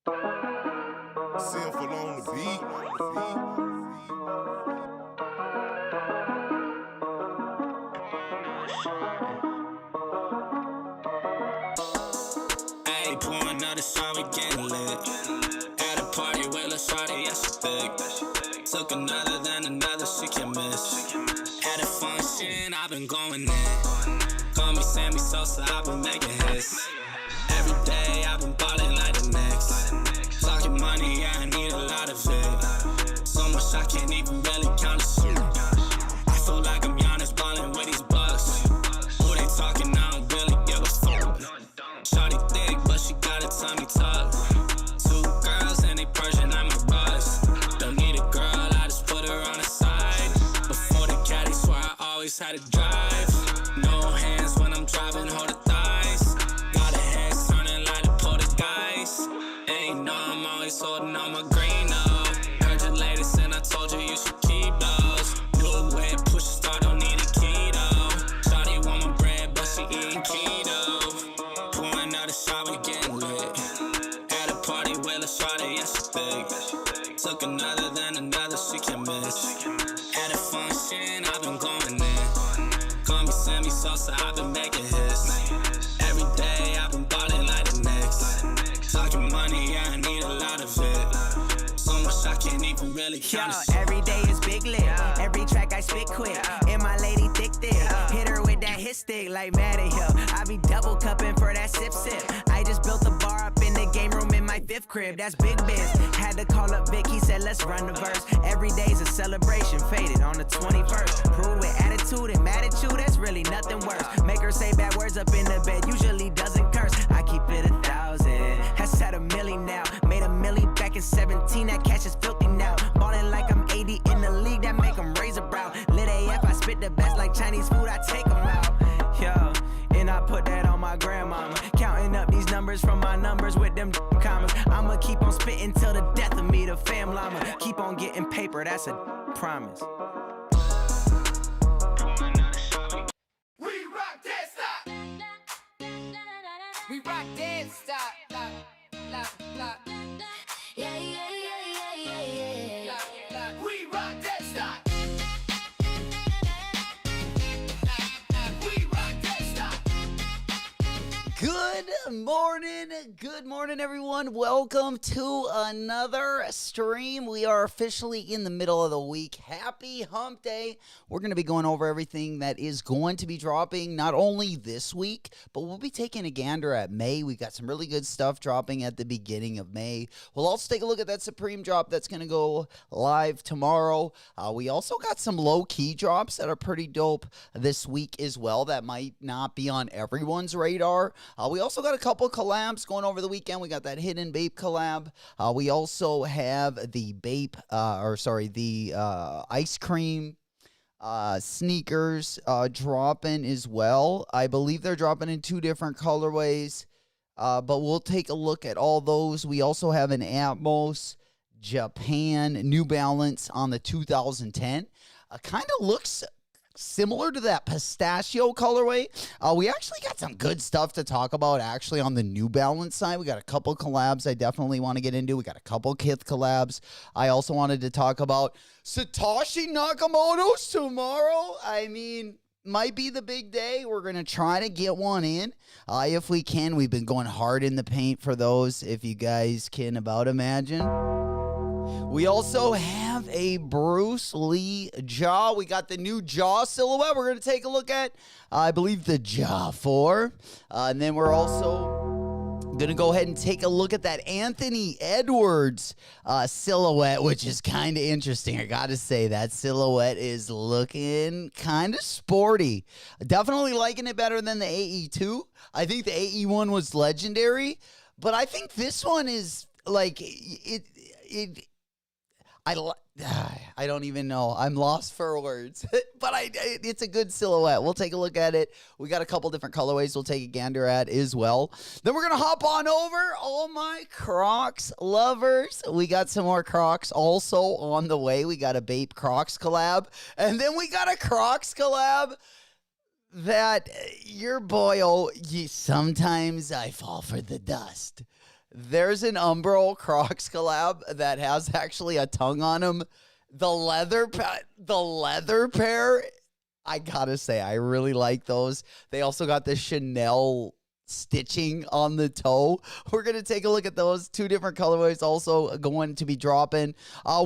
Sinful on the beat. Ayy, pouring out a shot, we getting lit. At a party with a shawty, yeah, she thick. Took another, then another, she can miss. At a function, I've been going in. Call me Sammy Sosa, I've been making hits. Every day, I've been ballin' like the Knicks. Talking money, yeah, I need a lot of it. So much I can't even really count the shit. I feel like I'm Giannis ballin' with these bucks. Who they talking, I don't really give a fuck. Shawty thick, but she got a tummy tuck. Two girls and they Persian, I'm a bust. Don't need a girl, I just put her on the side. Before the caddy, swear I always had to drive. No hands when I'm driving, hold the thighs. Got a head turning like the poltergeist. Ain't know I'm always holding on my green up. Heard your latest and I told you you should keep those. New way, push a start, don't need a keto. Shawty want my bread, but she eating keto. Pouring out a shot, we getting lit. At a party with a shawty, yeah, she thick. Took another, then another, she can miss. At a function, I've been going in. Call me Sammy Sosa, I've been making hits. Every day, I've been ballin' like the Knicks. Talking money, yeah, I need a lot of it. So much I can't even really count the shit. Every day is big lit. Every track I spit quick. And my lady thick. Hit her with that hit stick like Madden Hill. I be double cupping for that sip. I just built a bar up in the game room in my fifth crib. That's big biz. Had to call up Vic, he said let's run the verse. Every day's a celebration. Faded on the 21st. Prove with attitude and attitude, that's really nothing worse. Make her say bad words up in the bed. Usually doesn't curse. I keep it 1,000. That's at a milli now. Made a milli back in 17. That cash is filthy now. Ballin' like I'm 80 in the league. That make them raise a brow. Lit AF, I spit the best like Chinese food. I take them out. Yo, and I put that on my grandmama. Counting up these numbers from my numbers with them commas. I'ma keep on spitting till the death of me, the fam llama. Keep on getting paper, that's a promise. We rock that stop. We rock that stop. Yeah, yeah, yeah, yeah, yeah. We rock that stop. We rock that stop. Good morning, everyone. Welcome to another stream. We are officially in the middle of the week. Happy hump day. We're going to be going over everything that is going to be dropping not only this week, but we'll be taking a gander at May. We got some really good stuff dropping at the beginning of May. We'll also take a look at that Supreme drop that's going to go live tomorrow. We also got some low-key drops that are pretty dope this week as well that might not be on everyone's radar. We also got a couple collabs going over the weekend. We got that hidden Bape collab. We also have the Bape, ice cream sneakers dropping as well. I believe they're dropping in 2 different colorways, but we'll take a look at all those. We also have an Atmos Japan New Balance on the 2010. Kind of looks similar to that pistachio colorway. We actually got some good stuff to talk about actually on the New Balance side. We got a couple collabs I definitely want to get into. We got a couple Kith collabs. I also wanted to talk about Satoshi Nakamoto's tomorrow. I mean, might be the big day. We're going to try to get one in if we can. We've been going hard in the paint for those, if you guys can about imagine. We also have a Bruce Lee jaw. We got the new jaw silhouette we're going to take a look at. I believe the Jaw 4. And then we're also going to go ahead and take a look at that Anthony Edwards silhouette, which is kind of interesting. I got to say, that silhouette is looking kind of sporty. Definitely liking it better than the AE2. I think the AE1 was legendary, but I think this one is like I don't even know. I'm lost for words. But it's a good silhouette. We'll take a look at it. We got a couple different colorways we'll take a gander at as well. Then we're going to hop on over. All my Crocs lovers. We got some more Crocs also on the way. We got a Bape Crocs collab. And then we got a Crocs collab that your boy, sometimes I fall for the dust. There's an Umbro Crocs collab that has actually a tongue on them. The leather pair, I gotta say, I really like those. They also got the Chanel stitching on the toe. We're going to take a look at those. Two different colorways also going to be dropping.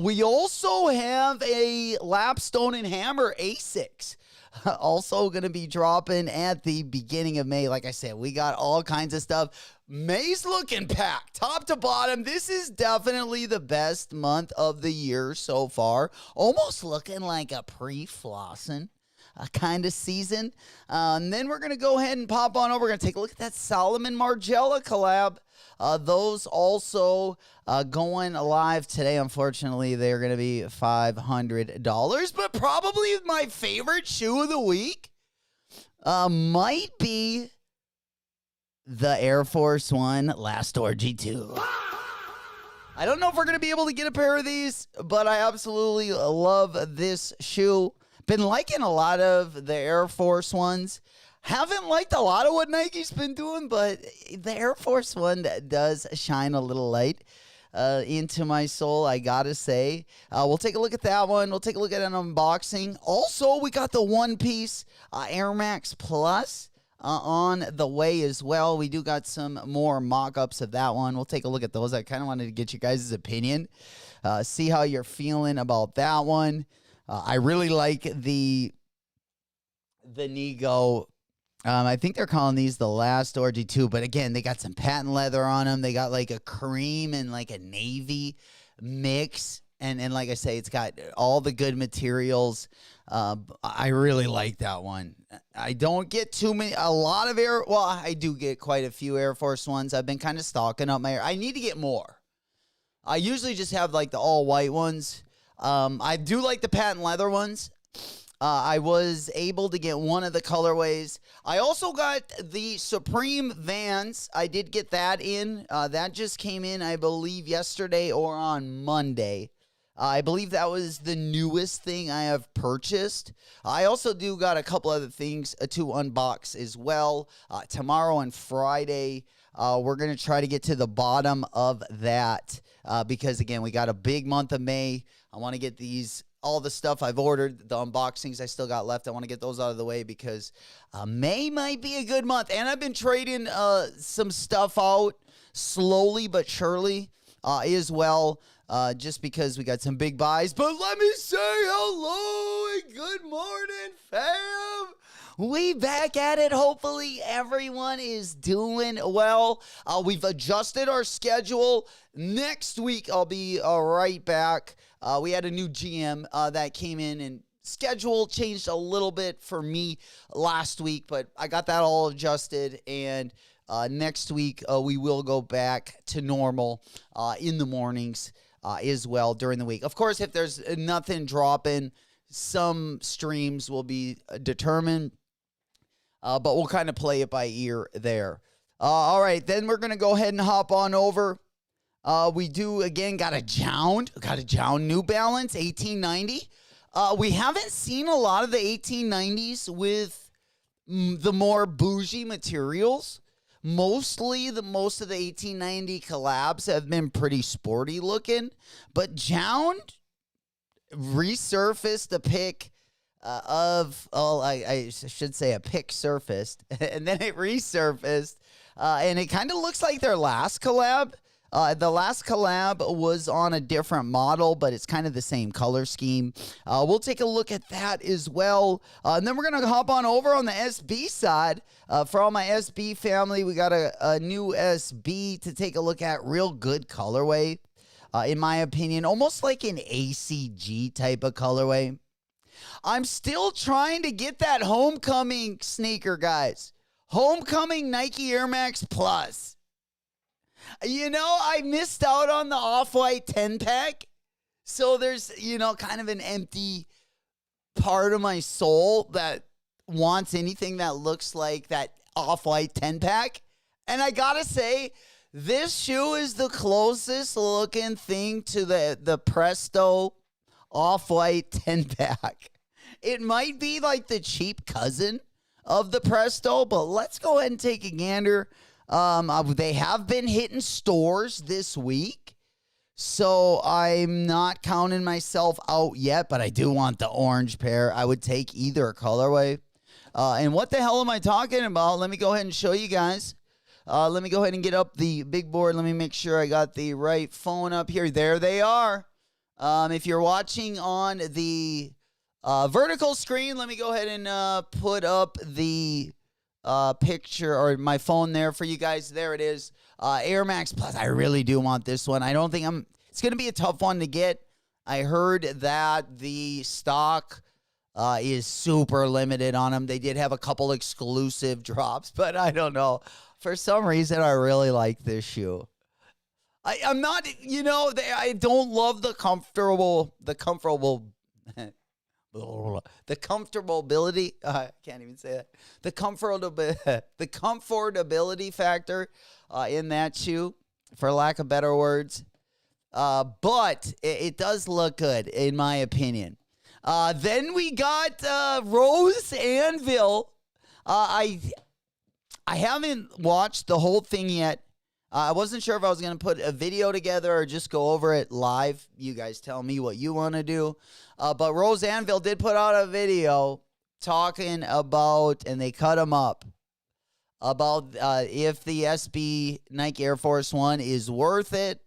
We also have a Lapstone and Hammer Asics. Also going to be dropping at the beginning of May. Like I said, we got all kinds of stuff. May's looking packed, top to bottom. This is definitely the best month of the year so far. Almost looking like a pre-flossing kind of season. And then we're going to go ahead and pop on over. We're going to take a look at that Solomon Margiela collab. Those also going live today. Unfortunately, they're going to be $500. But probably my favorite shoe of the week might be the Air Force One Last Orgy 2. I don't know if we're going to be able to get a pair of these, but I absolutely love this shoe. Been liking a lot of the Air Force Ones. Haven't liked a lot of what Nike's been doing, but the Air Force One does shine a little light into my soul, I gotta say. We'll take a look at that one. We'll take a look at an unboxing. Also, we got the One Piece Air Max Plus on the way as well. We do got some more mock-ups of that one. We'll take a look at those. I kind of wanted to get you guys' opinion. See how you're feeling about that one. I really like the Nego. I think they're calling these the Last Orgy 2, but again, they got some patent leather on them. They got like a cream and like a navy mix. And like I say, it's got all the good materials. I really like that one. I don't get a lot of I do get quite a few Air Force Ones. I've been kind of stocking up I need to get more. I usually just have like the all white ones. I do like the patent leather ones. I was able to get one of the colorways. I also got the Supreme Vans. I did get that in. That just came in, I believe, yesterday or on Monday. I believe that was the newest thing I have purchased. I also do got a couple other things to unbox as well. Tomorrow and Friday, we're going to try to get to the bottom of that because, again, we got a big month of May. I want to get all the stuff I've ordered, the unboxings I still got left. I want to get those out of the way because May might be a good month. And I've been trading some stuff out slowly but surely as well, just because we got some big buys. But let me say hello and good morning, fam. We back at it. Hopefully everyone is doing well. We've adjusted our schedule. Next week, I'll be right back. We had a new GM that came in, and schedule changed a little bit for me last week, but I got that all adjusted, and next week we will go back to normal in the mornings as well during the week. Of course, if there's nothing dropping, some streams will be determined, but we'll kind of play it by ear there. All right, then we're going to go ahead and hop on over. We do, again, got a Jound New Balance 1890. We haven't seen a lot of the 1890s with the more bougie materials. Most of the 1890 collabs have been pretty sporty looking, but Jound resurfaced a pic I should say a pic surfaced, and then it resurfaced, and it kind of looks like their last collab. The last collab was on a different model, but it's kind of the same color scheme. We'll take a look at that as well. And then we're going to hop on over on the SB side. For all my SB family, we got a new SB to take a look at. Real good colorway, in my opinion. Almost like an ACG type of colorway. I'm still trying to get that homecoming sneaker, guys. Homecoming Nike Air Max Plus. You know, I missed out on the Off-White 10-pack. So there's, kind of an empty part of my soul that wants anything that looks like that Off-White 10-pack. And I gotta say, this shoe is the closest looking thing to the Presto Off-White 10-pack. It might be like the cheap cousin of the Presto, but let's go ahead and take a gander. They have been hitting stores this week, so I'm not counting myself out yet, but I do want the orange pair. I would take either colorway. And what the hell am I talking about? Let me go ahead and show you guys. Let me go ahead and get up the big board. Let me make sure I got the right phone up here. There they are. If you're watching on the vertical screen, let me go ahead and put up the picture or my phone there for you guys. There it is. Air Max Plus. I really do want this one. I don't think it's going to be a tough one to get. I heard that the stock is super limited on them. They did have a couple exclusive drops, but I don't know. For some reason, I really like this shoe. I'm not, I don't love the comfortability. I can't even say that. The comfortability factor in that shoe, for lack of better words. But it does look good, in my opinion. Then we got Rose Anvil. I haven't watched the whole thing yet. I wasn't sure if I was going to put a video together or just go over it live. You guys tell me what you want to do. But Rose Anvil did put out a video talking about, and they cut them up, about if the SB Nike Air Force One is worth it.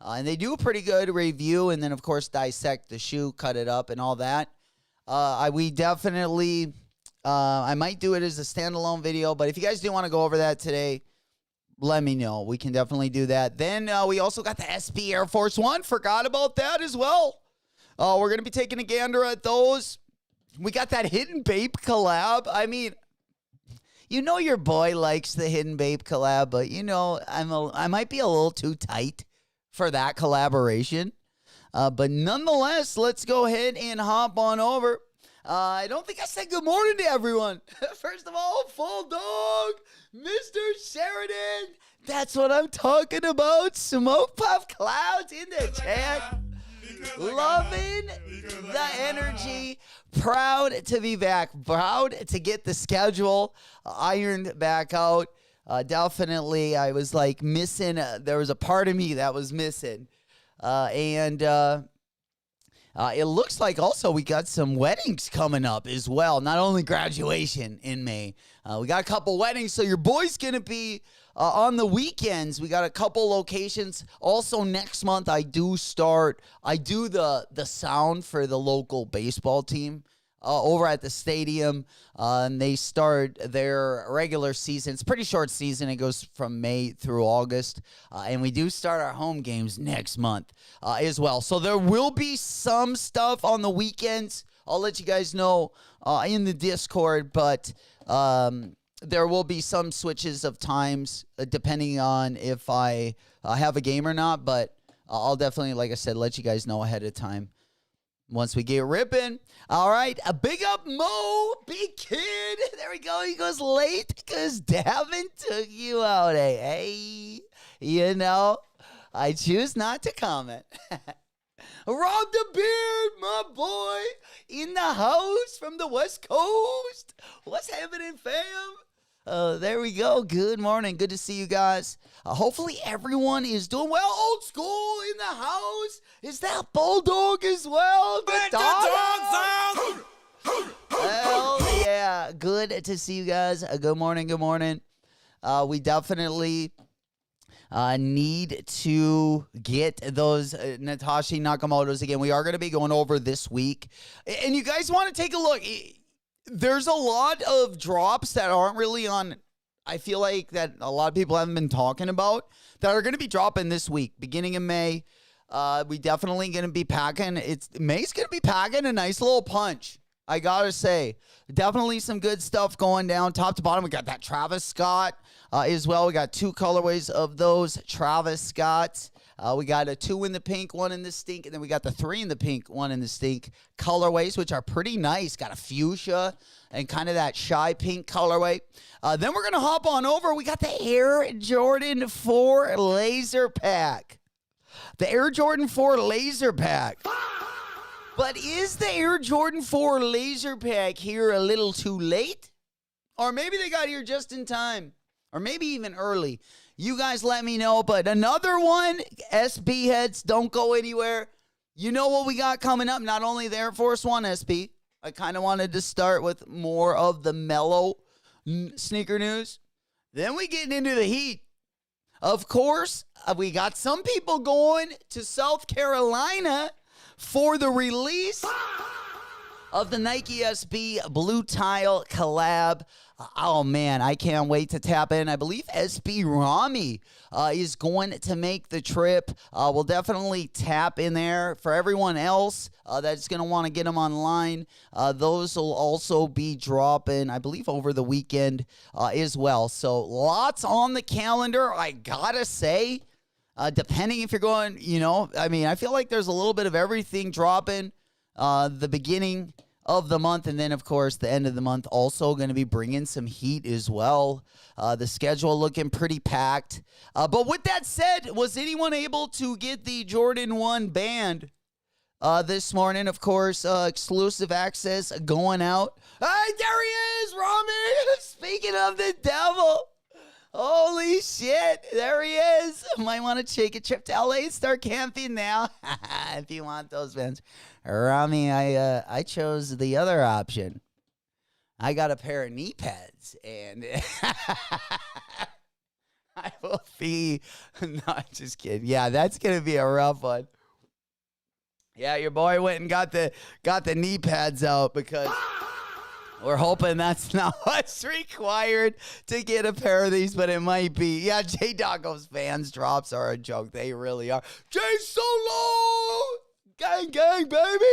And they do a pretty good review, and then, of course, dissect the shoe, cut it up, and all that. We definitely, I might do it as a standalone video, but if you guys do want to go over that today, let me know. We can definitely do that. Then we also got the SB Air Force One. Forgot about that as well. We're going to be taking a gander at those. We got that Hidden Bape collab. I mean, your boy likes the Hidden Bape collab, but, I might be a little too tight for that collaboration. But nonetheless, let's go ahead and hop on over. I don't think I said good morning to everyone. First of all, Full Dog, Mr. Sheridan. That's what I'm talking about. Smoke Puff Clouds in the chat. Loving the energy. Proud to be back. Proud to get the schedule ironed back out. Definitely, I was like missing. There was a part of me that was missing. It looks like also we got some weddings coming up as well. Not only graduation in May. We got a couple weddings, so your boy's going to be on the weekends. We got a couple locations. Also, next month, I do the sound for the local baseball team over at the stadium. And they start their regular season. It's a pretty short season. It goes from May through August. And we do start our home games next month as well. So there will be some stuff on the weekends. I'll let you guys know in the Discord. But there will be some switches of times depending on if I have a game or not. But I'll definitely, like I said, let you guys know ahead of time once we get ripping. All right, a big up Mo, big kid. There we go. He goes late because Davin took you out. Hey, I choose not to comment. Rob the Beard, my boy, in the house from the West Coast. What's happening, fam? There we go. Good morning. Good to see you guys. Hopefully everyone is doing well. Old school in the house. Is that Bulldog as well? The dog Hell yeah. Good to see you guys. Good morning. Good morning. We definitely need to get those Satoshi Nakamotos again. We are going to be going over this week. And you guys want to take a look. There's a lot of drops that aren't really on, I feel like that a lot of people haven't been talking about that are going to be dropping this week, beginning of May. We definitely going to be packing. May's going to be packing a nice little punch. I got to say, definitely some good stuff going down top to bottom. We got that Travis Scott as well. We got two colorways of those Travis Scotts. We got a 2 in the pink, 1 in the stink, and then we got the 3 in the pink, 1 in the stink colorways, which are pretty nice. Got a fuchsia and kind of that shy pink colorway. Then we're going to hop on over. We got the Air Jordan 4 Laser Pack. The Air Jordan 4 Laser Pack. But is the Air Jordan 4 Laser Pack here a little too late? Or maybe they got here just in time or maybe even early. You guys let me know. But another one, SB heads, don't go anywhere. You know what we got coming up? Not only the Air Force One SP. I kind of wanted to start with more of the mellow sneaker news. Then we get into the heat. Of course, we got some people going to South Carolina for the release of the Nike SB Blue Tile collab. Oh, man, I can't wait to tap in. I believe SB Rami is going to make the trip. We'll definitely tap in there. For everyone else that's going to want to get them online, those will also be dropping, I believe, over the weekend as well. So lots on the calendar, I got to say. Depending if you're going, I feel like there's a little bit of everything dropping the beginning of the month, and then, of course, the end of the month also going to be bringing some heat as well. The schedule looking pretty packed. But with that said, was anyone able to get the Jordan 1 band this morning? Of course, exclusive access going out. Hey, there he is, Rami! Speaking of the devil. Holy shit, there he is. Might want to take a trip to LA and start camping now. If you want those bands. Rami, I chose the other option. I got a pair of knee pads, and I will be, not just kidding. Yeah, that's going to be a rough one. Yeah, your boy went and got the knee pads out because we're hoping that's not what's required to get a pair of these, but it might be. Yeah, J Doggo's fans drops are a joke. They really are. J Solo! Gang, gang, baby.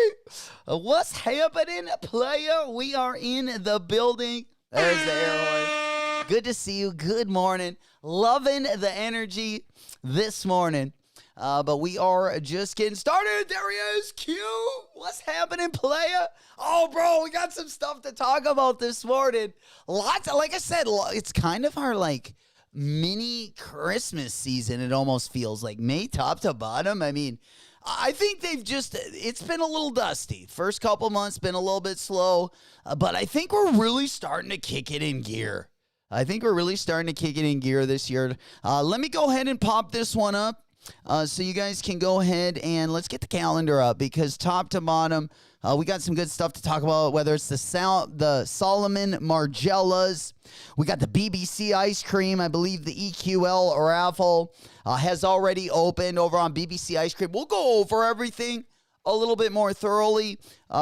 What's happening, player? We are in the building. There's the air horn. Good to see you. Good morning. Loving the energy this morning. But we are just getting started. There he is, Q. What's happening, player? Oh, bro, we got some stuff to talk about this morning. Lots of, like I said, it's kind of our, mini Christmas season, it almost feels like. May top to bottom. I mean, I think it's been a little dusty. First couple months been a little bit slow, but I think we're really starting to kick it in gear. This year. Let me go ahead and pop this one up so you guys can go ahead and let's get the calendar up because top to bottom, we got some good stuff to talk about, whether it's the Solomon Margellas. We got the BBC ice cream. I believe the EQL raffle has already opened over on BBC Ice Cream. We'll go over everything a little bit more thoroughly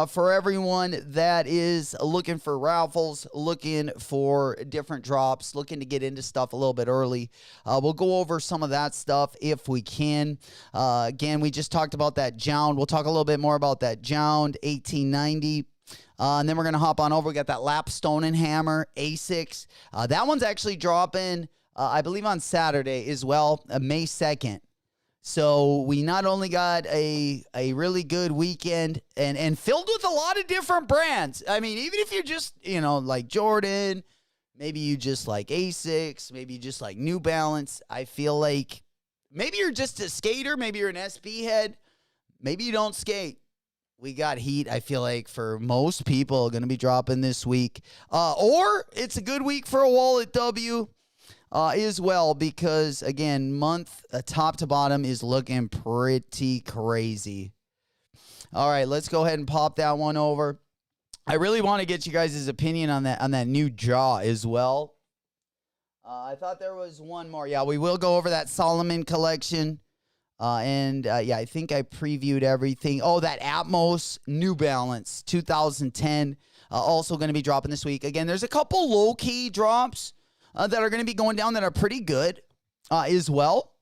for everyone that is looking for raffles, looking for different drops, looking to get into stuff a little bit early. We'll go over some of that stuff if we can. Again, we just talked about that Jound. We'll talk a little bit more about that Jound 1890. And then we're going to hop on over. We got that Lapstone and Hammer A6. That one's actually dropping, I believe, on Saturday as well, May 2nd. So we not only got a really good weekend and filled with a lot of different brands. I mean, even if you're just, like Jordan, maybe you just like Asics, maybe you just like New Balance. I feel like maybe you're just a skater, maybe you're an SB head, maybe you don't skate. We got heat, I feel like, for most people going to be dropping this week. Or it's a good week for a Wallet W as well because, again, month top to bottom is looking pretty crazy. All right, let's go ahead and pop that one over. I really want to get you guys' opinion on that new jaw as well. I thought there was one more. Yeah, we will go over that Solomon collection. I think I previewed everything. Oh, that Atmos New Balance 2010 also going to be dropping this week. Again, there's a couple low-key drops that are going to be going down that are pretty good as well.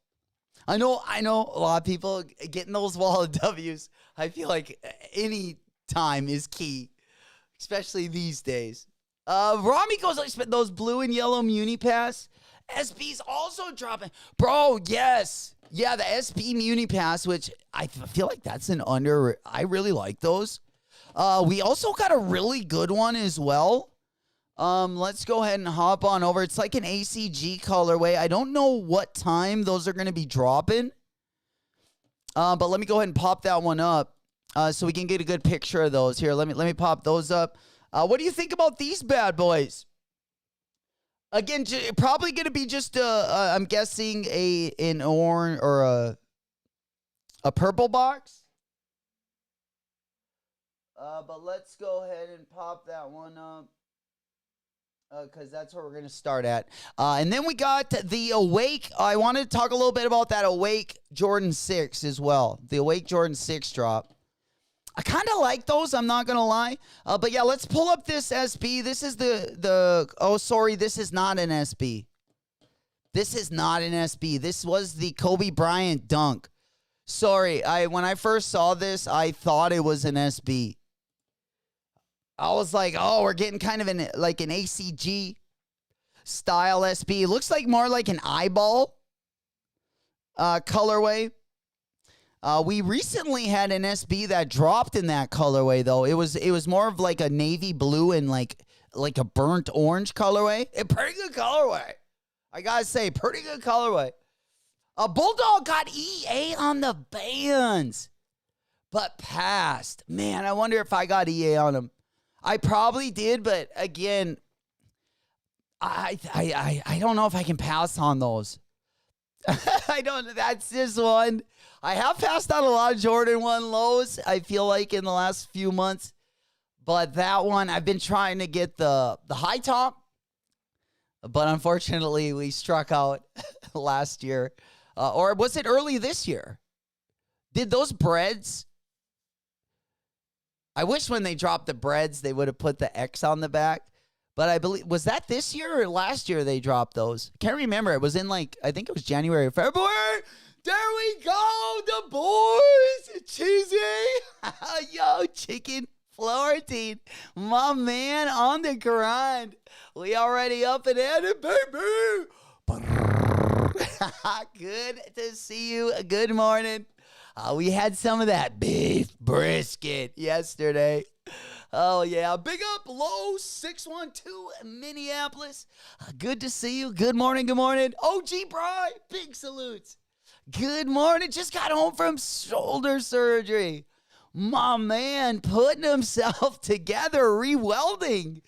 I know a lot of people getting those Wallet W's. I feel like any time is key, especially these days. Rami goes, I spent those blue and yellow Muni Pass. SB's also dropping. Bro, yes. Yeah, the SB Muni Pass, which I feel like that's I really like those. We also got a really good one as well. Let's go ahead and hop on over. It's like an ACG colorway. I don't know what time those are going to be dropping. But let me go ahead and pop that one up so we can get a good picture of those. Here, let me pop those up. What do you think about these bad boys? Again, probably going to be just I'm guessing an orange or a purple box. But let's go ahead and pop that one up. Because that's where we're going to start at. And then we got the Awake. I wanted to talk a little bit about that Awake Jordan 6 as well. The Awake Jordan 6 drop. I kind of like those, I'm not going to lie. But yeah, let's pull up this SB. This is oh, sorry, this is not an SB. This is not an SB. This was the Kobe Bryant dunk. Sorry, when I first saw this, I thought it was an SB. I was like, oh, we're getting kind of an ACG style SB. It looks like more like an eyeball colorway. We recently had an SB that dropped in that colorway, though. It was more of like a navy blue and like a burnt orange colorway. A pretty good colorway. I gotta say, pretty good colorway. Bulldog got EA on the bands, but passed. Man, I wonder if I got EA on him. I probably did, but again, I don't know if I can pass on those. I don't. That's just one. I have passed on a lot of Jordan 1 lows, I feel like, in the last few months. But that one, I've been trying to get the high top. But unfortunately, we struck out last year. Or was it early this year? Did those breads... I wish when they dropped the breads, they would have put the X on the back. But I believe, was that this year or last year they dropped those? Can't remember. It was in I think it was January or February. There we go, the boys. Cheesy. Yo, Chicken Florentine. My man on the grind. We already up and at it, baby. Good to see you. Good morning. We had some of that beef brisket yesterday. Oh, yeah. Big up, low 612 Minneapolis. Good to see you. Good morning. Good morning. OG Bry, big salutes. Good morning. Just got home from shoulder surgery. My man putting himself together, re-welding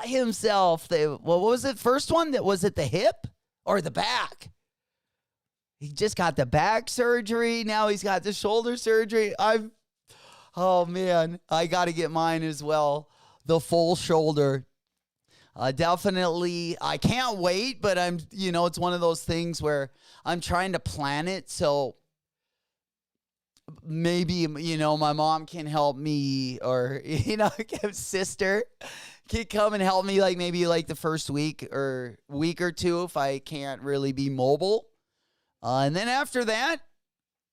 himself. What was it? First one? Was it the hip or the back? He just got the back surgery. Now he's got the shoulder surgery. Oh, man, I got to get mine as well. The full shoulder. Definitely, I can't wait, but it's one of those things where I'm trying to plan it. So maybe, my mom can help me or, sister can come and help me maybe the first week or two if I can't really be mobile. And then after that,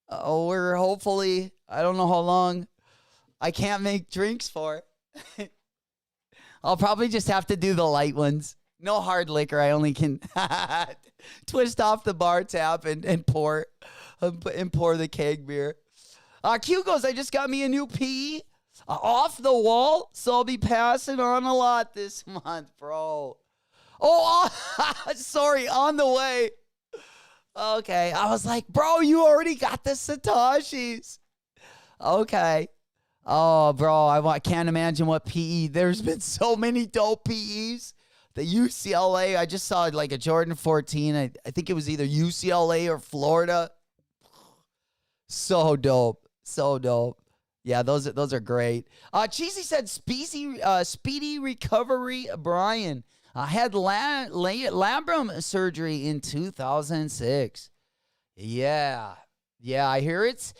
we're hopefully, I don't know how long I can't make drinks for. I'll probably just have to do the light ones. No hard liquor. I only can twist off the bar tap and pour the keg beer. Q goes, I just got me a new PE off the wall, so I'll be passing on a lot this month, bro. Oh, sorry, on the way. Okay, I was like, bro, you already got the Satoshis. Okay. Oh, bro, I can't imagine what PE. There's been so many dope PEs. The UCLA, I just saw a Jordan 14. I think it was either UCLA or Florida. So dope. So dope. Yeah, those are great. Cheesy said, speedy recovery, Brian. I had labrum surgery in 2006. Yeah, I hear it's.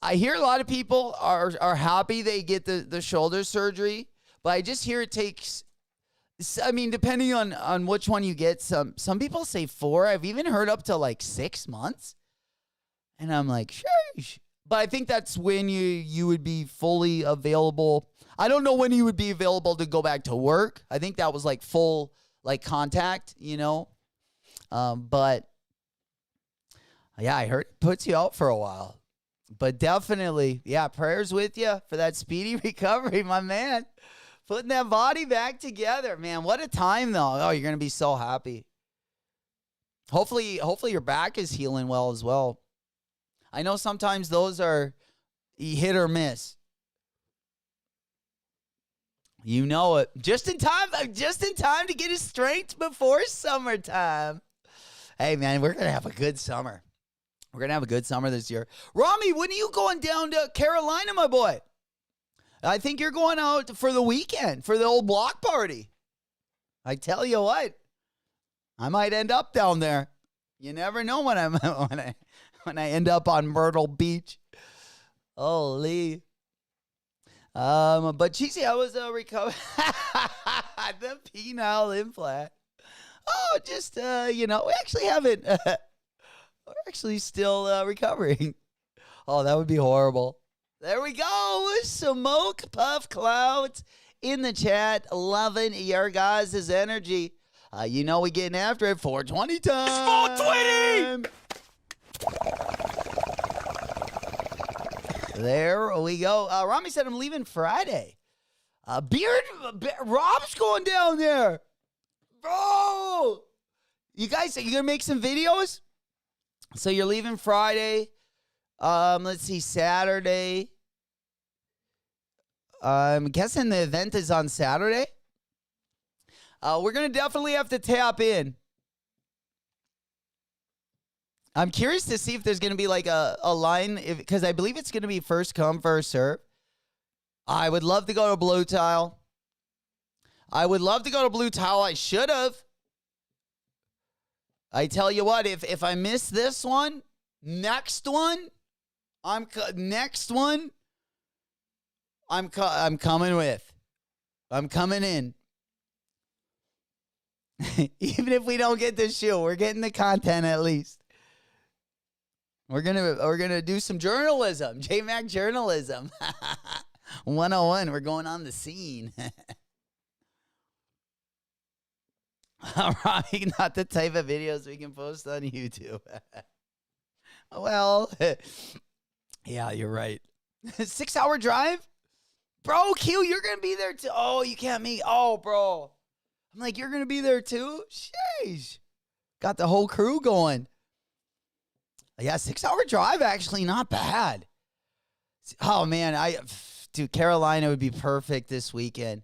I hear a lot of people are happy they get the shoulder surgery, but I just hear it takes. I mean, depending on which one you get, some people say 4. I've even heard up to 6 months, and I'm like, sheesh. But I think that's when you would be fully available. I don't know when you would be available to go back to work. I think that was full contact, But yeah, I heard it puts you out for a while. But definitely, yeah, prayers with you for that speedy recovery, my man. Putting that body back together, man. What a time, though. Oh, you're going to be so happy. Hopefully your back is healing well as well. I know sometimes those are hit or miss. You know it. Just in time to get his strength before summertime. Hey, man, we're going to have a good summer. We're going to have a good summer this year. Rami, when are you going down to Carolina, my boy? I think you're going out for the weekend, for the old block party. I tell you what, I might end up down there. You never know when I end up on Myrtle Beach. Holy. But Cheesy, I was recovering the penile implant. Oh, just we actually haven't. We're actually still recovering. Oh, that would be horrible. There we go. Smoke puff clouds in the chat. Loving your guys' energy. We getting after it. 420 time. 420. There we go. Rami said I'm leaving Friday. Rob's going down there. Bro. You guys, are you going to make some videos? So you're leaving Friday. Let's see, Saturday. I'm guessing the event is on Saturday. We're going to definitely have to tap in. I'm curious to see if there's going to be like a line, because I believe it's going to be first come, first serve. I would love to go to Blue Tile. I should have. I tell you what, if I miss this one, next one, I'm coming with. I'm coming in. Even if we don't get the shoe, we're getting the content at least. We're gonna do some journalism, JMac journalism. 101. We're going on the scene. Probably not the type of videos we can post on YouTube. Well, yeah, you're right. 6-hour drive? Bro, Q, you're going to be there too. Oh, you can't meet. Oh, bro. I'm like, you're going to be there too? Sheesh. Got the whole crew going. Yeah, 6-hour drive, actually not bad. Oh, man. Dude, Carolina would be perfect this weekend.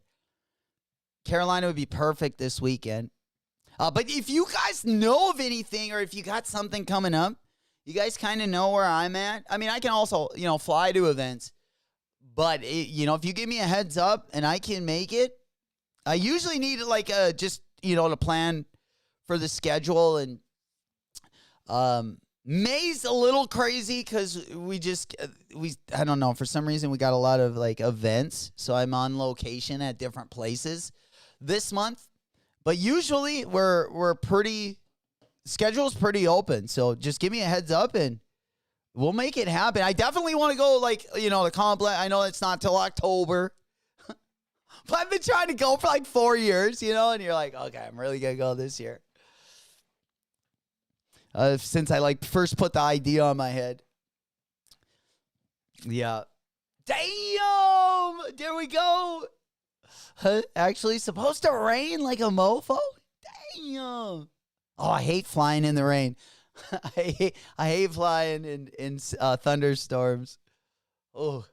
But if you guys know of anything, or if you got something coming up, you guys kind of know where I'm at. I mean, I can also, fly to events. But, if you give me a heads up and I can make it, I usually need to plan for the schedule. And May's a little crazy because I don't know, for some reason we got a lot of events. So I'm on location at different places this month. But usually schedule's pretty open. So just give me a heads up and we'll make it happen. I definitely want to go the complex. I know it's not till October. But I've been trying to go for 4 years, and you're like, okay, I'm really going to go this year. Since I first put the idea on my head. Yeah. Damn! There we go. Actually, supposed to rain like a mofo? Damn. Oh, I hate flying in the rain. I hate flying in thunderstorms. Oh.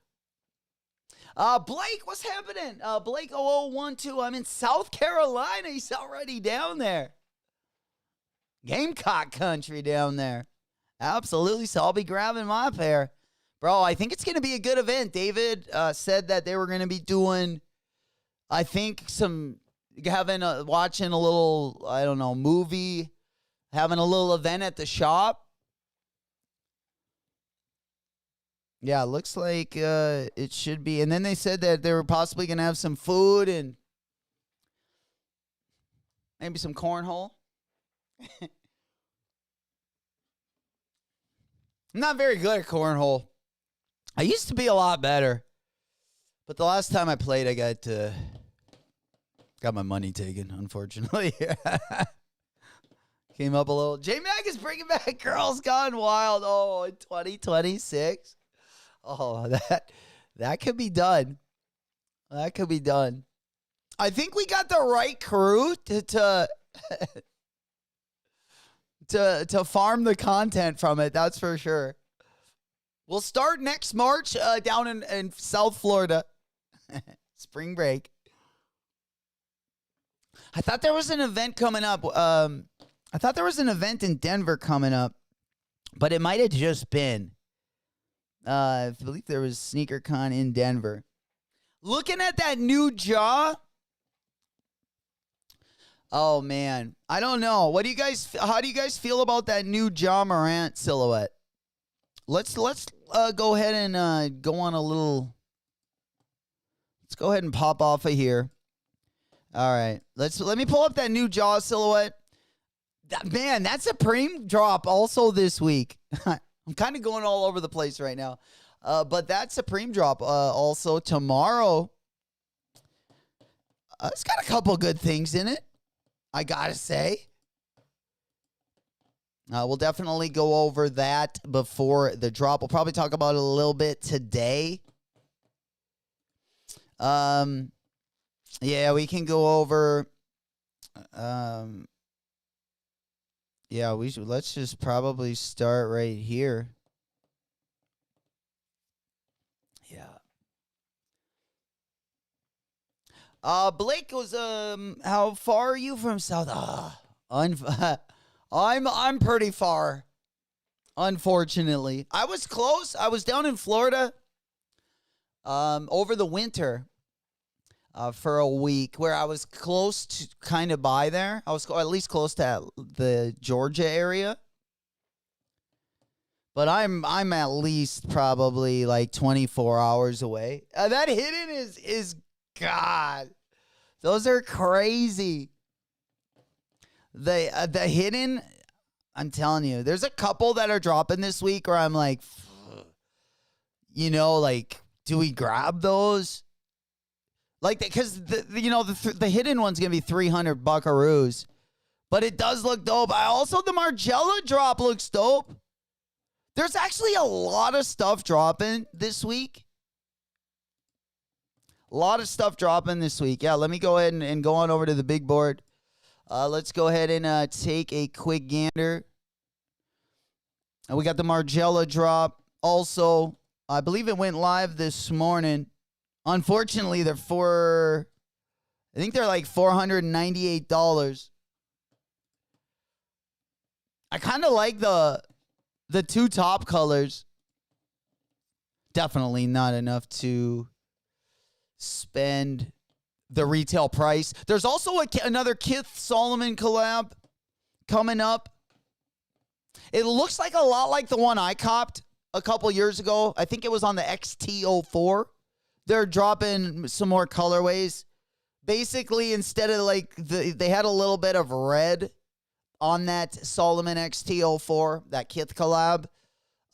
Blake, what's happening? Blake 0012. I'm in South Carolina. He's already down there. Gamecock country down there. Absolutely. So I'll be grabbing my pair. Bro, I think it's going to be a good event. David said that they were going to be doing, I think, watching a little, I don't know, movie, having a little event at the shop. Yeah, looks like it should be. And then they said that they were possibly going to have some food and maybe some cornhole. I'm not very good at cornhole. I used to be a lot better. But the last time I played, I got my money taken, unfortunately. Came up a little. J-Mac is bringing back Girls Gone Wild. Oh, in 2026. Oh, that could be done. That could be done. I think we got the right crew to farm the content from it. That's for sure. We'll start next March down in South Florida. Spring break. I thought there was an event coming up. I thought there was an event in Denver coming up, but it might have just been. I believe there was SneakerCon in Denver. Looking at that new jaw. Oh man, I don't know. How do you guys feel about that new Ja Morant silhouette? Let's go ahead and go on a little. Let's go ahead and pop off of here. All right, let me pull up that new jaw silhouette. Man, that Supreme drop also this week. I'm kind of going all over the place right now. But that Supreme drop also tomorrow. It's got a couple good things in it, I gotta say. We'll definitely go over that before the drop. We'll probably talk about it a little bit today. Yeah, we can go over. Yeah, we should. Let's just probably start right here. Yeah. Blake was how far are you from South? I'm pretty far. Unfortunately, I was close. I was down in Florida over the winter for a week where I was close to kind of by there. I was at least close to the Georgia area. But I'm at least probably like 24 hours away. That hidden is God. Those are crazy. The hidden, I'm telling you, there's a couple that are dropping this week where I'm like, like, do we grab those? Like, because the hidden one's gonna be 300 buckaroos, but it does look dope. Also, the Margiela drop looks dope. There's actually a lot of stuff dropping this week. A lot of stuff dropping this week. Yeah, let me go ahead and go on over to the big board. Let's go ahead and take a quick gander. We got the Margiela drop. Also, I believe it went live this morning. Unfortunately, I think they're like $498. I kind of like the two top colors. Definitely not enough to spend the retail price. There's also another Keith Solomon collab coming up. It looks like a lot like the one I copped a couple years ago. I think it was on the XT04. They're dropping some more colorways. Basically, instead of like they had a little bit of red on that Solomon XT04, that Kith collab.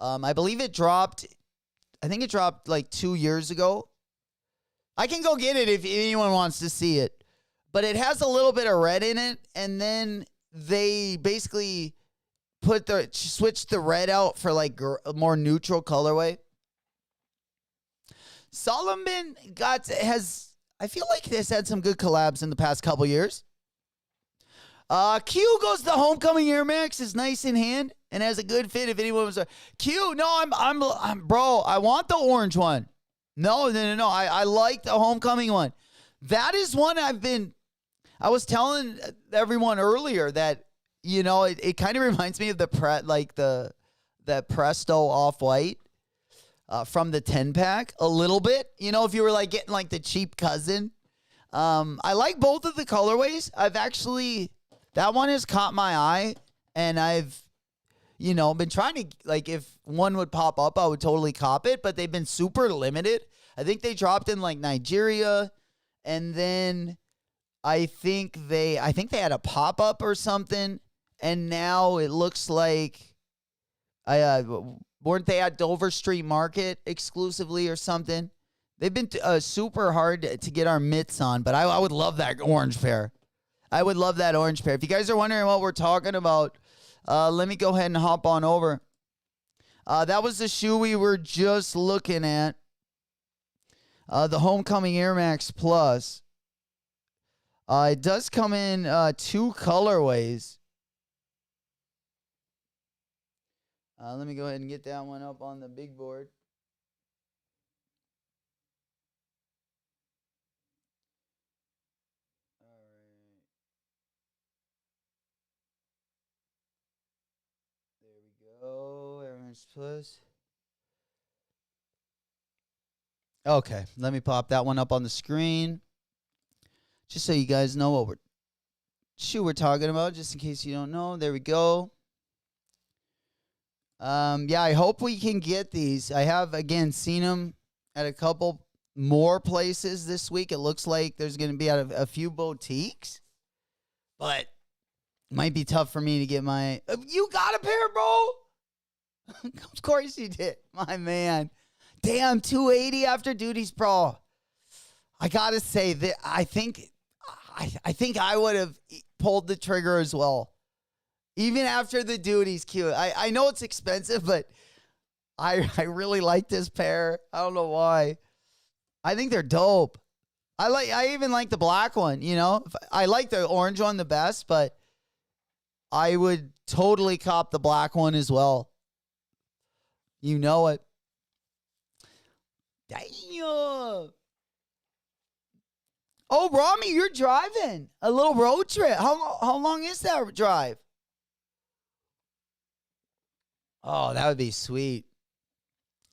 I believe it dropped. I think it dropped like 2 years ago. I can go get it if anyone wants to see it. But it has a little bit of red in it, and then they basically switched the red out for like a more neutral colorway. Solomon I feel like this had some good collabs in the past couple years. Q goes the Homecoming Air Max is nice in hand and has a good fit if anyone was Q. No, I'm bro. I want the orange one. No. I like the Homecoming one. That is one I was telling everyone earlier that, it kind of reminds me of the Presto Off-White. From the 10-pack a little bit, if you were like getting like the cheap cousin. I like both of the colorways. That one has caught my eye, and I've, been trying to, like, if one would pop up, I would totally cop it, but they've been super limited. I think they dropped in like Nigeria, and then I think they had a pop-up or something, and now it looks like weren't they at Dover Street Market exclusively or something? They've been super hard to get our mitts on, but I would love that orange pair. I would love that orange pair. If you guys are wondering what we're talking about, let me go ahead and hop on over. That was the shoe we were just looking at. The Homecoming Air Max Plus. It does come in 2 colorways. Let me go ahead and get that one up on the big board. All right. Oh, Airmax Plus. Okay, let me pop that one up on the screen. Just so you guys know what we're talking about, just in case you don't know. There we go. Yeah, I hope we can get these. I have, again, seen them at a couple more places this week. It looks like there's going to be at a few boutiques, but it might be tough for me to get my... You got a pair, bro? Of course you did, my man. Damn, 280 after duties, bro. I got to say that I think I would have pulled the trigger as well. Even after the duties, cute. I know it's expensive, but I really like this pair. I don't know why. I think they're dope. I even like the black one, you know. I like the orange one the best, but I would totally cop the black one as well. You know it. Damn. Oh, Rami, you're driving a little road trip. How long is that drive? Oh, that would be sweet.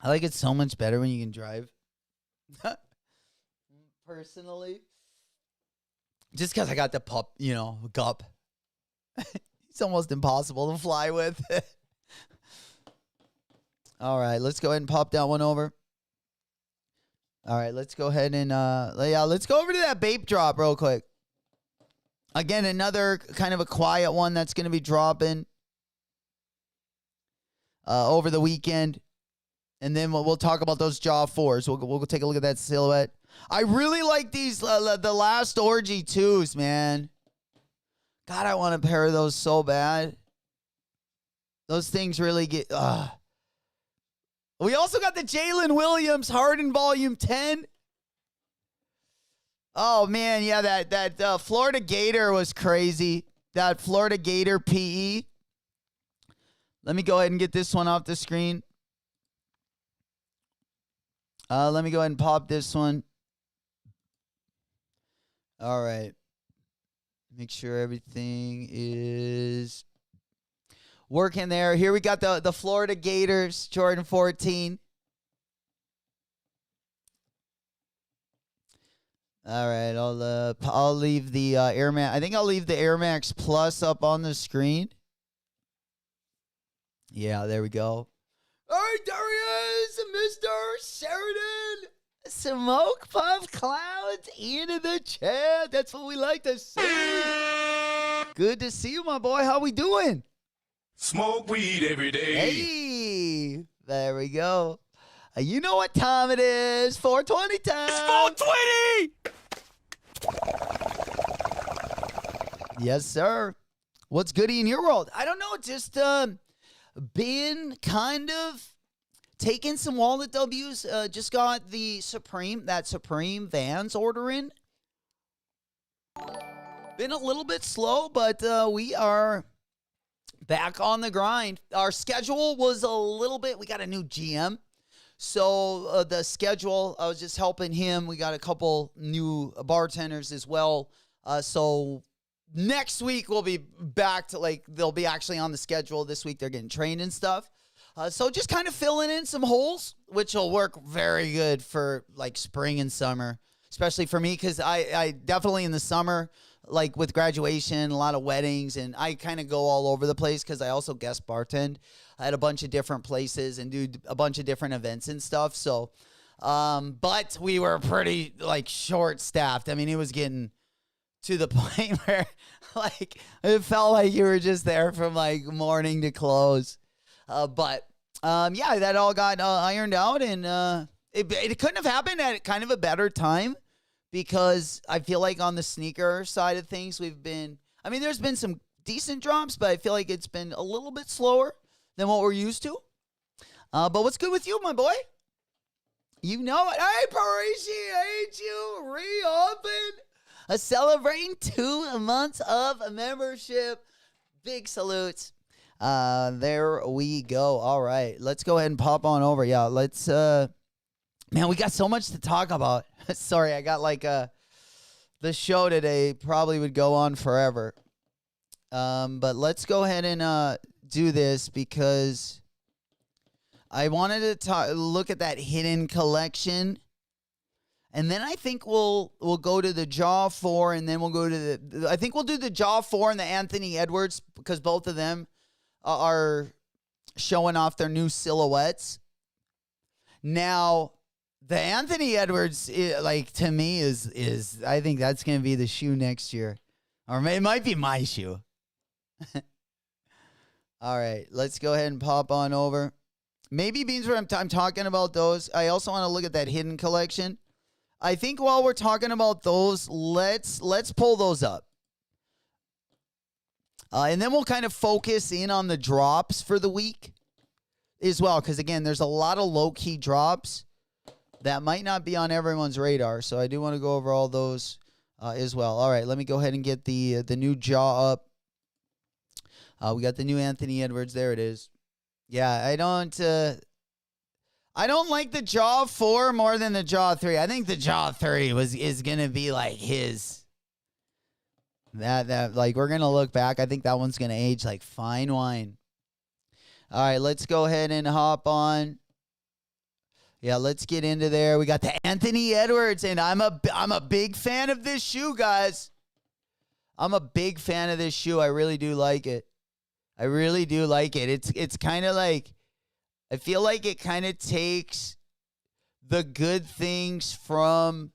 I like it so much better when you can drive. Personally. Just because I got the pup, you know, gup. It's almost impossible to fly with. All right, let's go ahead and pop that one over. All right, let's go ahead and, let's go over to that Bape drop real quick. Again, another kind of a quiet one that's going to be dropping over the weekend. And then we'll talk about those Jaw 4s. We'll take a look at that silhouette. I really like these, the last Orgy 2s, man. God, I want a pair of those so bad. Those things really get... We also got the Jalen Williams Harden Volume 10. Oh, man, yeah, that Florida Gator was crazy. That Florida Gator PE. Let me go ahead and get this one off the screen. Let me go ahead and pop this one. All right. Make sure everything is working there. Here we got the Florida Gators, Jordan 14. All right, I'll leave the Air Max. I think I'll leave the Air Max Plus up on the screen. Yeah, there we go. All right, Darius and Mr. Sheridan. Smoke Puff Clouds into the chat. That's what we like to see. Good to see you, my boy. How we doing? Smoke weed every day. Hey, there we go. You know what time it is. 420 time. It's 420. Yes, sir. What's goody in your world? I don't know. Just been kind of taking some wallet W's. Just got the Supreme Vans order in. Been a little bit slow, but we are back on the grind. Our schedule was a little bit, we got a new GM. So the schedule, I was just helping him. We got a couple new bartenders as well. So next week we'll be back to they'll be actually on the schedule. This week they're getting trained and stuff. So just kind of filling in some holes, which will work very good for like spring and summer, especially for me because I definitely in the summer, like with graduation, a lot of weddings, and I kind of go all over the place because I also guest bartend at a bunch of different places and do a bunch of different events and stuff. So, but we were pretty short staffed. I mean, it was getting to the point where it felt like you were just there from morning to close. But that all got ironed out, and it couldn't have happened at kind of a better time because I feel like on the sneaker side of things, there's been some decent drops, but I feel like it's been a little bit slower than what we're used to. But what's good with you, my boy? You know it. I appreciate you reopen. Celebrating 2 months of membership. Big salutes. There we go. All right. Let's go ahead and pop on over. Yeah, let's man, we got so much to talk about. Sorry, I got the show today probably would go on forever. But let's go ahead and do this because I wanted to look at that hidden collection. And then I think we'll go to the Jaw 4, and then we'll go to I think we'll do the Jaw 4 and the Anthony Edwards, because both of them are showing off their new silhouettes. Now, the Anthony Edwards, to me, is I think that's going to be the shoe next year. Or it might be my shoe. All right, let's go ahead and pop on over. Maybe Beans, where I'm talking about those, I also want to look at that hidden collection. I think while we're talking about those, let's pull those up. And then we'll kind of focus in on the drops for the week as well. Because, again, there's a lot of low-key drops that might not be on everyone's radar. So I do want to go over all those as well. All right, let me go ahead and get the new Jaw up. We got the new Anthony Edwards. There it is. Yeah, I don't like the Jaw 4 more than the Jaw 3. I think the Jaw 3 is gonna be like his. That we're gonna look back. I think that one's gonna age like fine wine. All right, let's go ahead and hop on. Yeah, let's get into there. We got the Anthony Edwards, and I'm a big fan of this shoe, guys. I'm a big fan of this shoe. I really do like it. I really do like it. It's kind of like, I feel like it kind of takes the good things from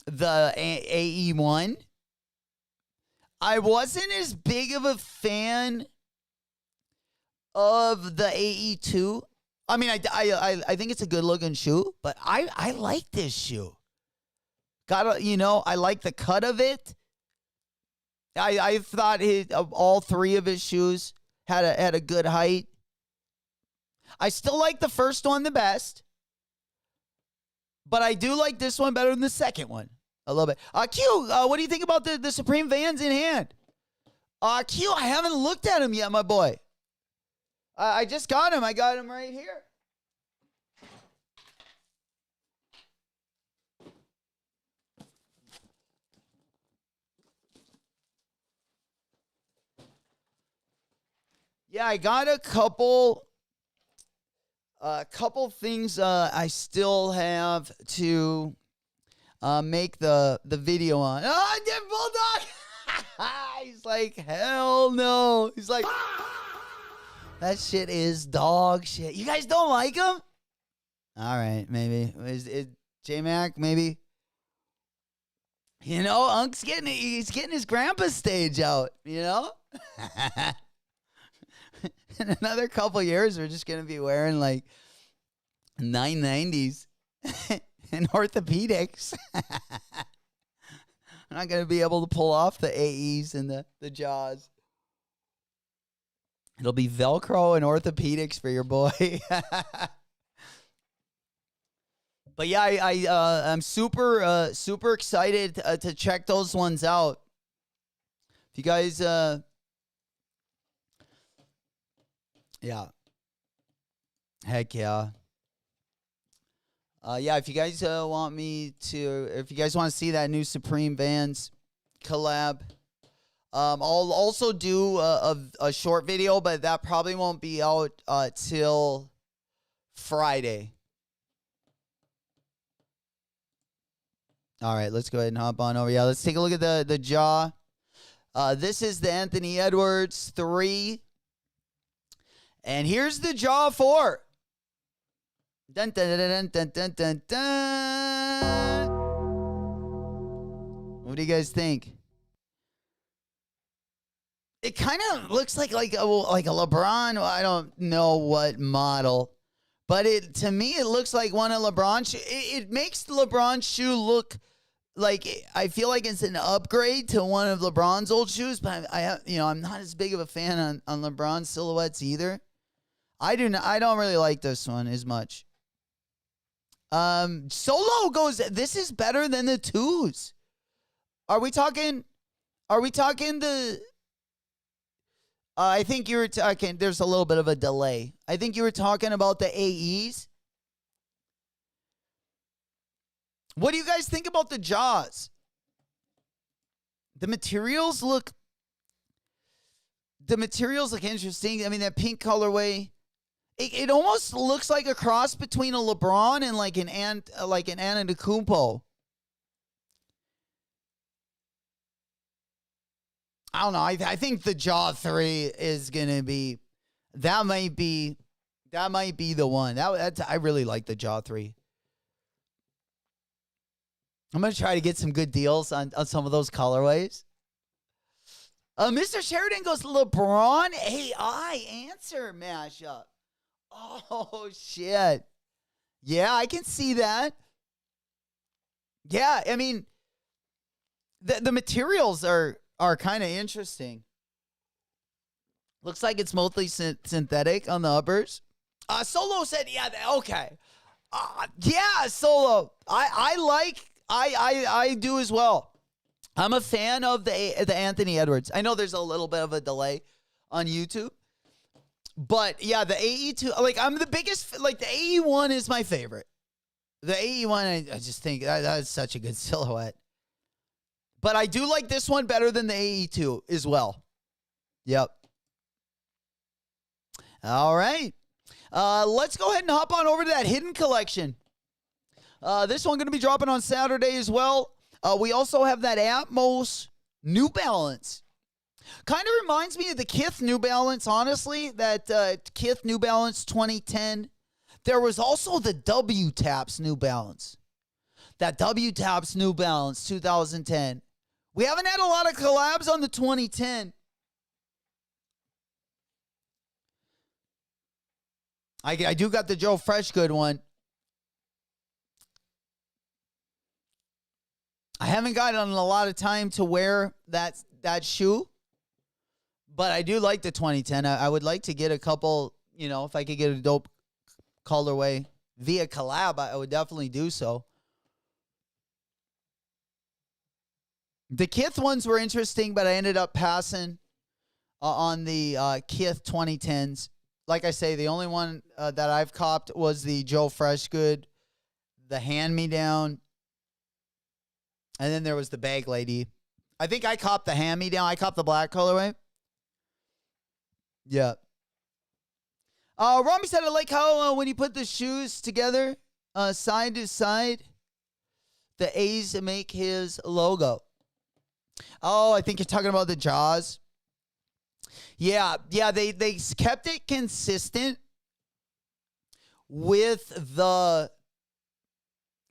the AE1. I wasn't as big of a fan of the AE2. I mean, I think it's a good looking shoe, but I like this shoe. I like the cut of it. I thought all three of his shoes had a good height. I still like the first one the best, but I do like this one better than the second one a little bit. Q, what do you think about the Supreme Vans in hand? Q, I haven't looked at them yet, my boy. I just got him. I got him right here. Yeah, I got a couple things I still have to make the video on. Oh, Bulldog! He's like, hell no. He's like, that shit is dog shit. You guys don't like him? All right, maybe. Is it J-Mac, maybe? You know, Unk's he's getting his grandpa stage out, you know? In another couple years, we're just going to be wearing like 990s and orthopedics. I'm not going to be able to pull off the AEs and the jaws. It'll be Velcro and orthopedics for your boy. But yeah, I'm super excited to check those ones out. If you guys, yeah, heck yeah. Yeah, if you guys want if you guys want to see that new Supreme Vans collab, I'll also do a short video, but that probably won't be out till Friday. All right, let's go ahead and hop on over. Yeah, let's take a look at the jaw. This is the Anthony Edwards 3. And here's the jaw 4. Dun, dun, dun, dun, dun, dun, dun. What do you guys think? It kind of looks like a LeBron. I don't know what model, but to me it looks like one of LeBron's. It makes the LeBron shoe look like, I feel like it's an upgrade to one of LeBron's old shoes. But I'm not as big of a fan on LeBron's silhouettes either. I don't really like this one as much. Solo goes, this is better than the 2s. Are we talking the, I think you were talking, there's a little bit of a delay. I think you were talking about the AEs. What do you guys think about the jaws? The materials look interesting. I mean, that pink colorway, It almost looks like a cross between a LeBron and like an Antetokounmpo. I don't know. I think the Jaw 3 is gonna be. That might be the one. I really like the Jaw 3. I'm gonna try to get some good deals on some of those colorways. Mr. Sheridan goes LeBron AI answer mashup. Oh shit. Yeah, I can see that. Yeah, I mean, the materials are kind of interesting. Looks like it's mostly synthetic on the uppers. Solo said, yeah, okay. Yeah, Solo. I do as well. I'm a fan of the Anthony Edwards. I know there's a little bit of a delay on YouTube. But yeah, the AE2, like I'm the biggest, like the AE1 is my favorite. The AE1, I just think that is such a good silhouette. But I do like this one better than the AE2 as well. Yep. All right. Let's go ahead and hop on over to that hidden collection. This one going to be dropping on Saturday as well. We also have that Atmos New Balance. Kind of reminds me of the Kith New Balance, honestly. That Kith New Balance 2010. There was also the W-Taps New Balance. That W-Taps New Balance 2010. We haven't had a lot of collabs on the 2010. I do got the Joe Freshgood one. I haven't gotten a lot of time to wear that shoe, but I do like the 2010. I would like to get a couple, if I could get a dope colorway via collab, I would definitely do so. The Kith ones were interesting, but I ended up passing on the Kith 2010s. Like I say, the only one that I've copped was the Joe Freshgood, the hand-me-down, and then there was the Bag Lady. I think I copped the hand-me-down. I copped the black colorway. Yeah. Rami said, I like how when you put the shoes together, side to side, the A's make his logo. Oh, I think you're talking about the Jaws. Yeah, they kept it consistent with the,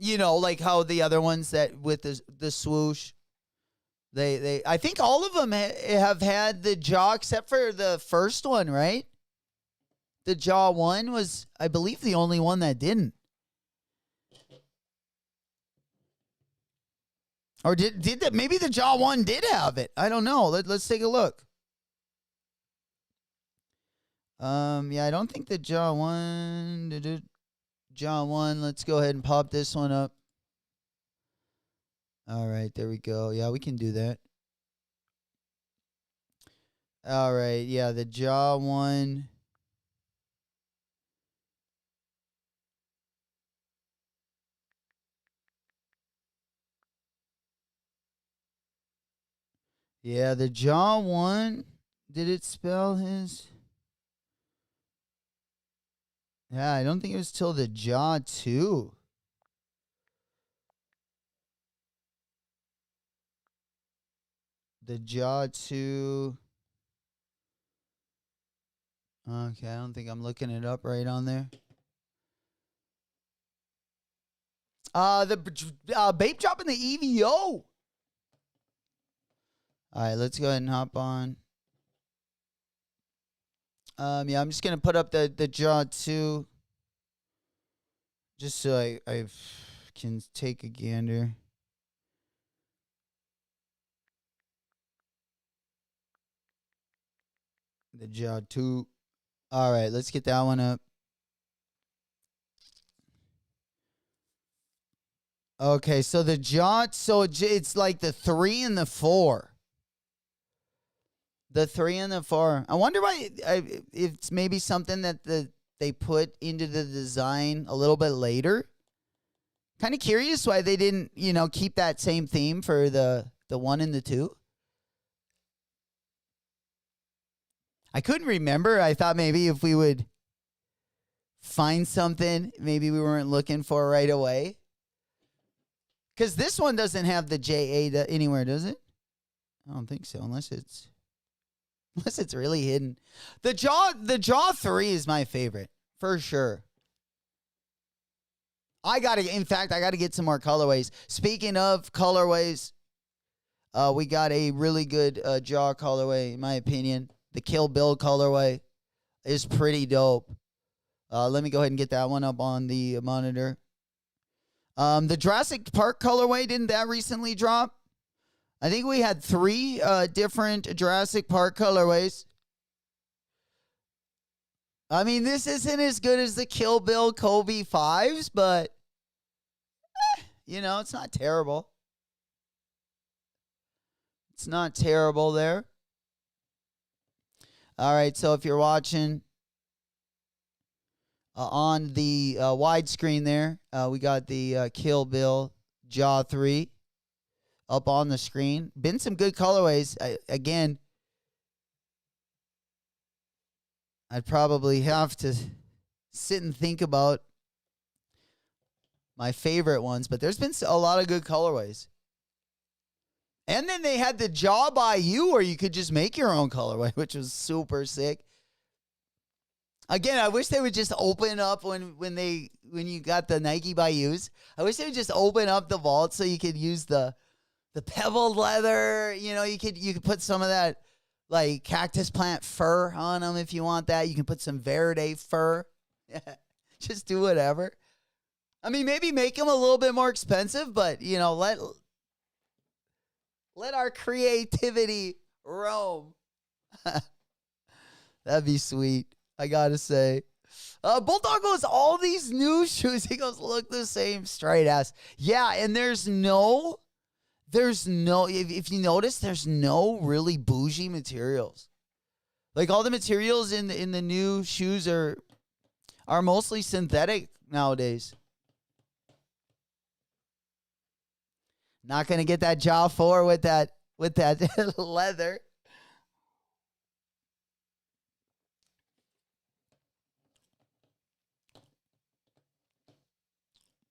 like how the other ones that with the swoosh, they I think all of them have had the jaw except for the first one, right? The jaw one was, I believe, the only one that didn't. Or did that? Maybe the jaw one did have it. I don't know. Let's take a look. Yeah, I don't think the jaw one. Jaw one. Let's go ahead and pop this one up. All right, there we go. Yeah, we can do that. All right, yeah, the jaw one. Yeah, the jaw one. Did it spell his? Yeah, I don't think it was till the jaw 2. The jaw 2. Okay, I don't think I'm looking it up right on there. The Bape dropping the EVO. All right, let's go ahead and hop on. Yeah, I'm just gonna put up the jaw 2, just so I can take a gander. The jaw 2. All right, let's get that one up. Okay, so the jaw, so it's like the 3 and the 4. The 3 and the 4. I wonder why it's maybe something that they put into the design a little bit later. Kind of curious why they didn't, keep that same theme for the 1 and the 2. I couldn't remember. I thought maybe if we would find something maybe we weren't looking for right away. Because this one doesn't have the JA anywhere, does it? I don't think so, unless it's really hidden. The Jaw 3 is my favorite, for sure. In fact, I gotta get some more colorways. Speaking of colorways, we got a really good Jaw colorway, in my opinion. The Kill Bill colorway is pretty dope. Let me go ahead and get that one up on the monitor. The Jurassic Park colorway, didn't that recently drop? I think we had 3 different Jurassic Park colorways. I mean, this isn't as good as the Kill Bill Kobe 5s, but, it's not terrible. It's not terrible there. All right, so if you're watching on the widescreen there, we got the Kill Bill Jaw 3 up on the screen. Been some good colorways. Again, I'd probably have to sit and think about my favorite ones, but there's been a lot of good colorways. And then they had the Jaw by You, where you could just make your own colorway, which was super sick. Again, I wish they would just open up when you got the Nike by Yous. I wish they would just open up the vault so you could use the pebbled leather. You could put some of that like cactus plant fur on them if you want that. You can put some Verde fur. Just do whatever. I mean, maybe make them a little bit more expensive, but let our creativity roam. That'd be sweet, I gotta say. Bulldog goes, all these new shoes, he goes, look the same, straight ass. Yeah, and there's no, if you notice, there's no really bougie materials. Like, all the materials in the new shoes are mostly synthetic nowadays. Not gonna get that Jaw 4 with that leather.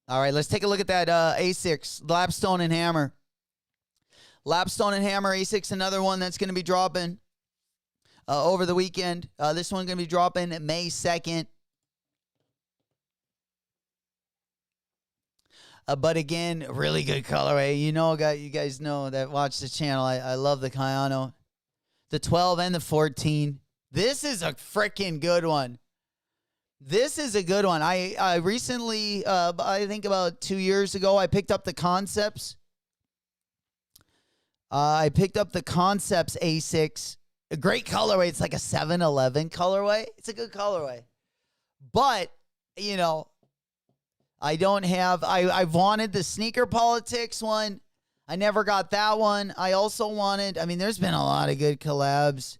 All right, let's take a look at that Asics, Lapstone and Hammer. Lapstone and Hammer Asics, another one that's going to be dropping over the weekend. This one's going to be dropping May 2nd. But again, really good colorway. You guys know that watch the channel. I love the Kayano. The 12 and the 14. This is a freaking good one. This is a good one. I recently, I think about 2 years ago, I picked up the Concepts. I picked up the Concepts A6. A great colorway. It's like a 7-Eleven colorway. It's a good colorway. But, I don't have, I've wanted the Sneaker Politics one. I never got that one. I also wanted, there's been a lot of good collabs.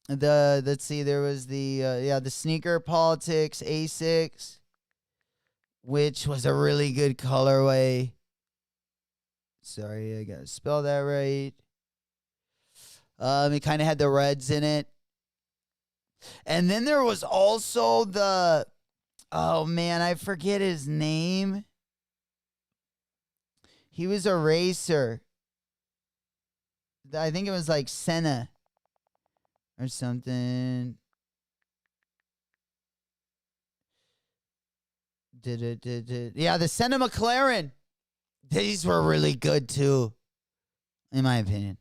Let's see, there was the Sneaker Politics A6, which was a really good colorway. Sorry, I gotta spell that right. It kind of had the reds in it. And then there was also the, oh man, I forget his name. He was a racer. I think it was like Senna or something. Yeah, the Senna McLaren. These were really good too, in my opinion.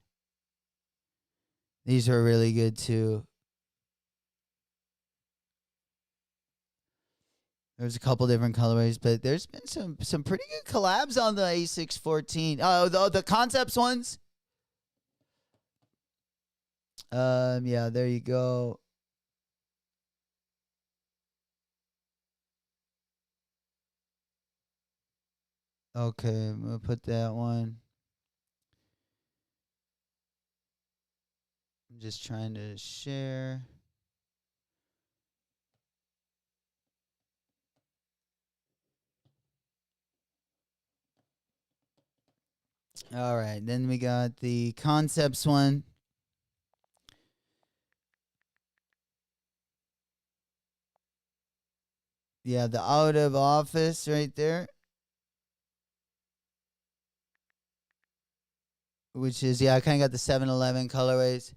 These were really good too. There's a couple different colorways, but there's been some pretty good collabs on the A6 14. The Concepts ones. Yeah, there you go. Okay, I'm gonna put that one. I'm just trying to share. All right, then we got the Concepts one. Yeah, the out of office right there. Which is, yeah, I kind of got the 7-Eleven colorways.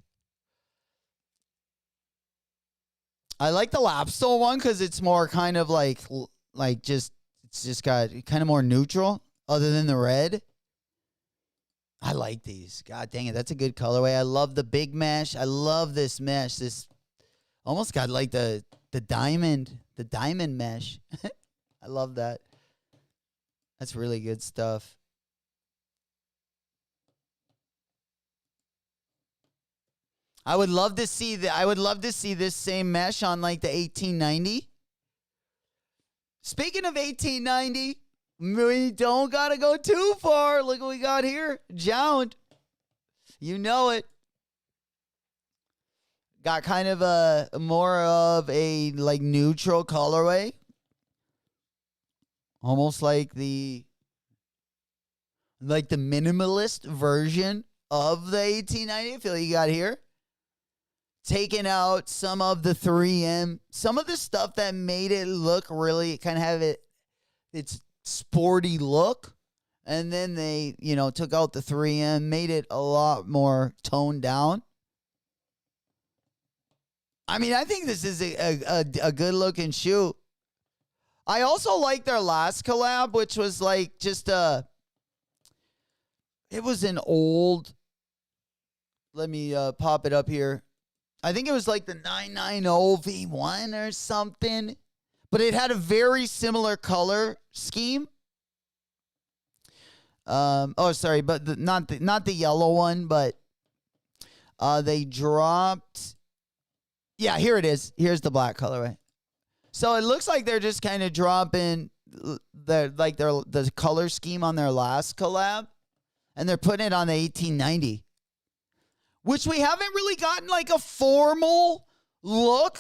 I like the Lapstone one because it's more kind of like just, it's just got kind of more neutral other than the red. I like these. God dang it. That's a good colorway. I love the big mesh. I love this mesh. This almost got like the diamond mesh. I love that. That's really good stuff. I would love to see this same mesh on like the 1890. Speaking of 1890, we don't gotta go too far. Look what we got here. Jound. You know it. Got kind of a more of a like neutral colorway. Almost like the minimalist version of the 1890. I feel like you got here. Taking out some of the 3M, some of the stuff that made it look really kind of have its sporty look. And then they, took out the 3M, made it a lot more toned down. I mean, I think this is a good looking shoe. I also like their last collab, which was like just it was an old, let me pop it up here. I think it was like the 990 V1 or something, but it had a very similar color scheme. Sorry, but not the yellow one, but they dropped. Yeah, here it is. Here's the black colorway. So it looks like they're just kind of dropping the color scheme on their last collab, and they're putting it on the 1890. Which we haven't really gotten like a formal look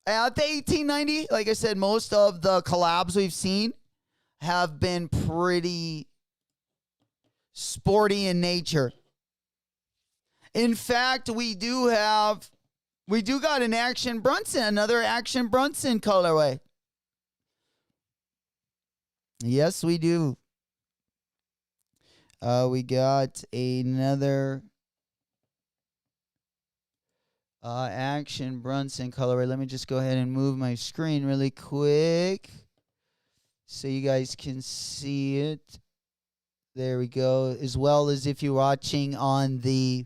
at the 1890. Like I said, most of the collabs we've seen have been pretty sporty in nature. In fact, we do got an another Action Brunson colorway. Yes, we do. We got another Action Brunson colorway. Let me just go ahead and move my screen really quick so you guys can see it. There we go. As well as if you're watching on the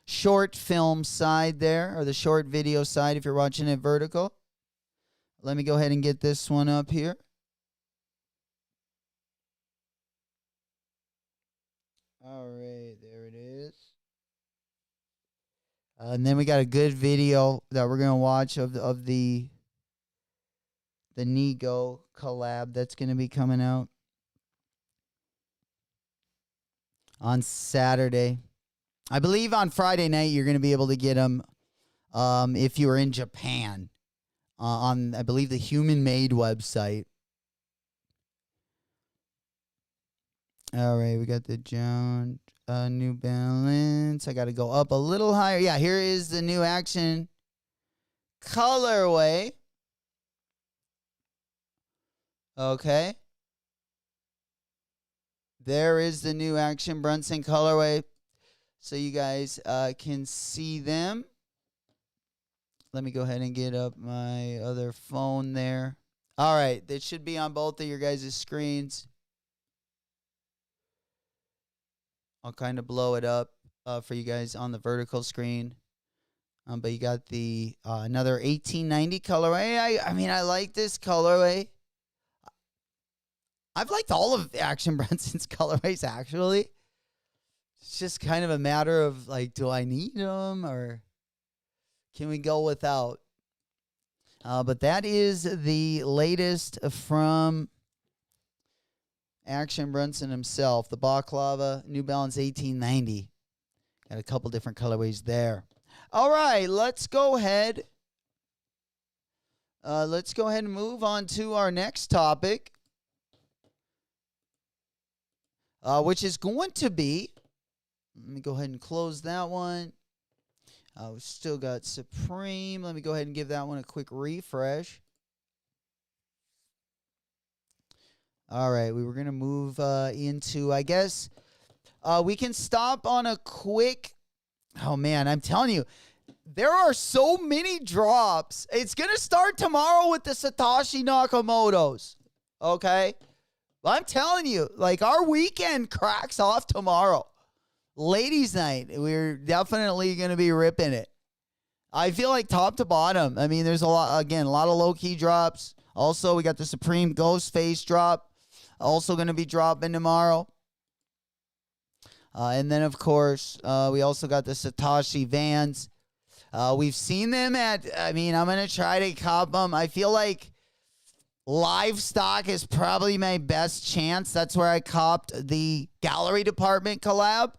short film side there, or the short video side if you're watching it vertical. Let me go ahead and get this one up here. All right, there it is. And then we got a good video that we're gonna watch of the Nego collab that's gonna be coming out on Saturday. I believe on Friday night you're gonna be able to get them if you were in Japan on I believe the Human Made website. All right, we got the Jound. New Balance. I got to go up a little higher. Yeah, here is the new Action colorway. Okay. There is the new Action Brunson colorway. So you guys can see them. Let me go ahead and get up my other phone there. All right. That should be on both of your guys' screens. I'll kind of blow it up for you guys on the vertical screen. But you got the another 1890 colorway. I mean, I like this colorway. I've liked all of Action Brunson's colorways, actually. It's just kind of a matter of, like, do I need them or can we go without? But that is the latest from Action Brunson himself, the Baklava New Balance 1890. Got a couple different colorways there. All right, let's go ahead. And move on to our next topic, which is going to be, let me go ahead and close that one. We still got Supreme. Let me go ahead and give that one a quick refresh. All right, we were going to move into, I guess, we can stop on a quick, oh man, I'm telling you, there are so many drops. It's going to start tomorrow with the Satoshi Nakamotos, okay? I'm telling you, like, our weekend cracks off tomorrow. Ladies' night, we're definitely going to be ripping it. I feel like top to bottom. I mean, there's a lot of low-key drops. Also, we got the Supreme Ghost Face drop. Also going to be dropping tomorrow. And then, of course, we also got the Satoshi Vans. We've seen them I'm going to try to cop them. I feel like livestock is probably my best chance. That's where I copped the gallery department collab.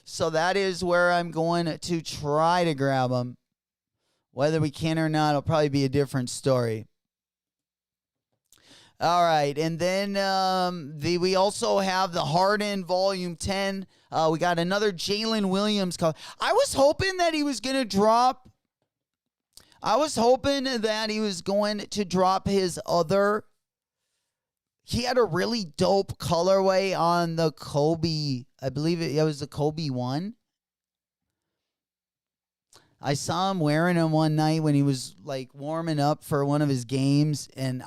So that is where I'm going to try to grab them. Whether we can or not, it'll probably be a different story. All right, and then we also have the Harden Volume 10. We got another Jalen Williams color. I was hoping that he was going to drop. I was hoping that he was going to drop his other. He had a really dope colorway on the Kobe. I believe it was the Kobe 1. I saw him wearing them one night when he was like warming up for one of his games, and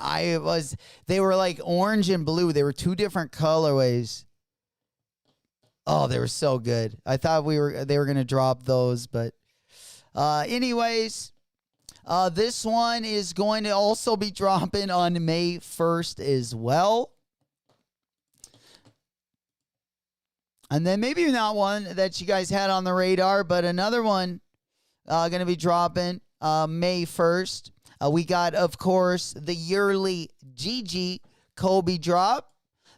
they were like orange and blue. They were two different colorways. Oh, they were so good. I thought they were going to drop those, but anyways, this one is going to also be dropping on May 1st as well. And then maybe not one that you guys had on the radar, but another one going to be dropping May 1st. We got, of course, the yearly GG Kobe drop.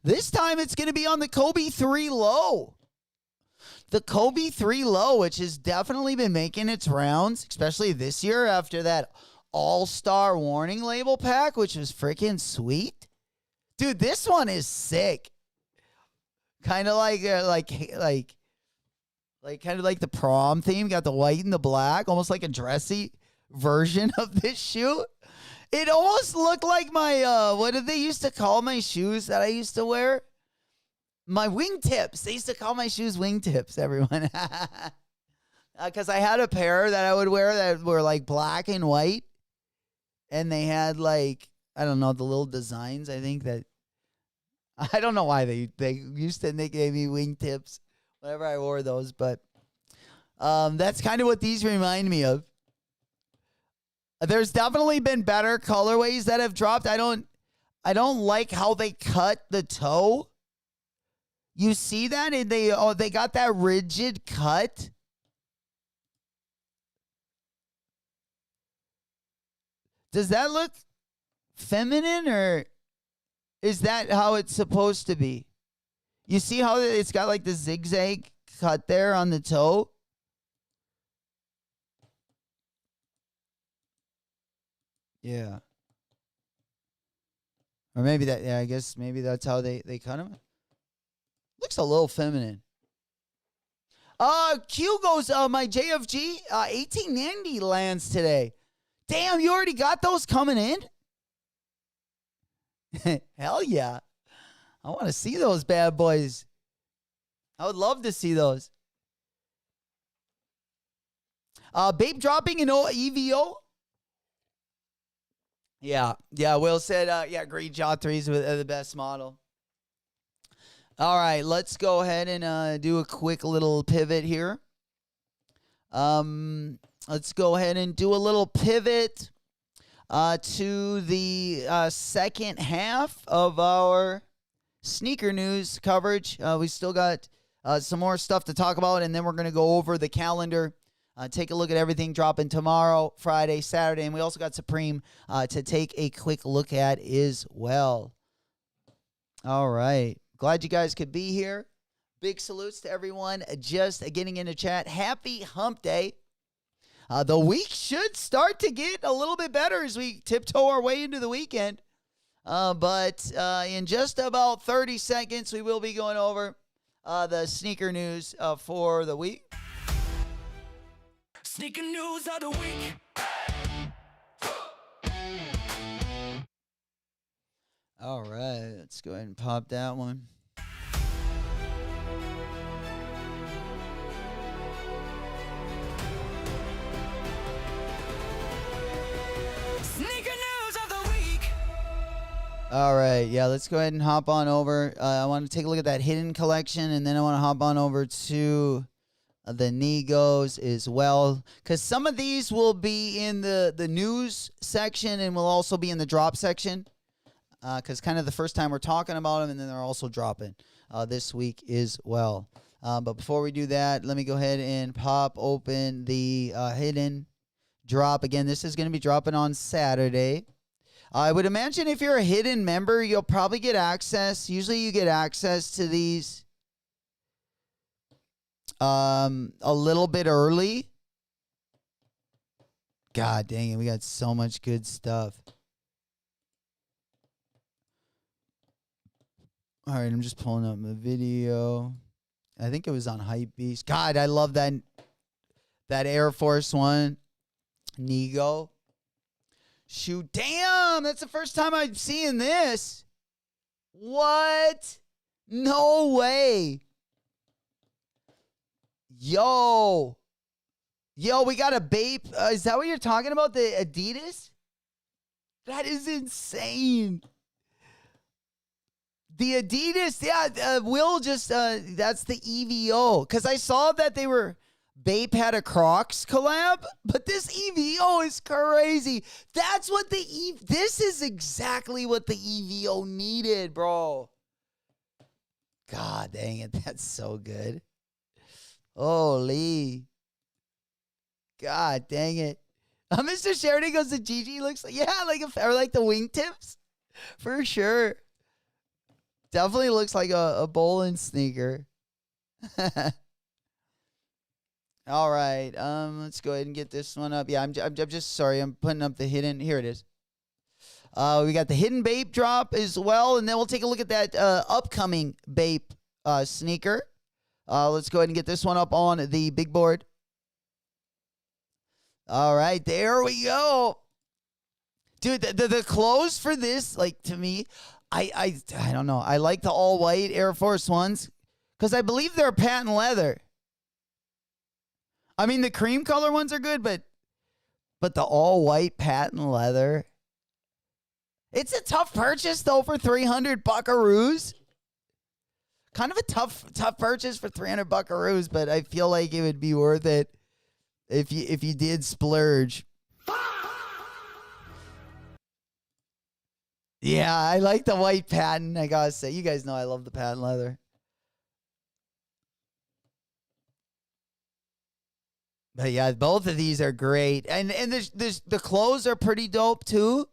This time it's going to be on the Kobe 3 Low. The Kobe 3 Low, which has definitely been making its rounds, especially this year after that All-Star Warning Label pack, which was freaking sweet. Dude, this one is sick. Kind of like kind of like the prom theme. Got the white and the black, almost like a dressy version of this shoe. It almost looked like my, what did they used to call my shoes that I used to wear? My wingtips. They used to call my shoes wingtips, everyone. Because I had a pair that I would wear that were like black and white. And they had like, I don't know, the little designs. I think that, I don't know why they used to nickname me wingtips whenever I wore those. But that's kind of what these remind me of. There's definitely been better colorways that have dropped. I don't like how they cut the toe. You see that? And they got that rigid cut. Does that look feminine, or is that how it's supposed to be? You see how it's got like the zigzag cut there on the toe? Yeah. Or maybe that, yeah, I guess maybe that's how they cut them. Looks a little feminine. Q goes, my JFG 1890 lands today. Damn, you already got those coming in? Hell yeah. I want to see those bad boys. I would love to see those. Bape dropping an EVO. Yeah, Will said, green Jaw 3s are the best model. All right, let's go ahead and do a quick little pivot here. Let's go ahead and do a little pivot to the second half of our sneaker news coverage. We still got some more stuff to talk about, and then we're going to go over the calendar. Take a look at everything dropping tomorrow, Friday, Saturday, and we also got Supreme to take a quick look at as well. All right. Glad you guys could be here. Big salutes to everyone just getting into chat. Happy hump day. The week should start to get a little bit better as we tiptoe our way into the weekend. But in just about 30 seconds, we will be going over the sneaker news for the week. Sneaker news of the week. All right, let's go ahead and pop that one. Sneaker news of the week. All right, yeah, let's go ahead and hop on over. I want to take a look at that hidden collection, and then I want to hop on over to the Negos as well, because some of these will be in the news section and will also be in the drop section, because kind of the first time we're talking about them, and then they're also dropping this week as well. But before we do that, let me go ahead and pop open the hidden drop. Again, this is going to be dropping on Saturday. I would imagine if you're a hidden member, you'll probably get access. Usually you get access to these a little bit early. God dang it, we got so much good stuff. All right, I'm just pulling up the video. I think it was on Hypebeast. God, I love that Air Force One Nego. Shoot, damn, that's the first time I've seen this. What? No way. Yo, we got a Bape. Is that what you're talking about? The Adidas? That is insane. The Adidas, yeah, Will just, that's the EVO. Because I saw that Bape had a Crocs collab, but this EVO is crazy. That's what this is exactly what the EVO needed, bro. God dang it, that's so good. Holy. God dang it. Mr. Sheridan goes to Gigi, looks like, yeah, or like the wingtips. For sure. Definitely looks like a bowling sneaker. All right, let's go ahead and get this one up. Yeah, I'm just sorry. I'm putting up the hidden. Here it is. We got the hidden Bape drop as well, and then we'll take a look at that upcoming Bape sneaker. Let's go ahead and get this one up on the big board. All right, there we go. Dude, the clothes for this, like, to me, I don't know. I like the all white Air Force Ones because I believe they're patent leather. I mean, the cream color ones are good, but the all white patent leather. It's a tough purchase though for 300 buckaroos. Kind of a tough purchase for 300 buckaroos, but I feel like it would be worth it if you did splurge. Yeah, I like the white patent. I gotta say, you guys know I love the patent leather. But yeah, both of these are great, and the clothes are pretty dope too.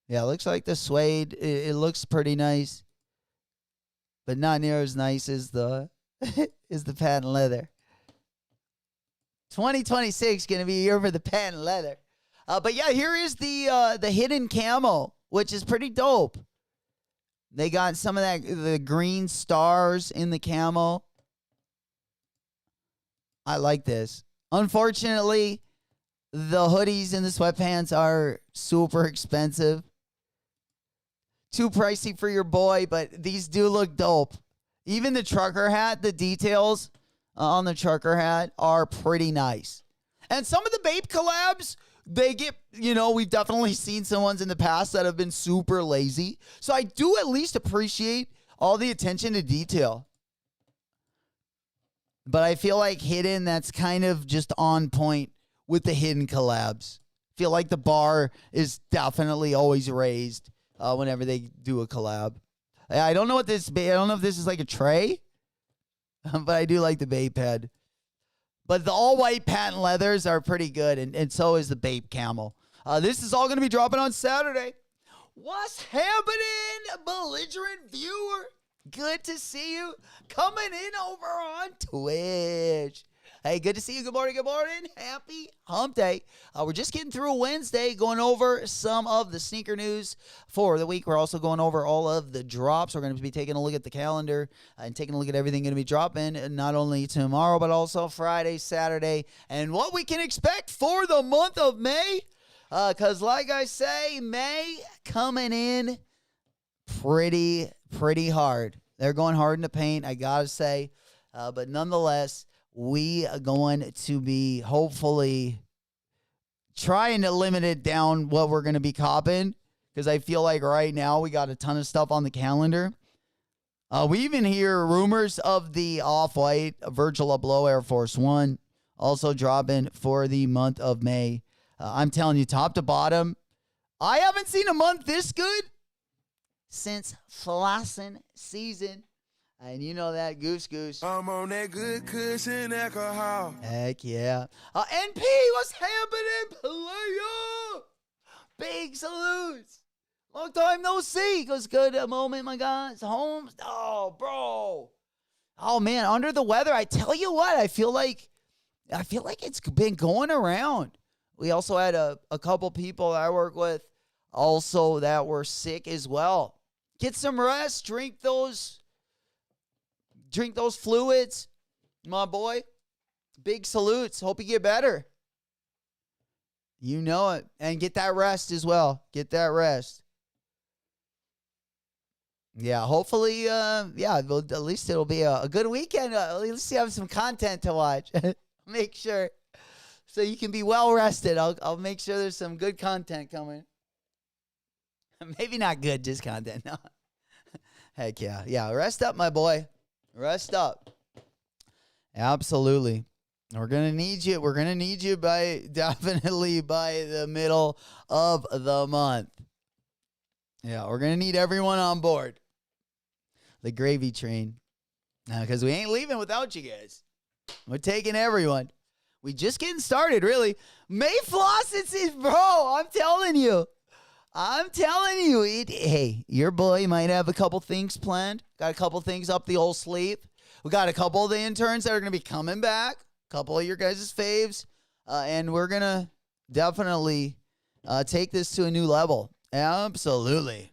Yeah, it looks like the suede. It looks pretty nice, but not near as nice as the patent leather. 2026 gonna be a year for the patent leather. But yeah, here is the hidden camo, which is pretty dope. They got some of the green stars in the camo. I like this. Unfortunately, the hoodies and the sweatpants are super expensive. Too pricey for your boy, but these do look dope. Even the trucker hat, the details on the trucker hat are pretty nice. And some of the Bape collabs, they get, we've definitely seen some ones in the past that have been super lazy. So I do at least appreciate all the attention to detail. But I feel like hidden, that's kind of just on point with the hidden collabs. Feel like the bar is definitely always raised whenever they do a collab. I don't know I don't know if this is like a tray, but I do like the Bape head. But the all-white patent leathers are pretty good, and so is the Bape camel. This is all going to be dropping on Saturday. What's happening, belligerent viewer? Good to see you coming in over on Twitch. Hey, good to see you. Good morning. Good morning. Happy hump day. We're just getting through Wednesday, going over some of the sneaker news for the week. We're also going over all of the drops. We're going to be taking a look at the calendar and taking a look at everything going to be dropping, not only tomorrow, but also Friday, Saturday, and what we can expect for the month of May. Because like I say, May coming in pretty hard. They're going hard in the paint, I got to say. But nonetheless, we are going to be hopefully trying to limit it down what we're going to be copping. Because I feel like right now we got a ton of stuff on the calendar. We even hear rumors of the Off-White Virgil Abloh Air Force One also dropping for the month of May. I'm telling you, top to bottom, I haven't seen a month this good since flossing season. And you know that, Goose. I'm on that good cushion alcohol. Heck yeah. NP, what's happening, player? Big salutes. Long time no see. Goes good a moment, my guys. Holmes. Oh, bro. Oh, man, under the weather. I tell you what, I feel like it's been going around. We also had a couple people that I work with also that were sick as well. Get some rest. Drink those fluids, my boy. Big salutes. Hope you get better. You know it. And get that rest as well. Get that rest. Yeah, hopefully, at least it'll be a good weekend. At least you have some content to watch. Make sure. So you can be well rested. I'll make sure there's some good content coming. Maybe not good, just content. No. Heck yeah. Yeah, rest up, my boy. Rest up. Absolutely. We're going to need you. We're going to need you definitely by the middle of the month. Yeah, we're going to need everyone on board. The gravy train. Because we ain't leaving without you guys. We're taking everyone. We just getting started, really. May Floss, bro, I'm telling you. Hey, your boy might have a couple things planned. Got a couple things up the old sleeve. We got a couple of the interns that are going to be coming back. A couple of your guys' faves. And we're going to definitely take this to a new level. Absolutely.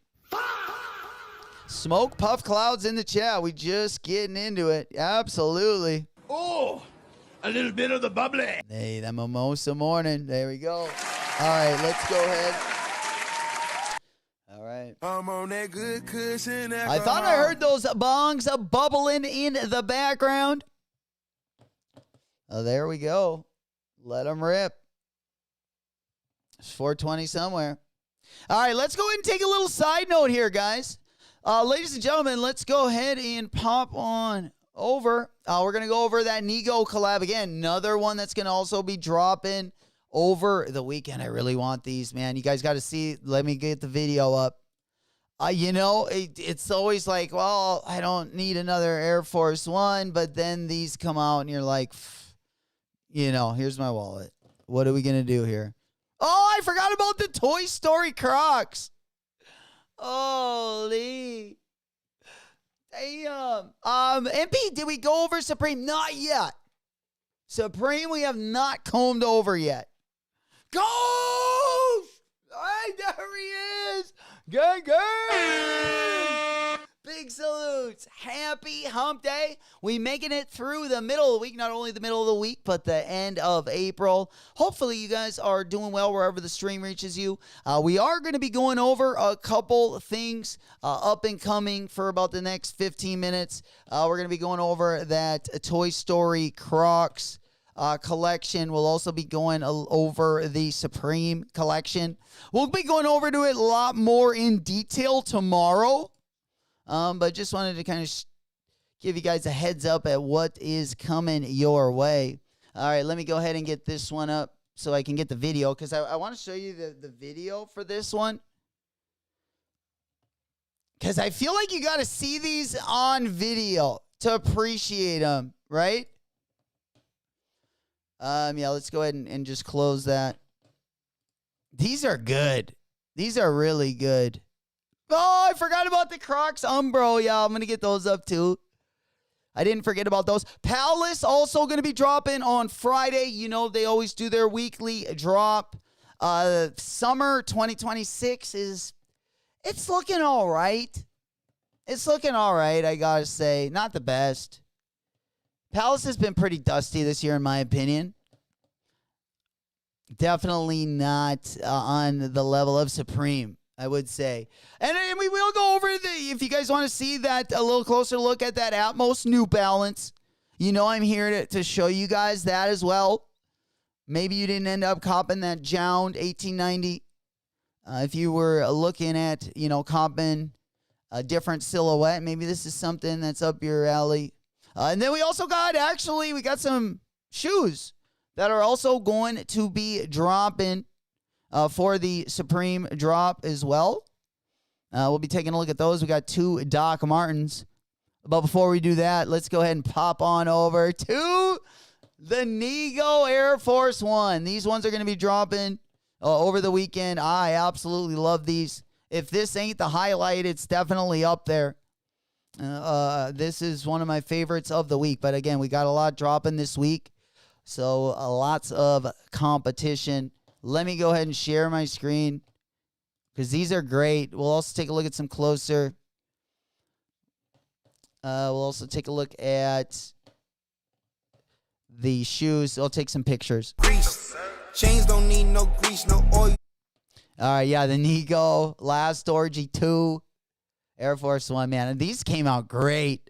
Smoke Puff Clouds in the chat. We just getting into it. Absolutely. Oh, a little bit of the bubbly. Hey, that mimosa morning. There we go. All right, let's go ahead. All right. I'm on that good cushion alcohol. I thought I heard those bongs bubbling in the background. Oh, there we go. Let them rip. It's 420 somewhere. All right, let's go ahead and take a little side note here, guys. Ladies and gentlemen, let's go ahead and pop on over. We're going to go over that Nego collab again. Another one that's going to also be dropping over the weekend. I really want these, man. You guys got to see. Let me get the video up. It's always like, well, I don't need another Air Force One, but then these come out and you're like, here's my wallet. What are we going to do here? Oh, I forgot about the Toy Story Crocs. Holy. Damn. MP, did we go over Supreme? Not yet. Supreme, we have not combed over yet. Ghost! Hey, there he is. Gang, gang. Big salutes. Happy hump day. We making it through the middle of the week. Not only the middle of the week, but the end of April. Hopefully you guys are doing well wherever the stream reaches you. We are going to be going over a couple things up and coming for about the next 15 minutes. We're going to be going over that Toy Story Crocs collection. We'll also be going over the Supreme collection. We'll be going over to it a lot more in detail tomorrow. But just wanted to kind of give you guys a heads up at what is coming your way. All right, let me go ahead and get this one up so I can get the video, because I want to show you the video for this one. Because I feel like you got to see these on video to appreciate them, right? Yeah, let's go ahead and just close that. These are good. These are really good. Oh, I forgot about the Crocs Umbro. Yeah, I'm going to get those up too. I didn't forget about those. Palace also going to be dropping on Friday. You know, they always do their weekly drop. Summer 2026 it's looking all right. It's looking all right, I got to say. Not the best. Palace has been pretty dusty this year, in my opinion. Definitely not on the level of Supreme, I would say. And we will go over if you guys want to see that, a little closer look at that Atmos New Balance. You know I'm here to show you guys that as well. Maybe you didn't end up copping that Jound 1890. If you were looking at, copping a different silhouette, maybe this is something that's up your alley. And then we also got some shoes that are also going to be dropping for the Supreme drop as well. We'll be taking a look at those. We got 2 Doc Martens. But before we do that, let's go ahead and pop on over to the Nego Air Force One. These ones are going to be dropping over the weekend. I absolutely love these. If this ain't the highlight, it's definitely up there. This is one of my favorites of the week. But again, we got a lot dropping this week. So lots of competition. Let me go ahead and share my screen because these are great. We'll also take a look at some closer. We'll also take a look at the shoes. I'll take some pictures. Grease. Chains don't need no grease, no oil. All right, yeah, the Nego Last Orgy 2 Air Force One, man. And these came out great.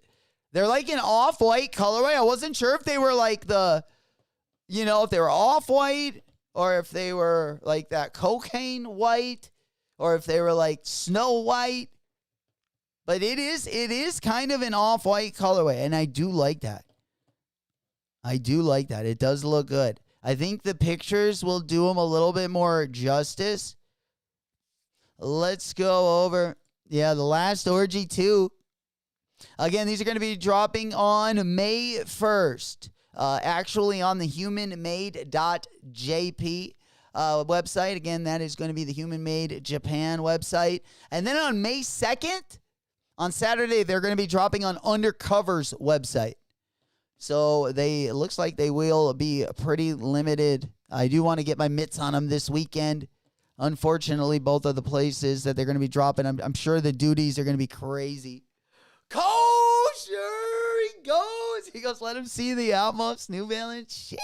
They're like an off-white colorway. I wasn't sure if they were like if they were off-white or if they were like that cocaine white or if they were like snow white. But it is kind of an off-white colorway, and I do like that. It does look good. I think the pictures will do them a little bit more justice. Let's go over. Yeah, the Last Orgy 2. Again, these are going to be dropping on May 1st. Actually on the humanmade.jp website. Again, that is going to be the Human Made Japan website. And then on May 2nd, on Saturday, they're going to be dropping on Undercover's website. So it looks like they will be pretty limited. I do want to get my mitts on them this weekend. Unfortunately, both of the places that they're going to be dropping, I'm sure the duties are going to be crazy. Kosher, he goes. He goes, let him see the Atmos New Balance. Shit.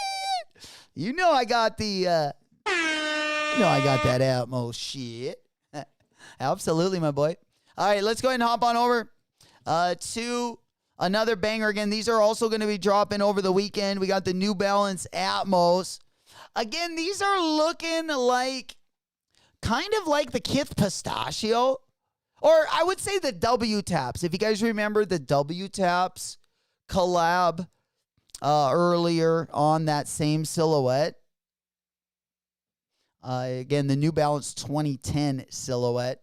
You know I got that Atmos shit. Absolutely, my boy. All right, let's go ahead and hop on over to another banger. Again, these are also going to be dropping over the weekend. We got the New Balance Atmos. Again, these are looking like kind of like the Kith Pistachio. Or I would say the W Taps. If you guys remember the W Taps collab earlier on that same silhouette. Again, the New Balance 2010 silhouette.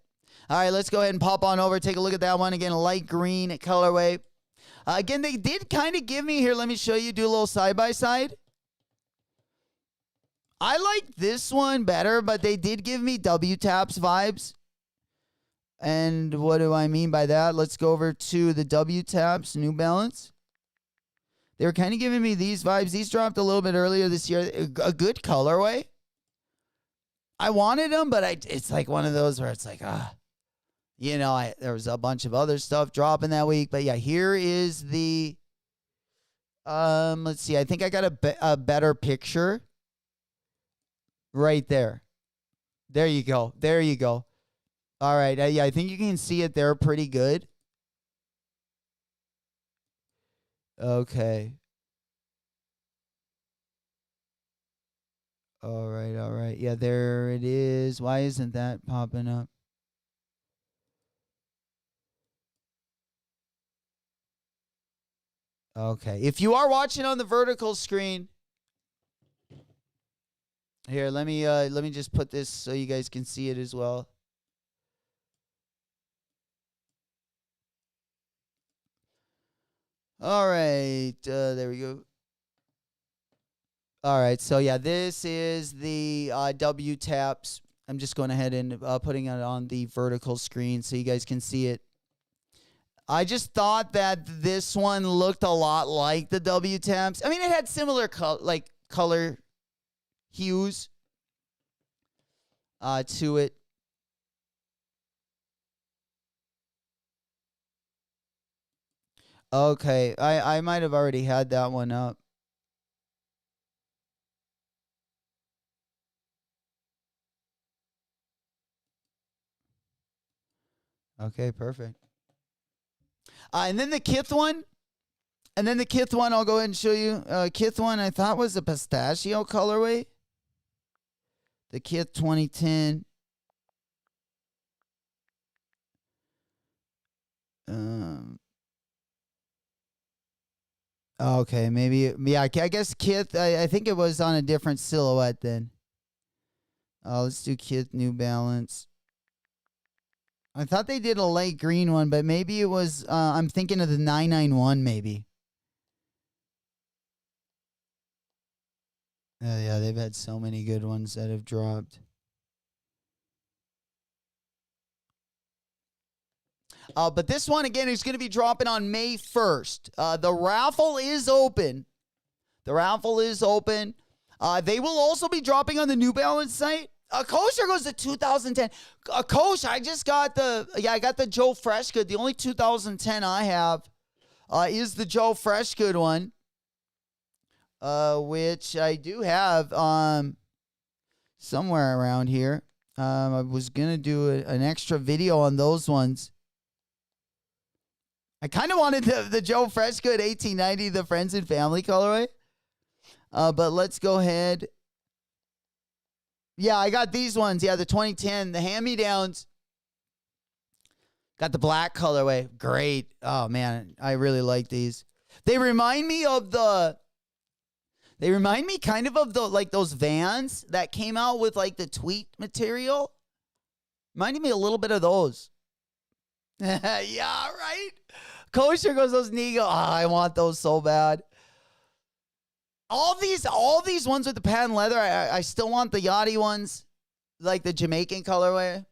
All right, let's go ahead and pop on over. Take a look at that one. Again, a light green colorway. Again, they did kind of give me here. Let me show you. Do a little side-by-side. I like this one better, but they did give me W Taps vibes. And what do I mean by that? Let's go over to the W Taps New Balance. They were kind of giving me these vibes. These dropped a little bit earlier this year. A good colorway. I wanted them, but it's like one of those where it's like, there was a bunch of other stuff dropping that week. But yeah, here is the, let's see. I think I got a better picture right there. There you go. All right. Yeah, I think you can see it there pretty good. Okay. All right. Yeah, there it is. Why isn't that popping up? Okay. If you are watching on the vertical screen, here, let me just put this so you guys can see it as well. All right, there we go. All right, so yeah, this is the W Taps. I'm just going ahead and putting it on the vertical screen so you guys can see it. I just thought that this one looked a lot like the W Taps. I mean, it had similar color hues to it. Okay, I might have already had that one up. Okay, perfect. And then the Kith one. I'll go ahead and show you. Kith one I thought was a pistachio colorway. The Kith 2010. Okay, maybe. Yeah, I guess Kith, I think it was on a different silhouette then. Let's do Kith New Balance. I thought they did a light green one, but maybe it was, I'm thinking of the 991 maybe. Yeah, they've had so many good ones that have dropped. But this one, again, is going to be dropping on May 1st. The raffle is open. They will also be dropping on the New Balance site. Kosher goes to 2010. Coach, I got the Joe Freshgood. The only 2010 I have is the Joe Freshgood one, which I do have somewhere around here. I was going to do an extra video on those ones. I kind of wanted the Joe Freshgood 1890, the Friends and Family colorway. But let's go ahead. Yeah, I got these ones. Yeah, the 2010, the hand-me-downs. Got the black colorway. Great. Oh, man, I really like these. They remind me kind of of the, like, those Vans that came out with, like, the tweet material. Reminded me a little bit of those. Yeah, right? Kosher goes, those Nego. Oh, I want those so bad. All these ones with the patent leather, I still want the Yachty ones, like the Jamaican colorway.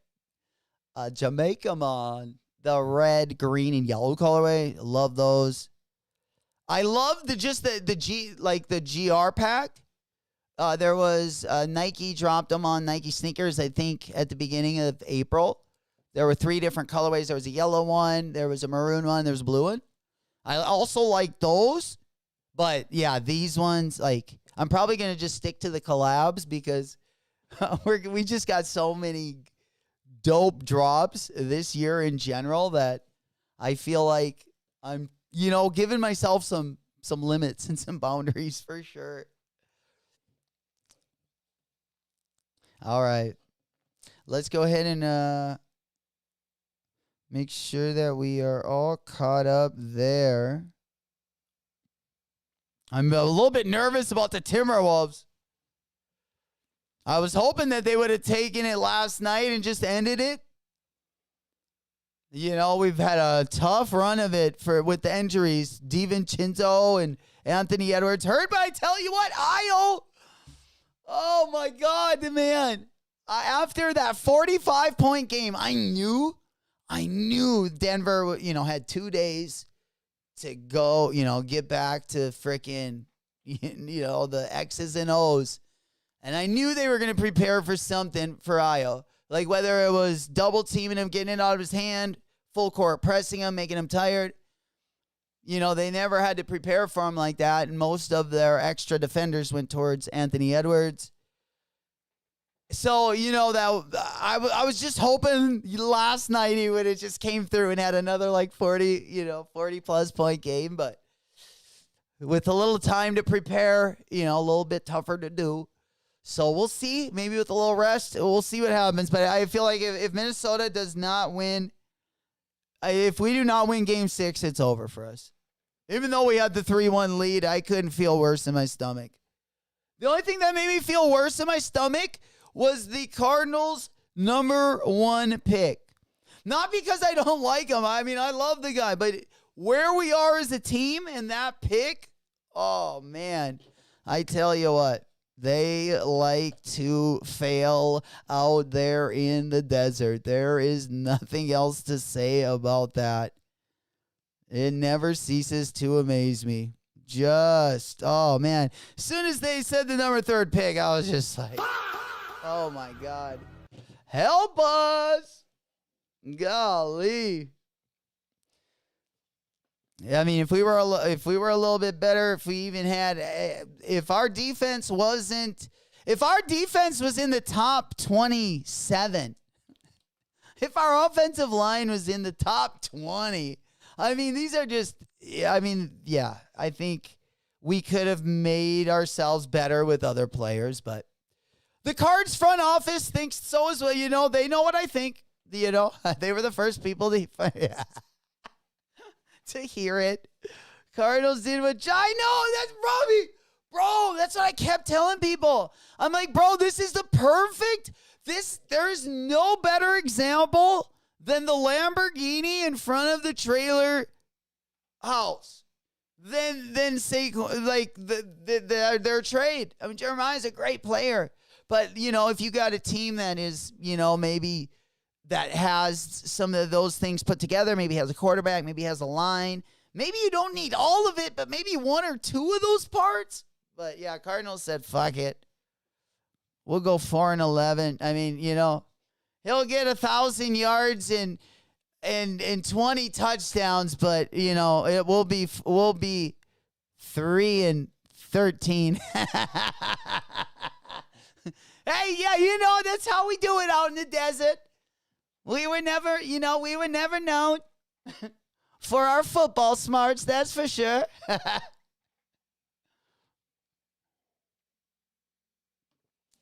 Jamaica man, the red, green, and yellow colorway. Love those. I love the GR pack. There was Nike dropped them on Nike sneakers, I think, at the beginning of April. There were 3 different colorways. There was a yellow one, there was a maroon one, there was a blue one. I also like those. But, yeah, these ones, like, I'm probably going to just stick to the collabs because we just got so many dope drops this year in general that I feel like I'm, giving myself some limits and some boundaries for sure. All right. Let's go ahead and make sure that we are all caught up there. I'm a little bit nervous about the Timberwolves. I was hoping that they would have taken it last night and just ended it. We've had a tough run of it with the injuries. DiVincenzo and Anthony Edwards hurt, but I tell you what, Io. Oh my God, the man. After that 45-point game, I knew Denver, had 2 days to go, get back to frickin', the X's and O's. And I knew they were going to prepare for something for Io. Like whether it was double teaming him, getting it out of his hand, full court pressing him, making him tired. They never had to prepare for him like that. And most of their extra defenders went towards Anthony Edwards. So, that I was just hoping last night he would have just came through and had another 40-plus point game. But with a little time to prepare, a little bit tougher to do. So we'll see. Maybe with a little rest, we'll see what happens. But I feel like if Minnesota does not win, if we do not win Game 6, it's over for us. Even though we had the 3-1 lead, I couldn't feel worse in my stomach. The only thing that made me feel worse in my stomach was the Cardinals' number 1 pick. Not because I don't like him. I mean, I love the guy. But where we are as a team and that pick, oh, man. I tell you what. They like to fail out there in the desert. There is nothing else to say about that. It never ceases to amaze me. Oh, man. As soon as they said the number 3 pick, I was just like, oh, my God. Help us. Golly. I mean, if we were a little bit better, if our defense was in the top 27, If our offensive line was in the top 20, I mean, these are just, I think we could have made ourselves better with other players, but the Cards front office thinks so as well. You know, they know what I think. You know, they were the first people to hear it. Cardinals did what I know. That's Robbie. Bro, that's what I kept telling people. I'm like, bro, this is the perfect. There's no better example than the Lamborghini in front of the trailer house. Than say like their trade. I mean, Jeremiah's a great player. But, you know, if you got a team that is, you know, maybe that has some of those things put together, maybe has a quarterback, maybe has a line, maybe you don't need all of it, but maybe one or two of those parts. But, yeah, Cardinals said, fuck it. We'll go 4-11. I mean, you know, he'll get 1,000 yards and 20 touchdowns, but, you know, it will be 3-13. Hey, yeah, you know, that's how we do it out in the desert. We were never known for our football smarts, that's for sure.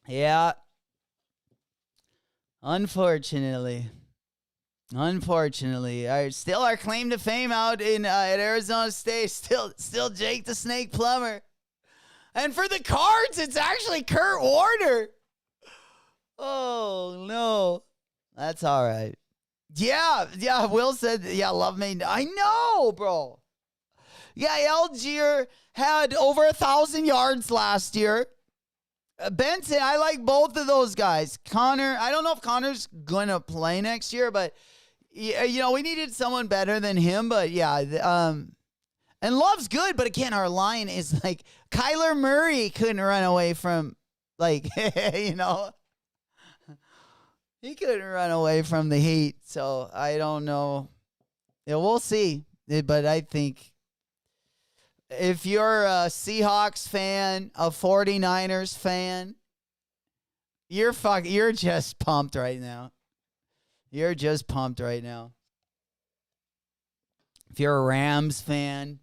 Yeah. Unfortunately, our claim to fame out in at Arizona State, still Jake the Snake Plumber. And for the Cards, it's actually Kurt Warner. Oh, no. That's all right. Yeah, Will said, yeah, love me. I know, bro. Yeah, Algier had over 1,000 yards last year. Benson, I like both of those guys. Connor, I don't know if Connor's going to play next year, but, you know, we needed someone better than him. But, yeah, and Love's good, but, again, our line is like Kyler Murray couldn't run away from, like, you know. He couldn't run away from the heat, so I don't know. Yeah, we'll see. But I think if you're a Seahawks fan, a 49ers fan, you're just pumped right now. You're just pumped right now. If you're a Rams fan,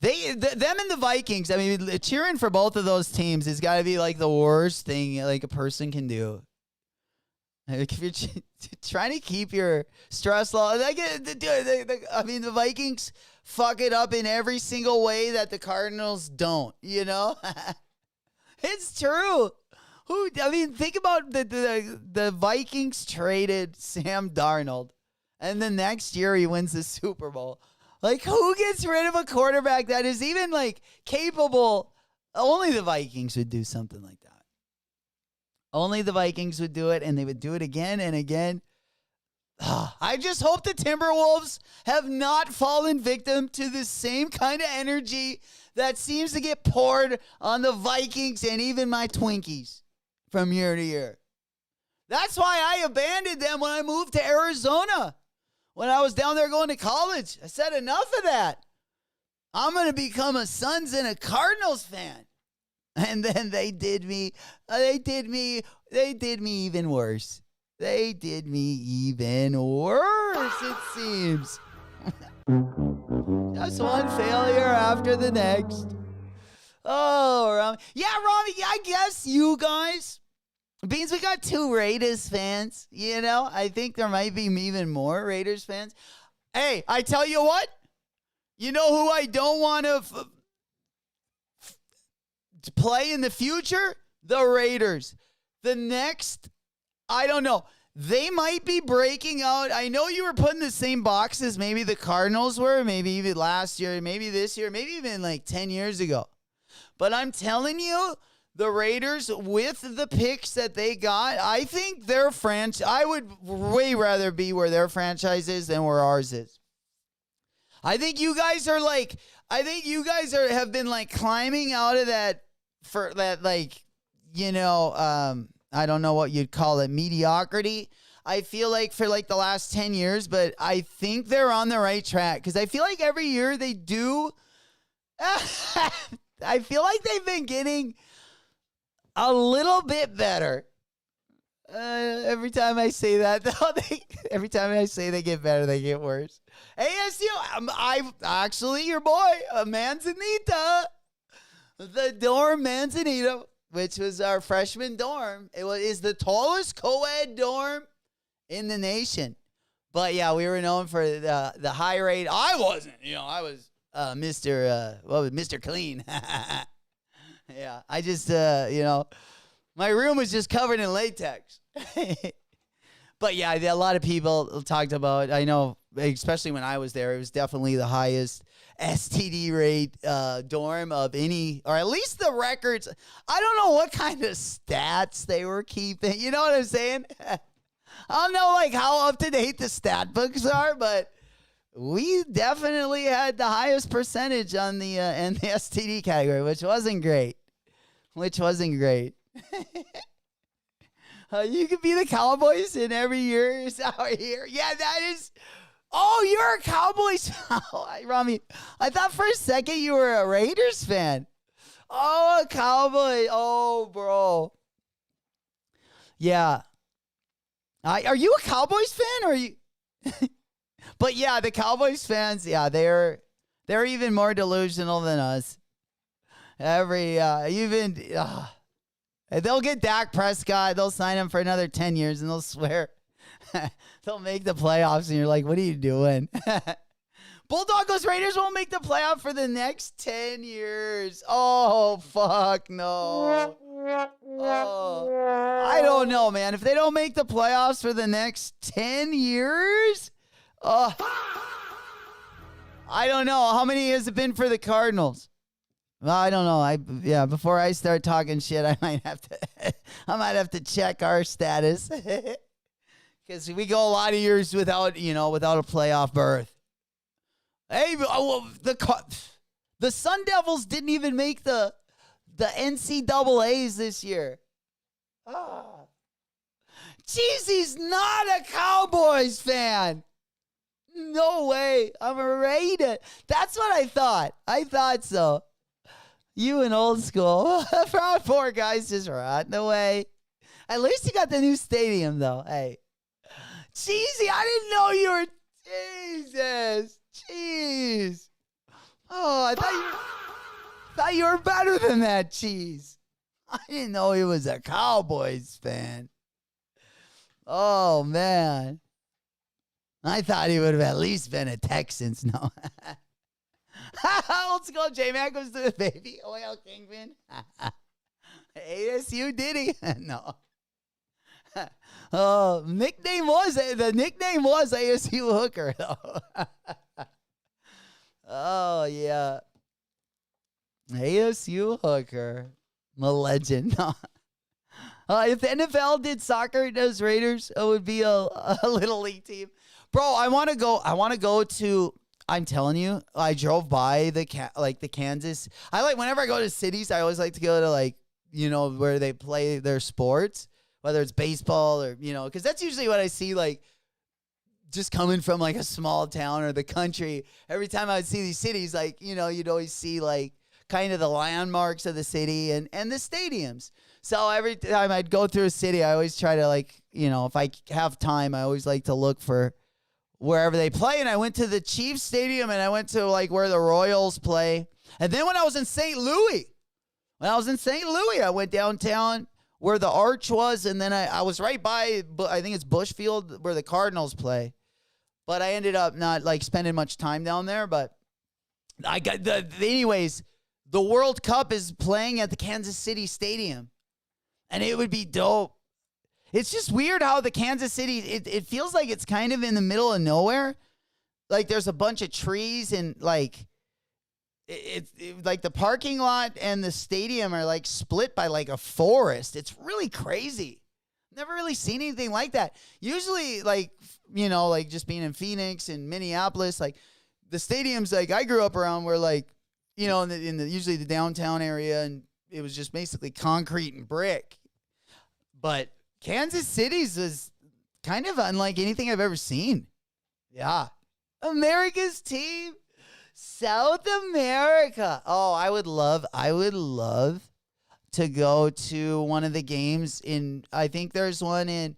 them and the Vikings, I mean, cheering for both of those teams has got to be like the worst thing like a person can do. Like if you're trying to keep your stress low, I mean, the Vikings fuck it up in every single way that the Cardinals don't, you know? It's true. Think about the Vikings traded Sam Darnold, and then next year he wins the Super Bowl. Like, who gets rid of a quarterback that is even, like, capable? Only the Vikings would do something like that. Only the Vikings would do it, and they would do it again and again. I just hope the Timberwolves have not fallen victim to the same kind of energy that seems to get poured on the Vikings and even my Twinkies from year to year. That's why I abandoned them when I moved to Arizona. When I was down there going to college, I said enough of that. I'm going to become a Suns and a Cardinals fan. And then they did me even worse. They did me even worse, it seems. Just one failure after the next. Oh, Rami. Yeah, I guess you guys. Beans, we got 2 Raiders fans, you know? I think there might be even more Raiders fans. Hey, I tell you what. You know who I don't want to play in the future? The Raiders. The next, I don't know. They might be breaking out. I know you were put in the same boxes maybe the Cardinals were, maybe even last year, maybe this year, maybe even like 10 years ago. But I'm telling you, the Raiders, with the picks that they got, I think their franchise, I would way rather be where their franchise is than where ours is. I think you guys have been like climbing out of that, for that, like, you know, I don't know what you'd call it, mediocrity. I feel like for like the last 10 years, but I think they're on the right track because I feel like every year they do. I feel like they've been getting A little bit better. Every time I say that, though, every time I say they get better, they get worse. ASU, I actually, your boy, Manzanita, the dorm Manzanita, which was our freshman dorm. Is the tallest co-ed dorm in the nation. But yeah, we were known for the high rate. I wasn't, I was Mr. Clean. Yeah, I just, my room was just covered in latex. But yeah, a lot of people talked about, I know, especially when I was there, it was definitely the highest STD rate dorm of any, or at least the records. I don't know what kind of stats they were keeping. You know what I'm saying? I don't know like how up to date the stat books are, but we definitely had the highest percentage on the in the STD category, which wasn't great. You could be the Cowboys in every year is our year. Yeah, that is. Oh, you're a Cowboys fan. Rami, I thought for a second you were a Raiders fan. Oh, a Cowboy. Oh, bro. Yeah. Are you a Cowboys fan or are you? But yeah, the Cowboys fans, yeah, they're even more delusional than us. They'll get Dak Prescott, they'll sign him for another 10 years, and they'll swear they'll make the playoffs, and you're like, what are you doing? Bulldoggos Raiders won't make the playoff for the next 10 years. Oh, fuck no. Oh, I don't know, man. If they don't make the playoffs for the next 10 years, I don't know. How many has it been for the Cardinals? Well, I don't know. Before I start talking shit, I might have to check our status because we go a lot of years without a playoff berth. Hey, the Sun Devils didn't even make the NCAAs this year. Jeez, he's not a Cowboys fan. No way. I'm a Raider. That's what I thought. I thought so. You and old school. Poor guys just rotting away. At least you got the new stadium, though. Hey. Cheesy, I didn't know you were... Jesus. Jeez. Oh, I thought you were better than that, Cheese. I didn't know he was a Cowboys fan. Oh, man. I thought he would have at least been a Texans. No. Old school J-Mac was the baby oil kingpin. ASU Diddy. No. Oh, the nickname was ASU Hooker, though. Oh, yeah. ASU Hooker. The legend. If the NFL did soccer, it does Raiders, it would be a little league team. Bro, I want to go to, I'm telling you, I drove by the Kansas. Whenever I go to cities, I always like to go to where they play their sports, whether it's baseball or, because that's usually what I see, just coming from a small town or the country. Every time I would see these cities, you'd always see kind of the landmarks of the city and the stadiums. So every time I'd go through a city, I always try to if I have time, I always like to look for wherever they play. And I went to the Chiefs Stadium and I went to where the Royals play. And then when I was in St. Louis, I went downtown where the Arch was. And then I was right by, I think it's Bushfield where the Cardinals play. But I ended up not spending much time down there. But I got anyways, the World Cup is playing at the Kansas City Stadium. And it would be dope. It's just weird how the Kansas City, it feels like it's kind of in the middle of nowhere. There's a bunch of trees and it's the parking lot and the stadium are split by a forest. It's really crazy. Never really seen anything like that. Usually just being in Phoenix and Minneapolis, the stadiums I grew up around were in the usually the downtown area, and it was just basically concrete and brick. But Kansas City's is kind of unlike anything I've ever seen. Yeah. America's team. South America. Oh, I would love to go to one of the games in, I think there's one in,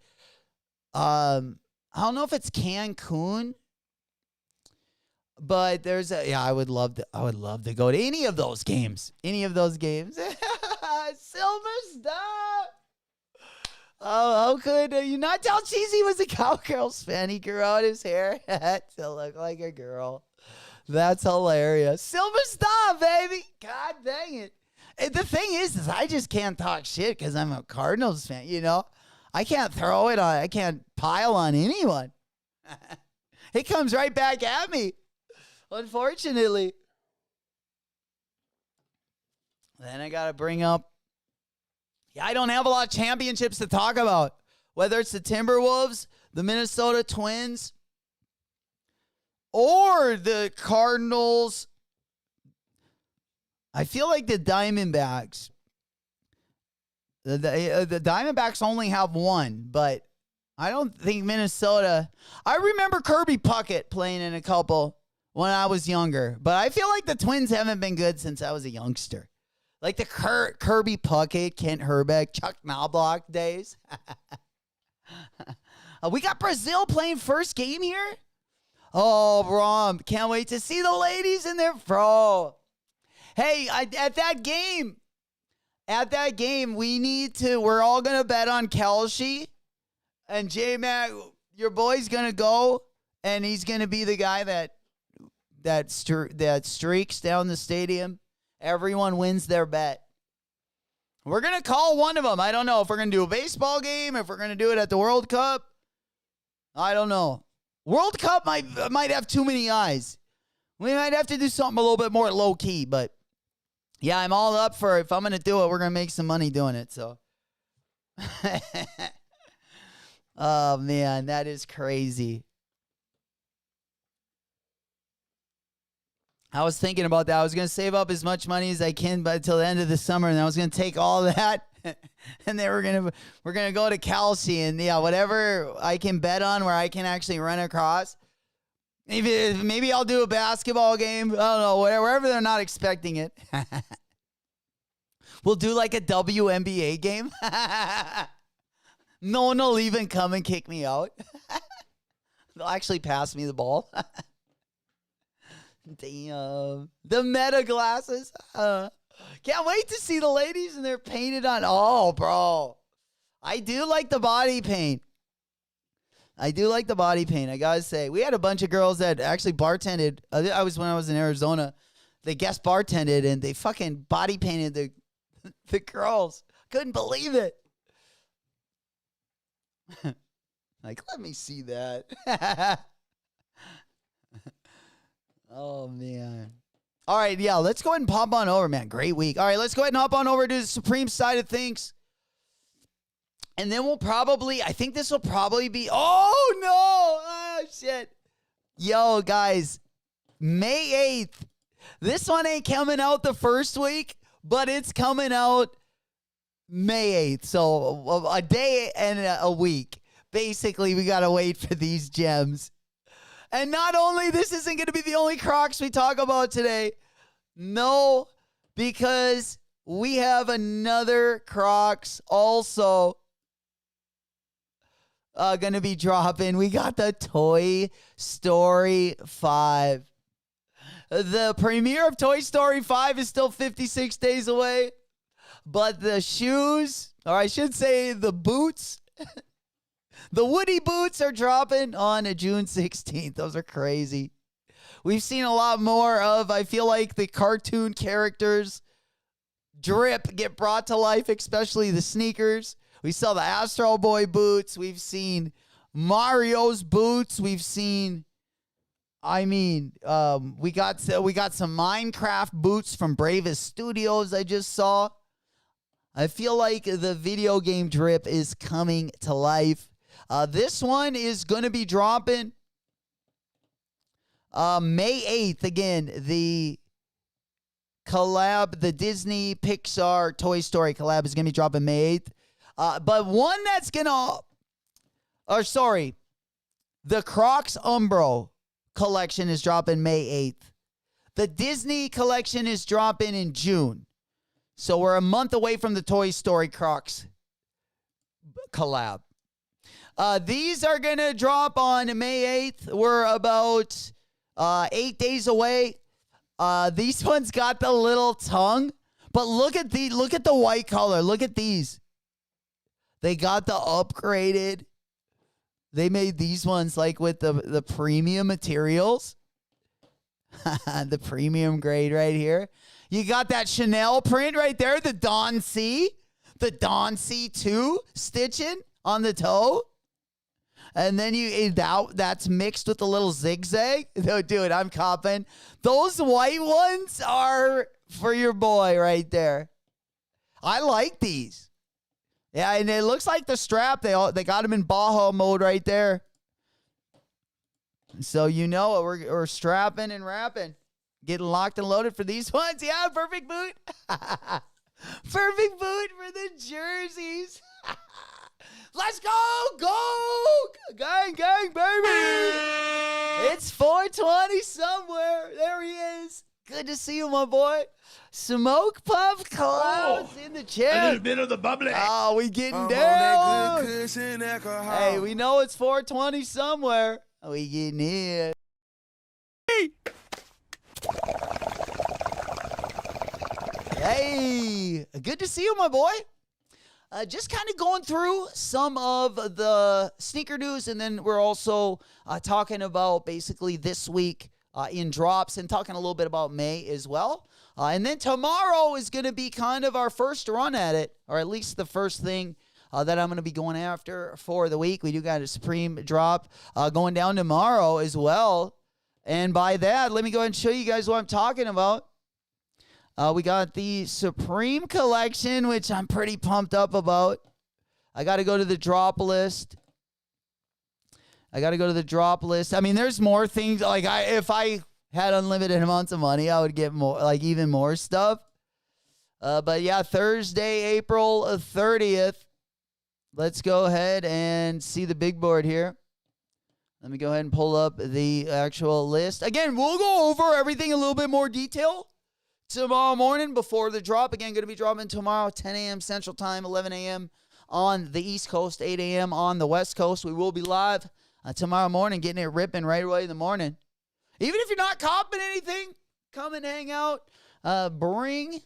I don't know if it's Cancun, but there's I would love to go to any of those games. Silver Star. Oh, how could you not tell Cheesy was a Cowgirls fan? He grew out his hair to look like a girl. That's hilarious. Silver Star, baby. God dang it. And the thing is I just can't talk shit because I'm a Cardinals fan, you know? I can't throw it on, I can't pile on anyone. It comes right back at me, unfortunately. Then I got to bring up, I don't have a lot of championships to talk about. Whether it's the Timberwolves, the Minnesota Twins, or the Cardinals. I feel like the Diamondbacks. The Diamondbacks only have one, but I don't think Minnesota. I remember Kirby Puckett playing in a couple when I was younger, but I feel like the Twins haven't been good since I was a youngster. Like the Kirby Puckett, Kent Herbeck, Chuck Knobloch days. We got Brazil playing first game here. Oh, bro, can't wait to see the ladies in their fro. Hey, at that game, we're all going to bet on Kelce. And J-Mac, your boy's going to go, and he's going to be the guy that streaks down the stadium. Everyone wins their bet. We're going to call one of them. I don't know if we're going to do a baseball game, if we're going to do it at the World Cup. I don't know. World Cup might have too many eyes. We might have to do something a little bit more low-key, but yeah, I'm all up for it. If I'm going to do it, we're going to make some money doing it, so. Oh, man, that is crazy. I was thinking about that. I was going to save up as much money as I can until the end of the summer, and I was going to take all that, and then we're going to go to Kelce, and yeah, whatever I can bet on where I can actually run across. Maybe I'll do a basketball game. I don't know, wherever they're not expecting it. We'll do like a WNBA game. No one will even come and kick me out. They'll actually pass me the ball. Damn. The meta glasses. Can't wait to see the ladies and they're painted on. Oh, bro. I do like the body paint. I gotta say. We had a bunch of girls that actually bartended. When I was in Arizona. They guest bartended and they fucking body painted the girls. Couldn't believe it. Like, let me see that. Oh, man. All right, yeah, let's go ahead and pop on over, man. Great week. All right, let's go ahead and hop on over to the Supreme side of things. And then I think this will probably be, oh, no. Oh, shit. Yo, guys, May 8th. This one ain't coming out the first week, but it's coming out May 8th. So a day and a week. Basically, we got to wait for these gems. And not only this isn't going to be the only Crocs we talk about today. No, because we have another Crocs also going to be dropping. We got the Toy Story 5. The premiere of Toy Story 5 is still 56 days away. But the shoes, or I should say the boots, the Woody boots are dropping on June 16th. Those are crazy. We've seen a lot more of, I feel like, the cartoon characters drip get brought to life, especially the sneakers. We saw the Astro Boy boots. We've seen Mario's boots. We've seen, we got some Minecraft boots from Bravest Studios I just saw. I feel like the video game drip is coming to life. This one is going to be dropping May 8th. Again, the collab, the Disney Pixar Toy Story collab is going to be dropping May 8th. But one that's going to, the Crocs Umbro collection is dropping May 8th. The Disney collection is dropping in June. So we're a month away from the Toy Story Crocs collab. These are going to drop on May 8th. We're about 8 days away. These ones got the little tongue. But look at the white color. Look at these. They got the upgraded. They made these ones like with the premium materials. The premium grade right here. You got that Chanel print right there, the Don C. The Don C2 stitching on the toe. And then that's mixed with a little zigzag. No, dude, I'm copping. Those white ones are for your boy right there. I like these. Yeah, and it looks like the strap, they got them in Baja mode right there. So you know it, we're strapping and wrapping. Getting locked and loaded for these ones. Yeah, perfect boot. Perfect boot for the jerseys. Let's go. Gang, baby. It's 420 somewhere. There he is. Good to see you, my boy. Smoke puff clouds in the A chair. little bit of the bubbly. Oh, we getting I'm on down. that good cushion alcohol. Hey, we know it's 420 somewhere. We getting here. Hey, good to see you, my boy. Just kind of going through some of the sneaker news, and then we're also talking about basically this week in drops and talking a little bit about May as well. And then tomorrow is going to be kind of our first run at it, or at least the first thing that I'm going to be going after for the week. We do got a Supreme drop going down tomorrow as well. And by that, let me go ahead and show you guys what I'm talking about. We got the Supreme collection, which I'm pretty pumped up about. I got to go to the drop list. I mean, there's more things. Like, if I had unlimited amounts of money, I would get more, like even more stuff. But yeah, Thursday, April 30th. Let's go ahead and see the big board here. Let me go ahead and pull up the actual list. Again, we'll go over everything in a little bit more detail tomorrow morning before the drop. Again, going to be dropping tomorrow, 10 a.m. Central Time, 11 a.m. on the East Coast, 8 a.m. on the West Coast. We will be live tomorrow morning, getting it ripping right away in the morning. Even if you're not copping anything, come and hang out. Bring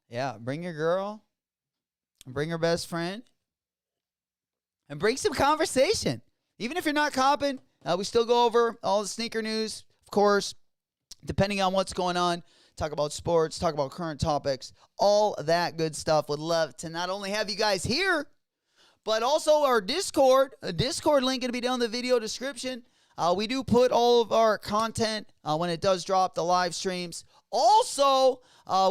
your girl. Bring her best friend. And bring some conversation. Even if you're not copping, we still go over all the sneaker news, of course, depending on what's going on. Talk about sports, talk about current topics, all that good stuff. Would love to not only have you guys here, but also our Discord. A Discord link going to be down in the video description. We do put all of our content when it does drop, the live streams. Also,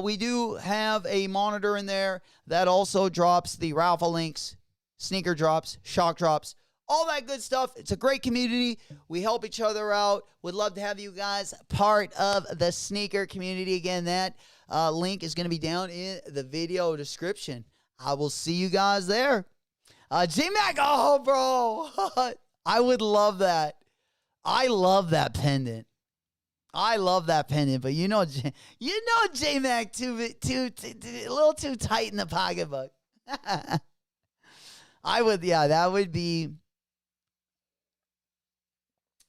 we do have a monitor in there that also drops the raffle links, sneaker drops, shock drops, all that good stuff. It's a great community. We help each other out. Would love to have you guys part of the sneaker community. Again, that link is going to be down in the video description. I will see you guys there. J-Mac, oh, bro. I would love that. I love that pendant. But you know J-Mac too a little too tight in the pocketbook.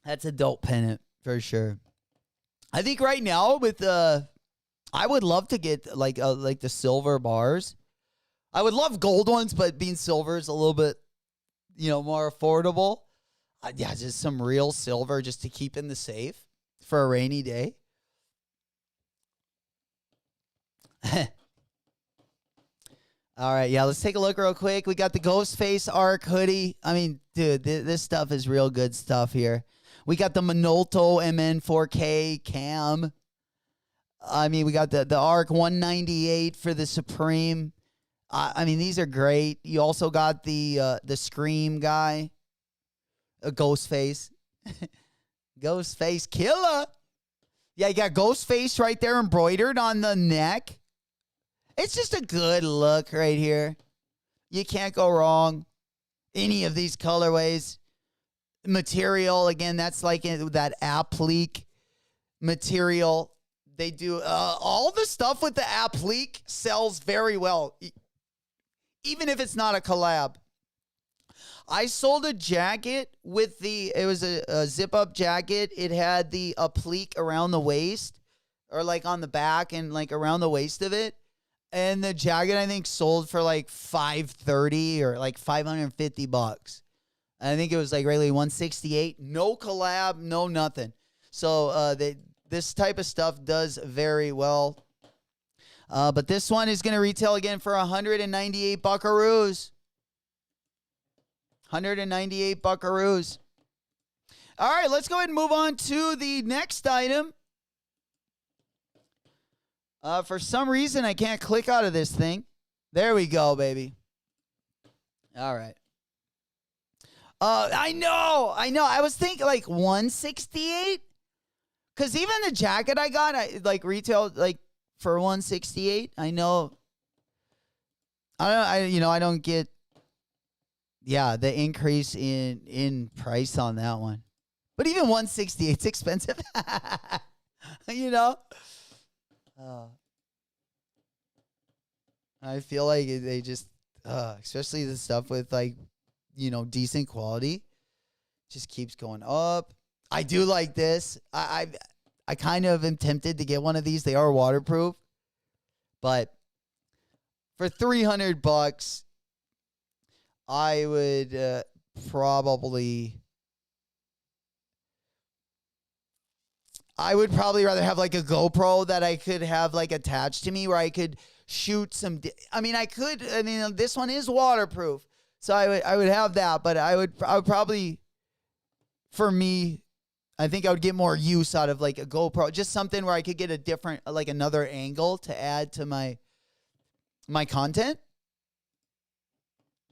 That's a dope pennant for sure. I think right now I would love to get like the silver bars. I would love gold ones, but being silver is a little bit, more affordable. Just some real silver just to keep in the safe for a rainy day. All right, let's take a look real quick. We got the Ghostface Arc hoodie. I mean, dude, this stuff is real good stuff here. We got the Minolto MN4K cam. I mean, we got the Arc 198 for the Supreme. I mean, these are great. You also got the Scream guy, a Ghostface. Ghostface killer. Yeah, you got Ghostface right there embroidered on the neck. It's just a good look right here. You can't go wrong. Any of these colorways. Material, again, that's like that applique material. They do all the stuff with the applique sells very well, even if it's not a collab. I sold a jacket with it was a zip up jacket. It had the applique around the waist, or like on the back and like around the waist of it. And the jacket I think sold for like $530 or like $550. I think it was like really $168. No collab, no nothing. So this type of stuff does very well. But this one is going to retail again for 198 buckaroos. 198 buckaroos. All right, let's go ahead and move on to the next item. For some reason, I can't click out of this thing. There we go, baby. All right. I know. I was thinking like 168. Because even the jacket I got, I like retailed like for 168. I know. I don't get, the increase in price on that one. But even 168 is expensive. I feel like they just, especially the stuff with like, decent quality, just keeps going up. I do like this. I kind of am tempted to get one of these. They are waterproof, but for $300, I would probably rather have like a GoPro that I could have like attached to me where I could shoot some. This one is waterproof, so I would have that, but I would probably, for me, I think I would get more use out of like a GoPro, just something where I could get a different, like another angle to add to my content.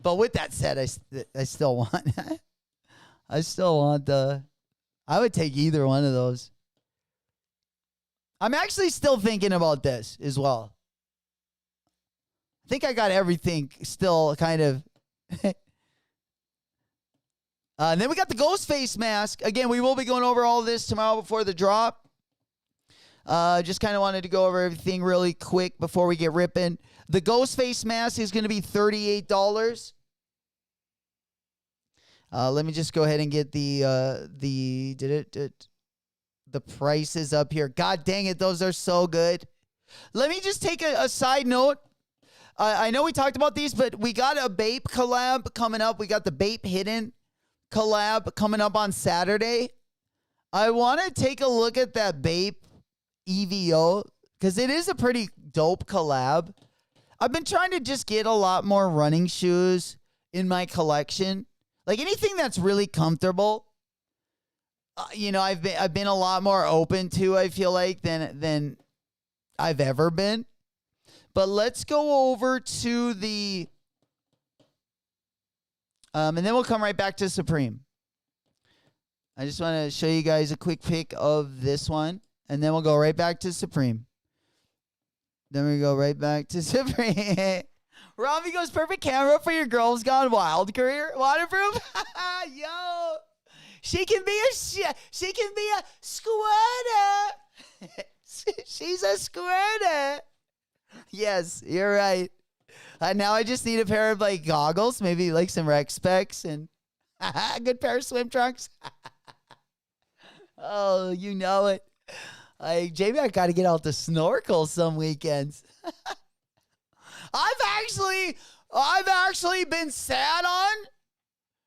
But with that said, I still want, I would take either one of those. I'm actually still thinking about this as well. I think I got everything still kind of. And then we got the ghost face mask. Again, we will be going over all of this tomorrow before the drop. Just kind of wanted to go over everything really quick before we get ripping. The ghost face mask is going to be $38. Let me just go ahead and get the prices up here. God dang it, those are so good. Let me just take a side note. I know we talked about these, but we got a Bape collab coming up. We got the Bape Hidden collab coming up on Saturday. I want to take a look at that Bape EVO because it is a pretty dope collab. I've been trying to just get a lot more running shoes in my collection. Like anything that's really comfortable. I've been a lot more open to, I feel like, than I've ever been. But let's go over to the and then we'll come right back to Supreme. I just want to show you guys a quick pic of this one, and then we'll go right back to Supreme. Then we go right back to Supreme. Robbie goes, perfect camera for your Girls Gone Wild career. Waterproof? Yo. She can be a squirter. She's a squirter. Yes, you're right. Now I just need a pair of like goggles, maybe like some rec specs, and a good pair of swim trunks. Oh, you know it. J-Mac got to get out to snorkel some weekends. I've actually been sat on,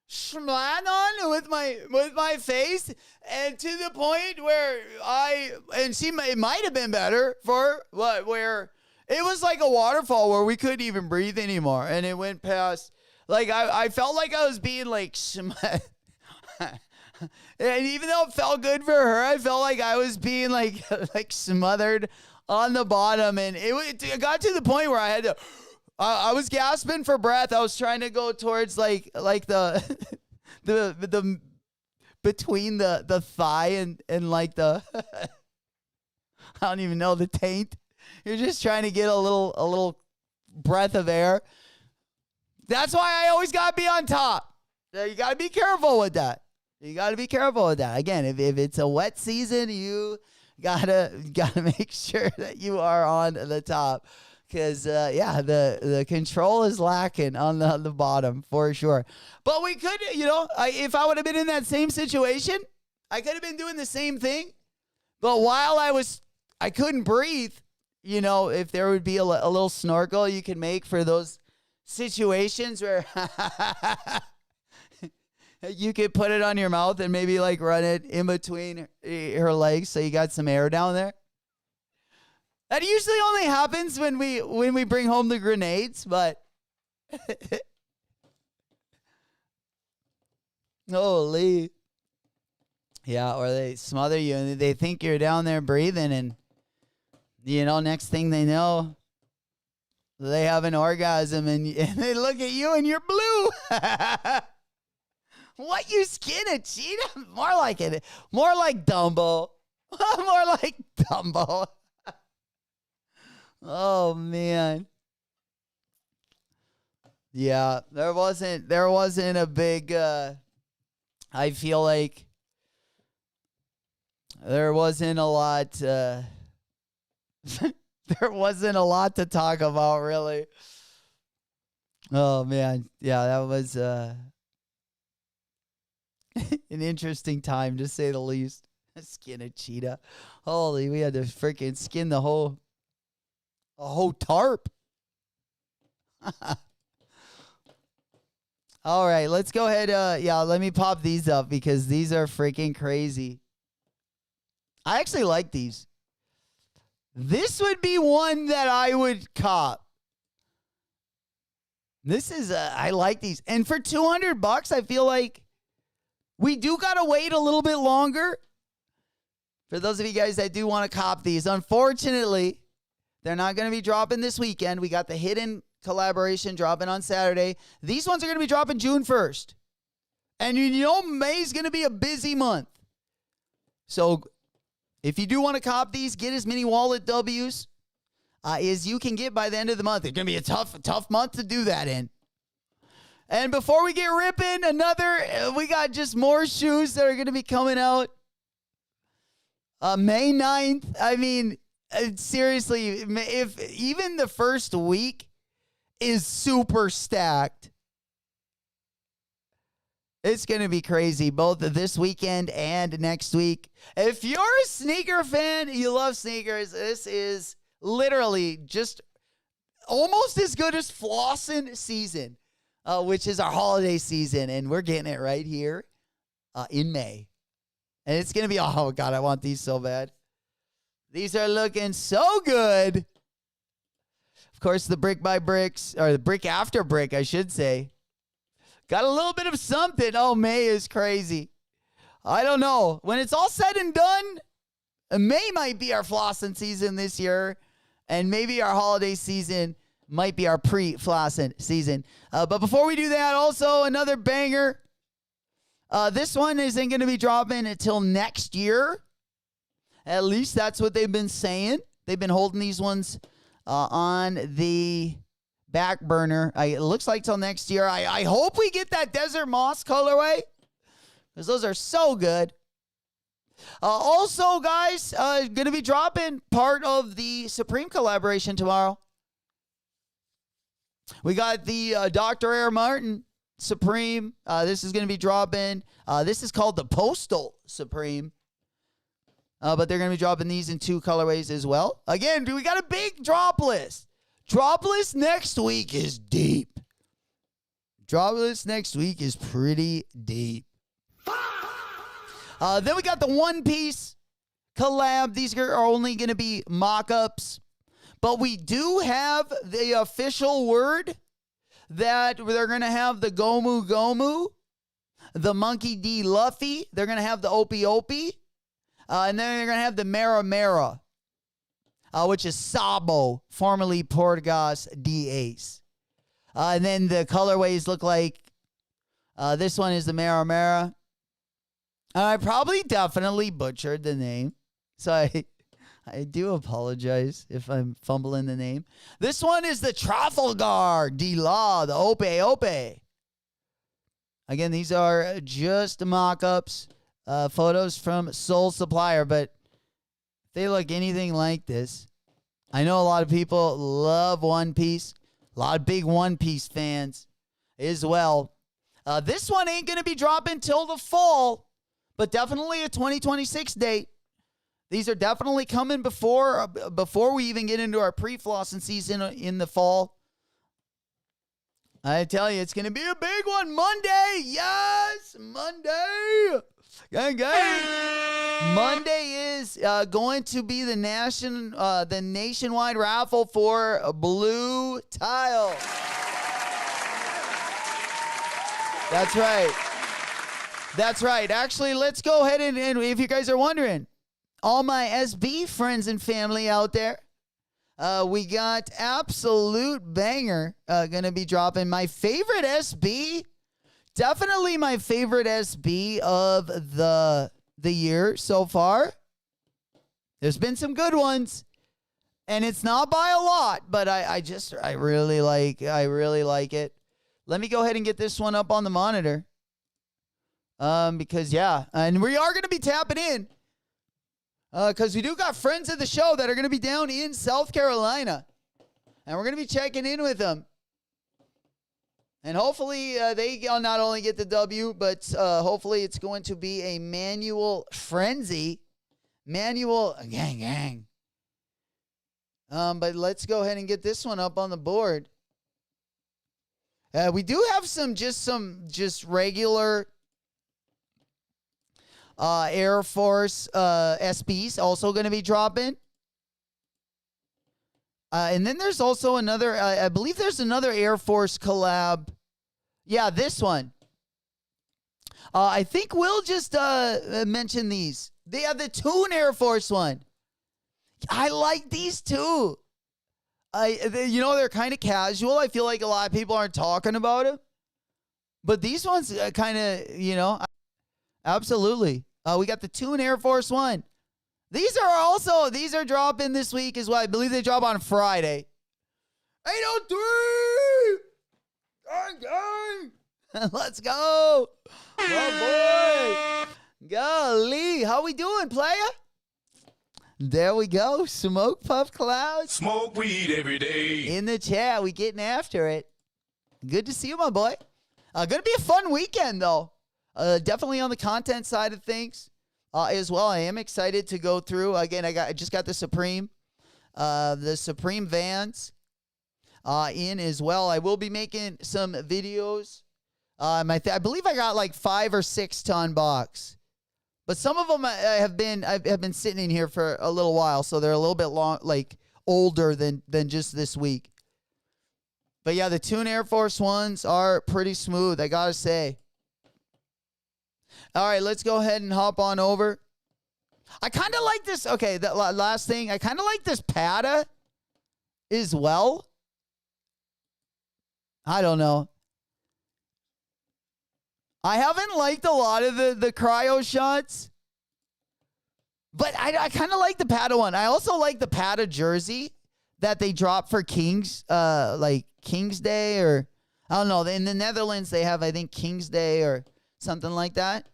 schman on with my face, and to the point where it might have been better where it was like a waterfall where we couldn't even breathe anymore, and it went past. Like I felt like I was being like and even though it felt good for her, I felt like I was being like smothered on the bottom, and it got to the point where I had to. I was gasping for breath. I was trying to go towards like the between the thigh and like the I don't even know, the taint. You're just trying to get a little breath of air. That's why I always gotta be on top. You gotta be careful with that. Again, if it's a wet season, you gotta make sure that you are on the top. Because, the control is lacking on the bottom for sure. But we could, if I would have been in that same situation, I could have been doing the same thing. But while I couldn't breathe, if there would be a little snorkel you can make for those situations where you could put it on your mouth and maybe like run it in between her legs so you got some air down there. That usually only happens when we bring home the grenades, but holy. Yeah, or they smother you and they think you're down there breathing and next thing they know, they have an orgasm and they look at you and you're blue. What, you skin a cheetah? More like Dumbo. More like Dumbo. Oh man. Yeah, there wasn't a big I feel like there wasn't a lot there wasn't a lot to talk about really. Oh man. Yeah, that was an interesting time to say the least. Skin a cheetah. Holy, we had to freaking skin a whole tarp. All right, let's go ahead. Let me pop these up because these are freaking crazy. I actually like these. This would be one that I would cop. This is, I like these. And for $200, I feel like we do got to wait a little bit longer. For those of you guys that do want to cop these, unfortunately, they're not going to be dropping this weekend. We got the hidden collaboration dropping on Saturday. These ones are going to be dropping June 1st. And May's going to be a busy month. So if you do want to cop these, get as many wallet W's as you can get by the end of the month. It's going to be a tough month to do that in. And before we get ripping, we got just more shoes that are going to be coming out May 9th. I mean, seriously, if even the first week is super stacked, it's going to be crazy, both this weekend and next week. If you're a sneaker fan, you love sneakers, this is literally just almost as good as flossing season, which is our holiday season, and we're getting it right here in May. And it's going to be, oh, God, I want these so bad. These are looking so good. Of course, the brick by bricks, or the brick after brick, I should say. Got a little bit of something. Oh, May is crazy. I don't know. When it's all said and done, May might be our flossing season this year, and maybe our holiday season might be our pre-flossing season. But before we do that, also another banger. This one isn't going to be dropping until next year. At least that's what they've been saying. They've been holding these ones on the back burner. It looks like till next year. I hope we get that Desert Moss colorway because those are so good. Also, guys, going to be dropping part of the Supreme collaboration tomorrow. We got the Dr. Air Martin Supreme. This is going to be dropping. This is called the Postal Supreme. But they're going to be dropping these in 2 colorways as well. Again, we got a big drop list. Drop list next week is deep. Drop list next week is pretty deep. Then we got the One Piece collab. These are only going to be mock-ups. But we do have the official word that they're going to have the Gomu Gomu, the Monkey D. Luffy. They're going to have the Opie Opie. And then they're going to have the Mera Mera, which is Sabo, formerly Portugas D. Ace. And then the colorways look like this one is the Mera Mera. I probably definitely butchered the name. So I do apologize if I'm fumbling the name. This one is the Trafalgar D. La, the Ope Ope. Again, these are just mock-ups. Photos from Soul Supplier, but they look anything like this. I know a lot of people love One Piece. A lot of big One Piece fans as well. This one ain't going to be dropping till the fall, but definitely a 2026 date. These are definitely coming before we even get into our pre-flossing season in the fall. I tell you, it's going to be a big one. Monday. Yes, Monday. Gang, gang. Monday is going to be the nationwide raffle for a blue tile. That's right. That's right. Actually, let's go ahead and if you guys are wondering, all my SB friends and family out there, we got absolute banger going to be dropping. My favorite SB, definitely my favorite SB of the year so far. There's been some good ones, and it's not by a lot, but I really like it. Let me go ahead and get this one up on the monitor. Because yeah, and we are going to be tapping in. Because we do got friends of the show that are going to be down in South Carolina. And we're going to be checking in with them. And hopefully they not only get the W, but hopefully it's going to be a manual frenzy. Manual gang. But let's go ahead and get this one up on the board. We do have some regular Air Force SBs also going to be dropping. And then there's also another, I believe there's another Air Force collab. Yeah, this one. I think we'll just mention these. They have the Toon Air Force one. I like these too. They're kind of casual. I feel like a lot of people aren't talking about them. But these ones kind of, absolutely. We got the Toon Air Force One. These are dropping this week as well. I believe they drop on Friday. 803! Gang! Let's go. Oh, boy. Golly. How we doing, player? There we go. Smoke Puff Clouds. Smoke weed every day. In the chat. We getting after it. Good to see you, my boy. Gonna be a fun weekend, though. Definitely on the content side of things as well. I am excited to go through. Again, I just got the Supreme Vans in as well. I will be making some videos. I believe I got like 5 or 6 to unbox, but some of them have been sitting in here for a little while, so they're a little bit older than just this week. But yeah, the Toon Air Force ones are pretty smooth, I gotta say. All right, let's go ahead and hop on over. I kind of like this. Okay, the last thing. I kind of like this Pata as well. I don't know. I haven't liked a lot of the cryo shots. But I kind of like the Pata one. I also like the Pata jersey that they dropped for King's Day, or I don't know. In the Netherlands, they have, I think, King's Day or something like that.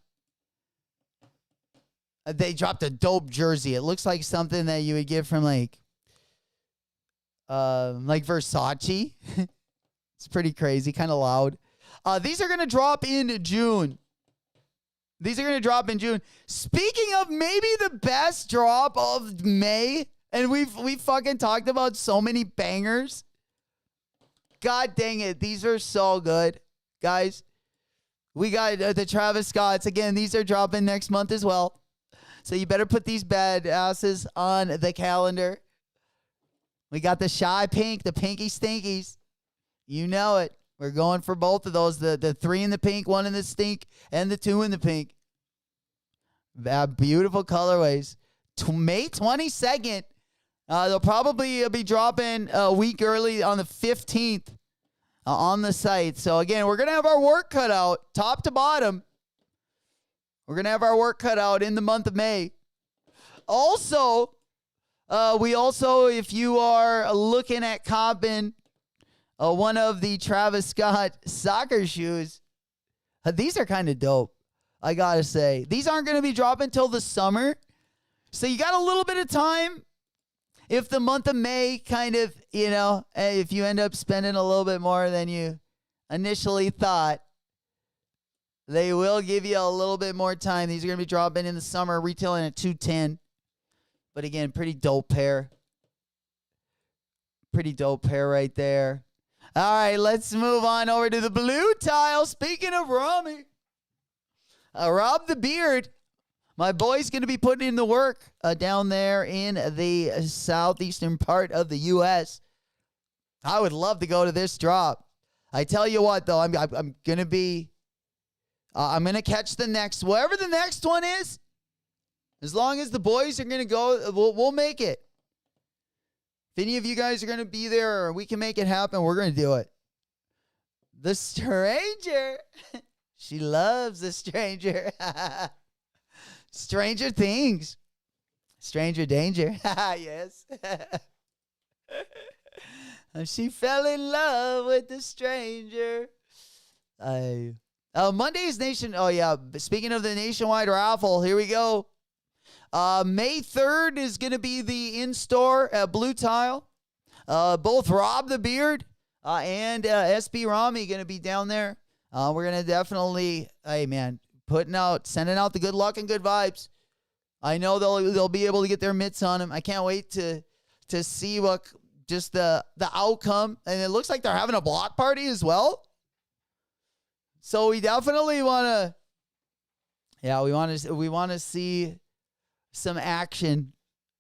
They dropped a dope jersey. It looks like something that you would get from like Versace. It's pretty crazy, kind of loud. These are going to drop in June. Speaking of maybe the best drop of May, and we fucking talked about so many bangers. God dang it. These are so good, guys. We got the Travis Scotts. Again, these are dropping next month as well. So you better put these bad asses on the calendar. We got the Shy Pink, the Pinky Stinkies. You know it. We're going for both of those. The 3 in the pink, 1 in the stink, and the 2 in the pink. Beautiful colorways. May 22nd. They'll probably be dropping a week early on the 15th on the site. So, again, we're going to have our work cut out, top to bottom. We're going to have our work cut out in the month of May. Also, if you are looking at copping one of the Travis Scott soccer shoes, these are kind of dope, I got to say. These aren't going to be dropping until the summer, So you got a little bit of time. If the month of May kind of, if you end up spending a little bit more than you initially thought, they will give you a little bit more time. These are going to be dropping in the summer, retailing at $210. But again, pretty dope pair. Pretty dope pair right there. All right, let's move on over to the blue tile. Speaking of Rami, Rob the Beard. My boy's going to be putting in the work down there in the southeastern part of the U.S. I would love to go to this drop. I tell you what, though, I'm going to be, I'm going to catch the next, wherever the next one is. As long as the boys are going to go, we'll make it. If any of you guys are going to be there or we can make it happen, we're going to do it. The stranger. She loves the stranger. Stranger Things. Stranger Danger. Yes. She fell in love with the stranger. Monday's Nation. Oh, yeah. Speaking of the nationwide raffle, here we go. May 3rd is going to be the in-store at Blue Tile. Both Rob the Beard and SB Rami going to be down there. We're going to definitely, hey, man, sending out the good luck and good vibes. I know they'll be able to get their mitts on him. I can't wait to see what just the outcome. And it looks like they're having a block party as well. So we definitely want to, we want to see some action.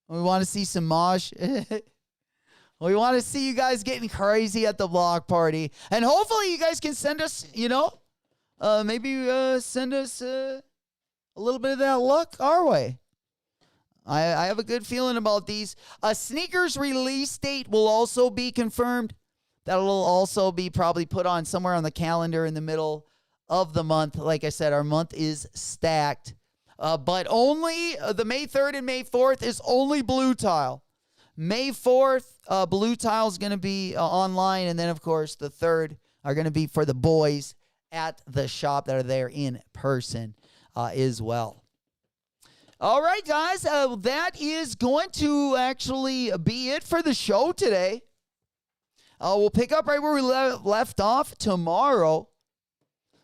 We want to see some mosh. We want to see you guys getting crazy at the block party. And hopefully you guys can send us, maybe send us a little bit of that luck our way. I have a good feeling about these. A sneakers release date will also be confirmed. That'll also be probably put on somewhere on the calendar in the middle of the month. Like I said, our month is stacked. But only the May 3rd and May 4th is only Blue Tile. May 4th, Blue Tile is going to be online. And then, of course, the 3rd are going to be for the boys at the shop that are there in person as well. All right, guys, that is going to actually be it for the show today. We'll pick up right where we left off tomorrow.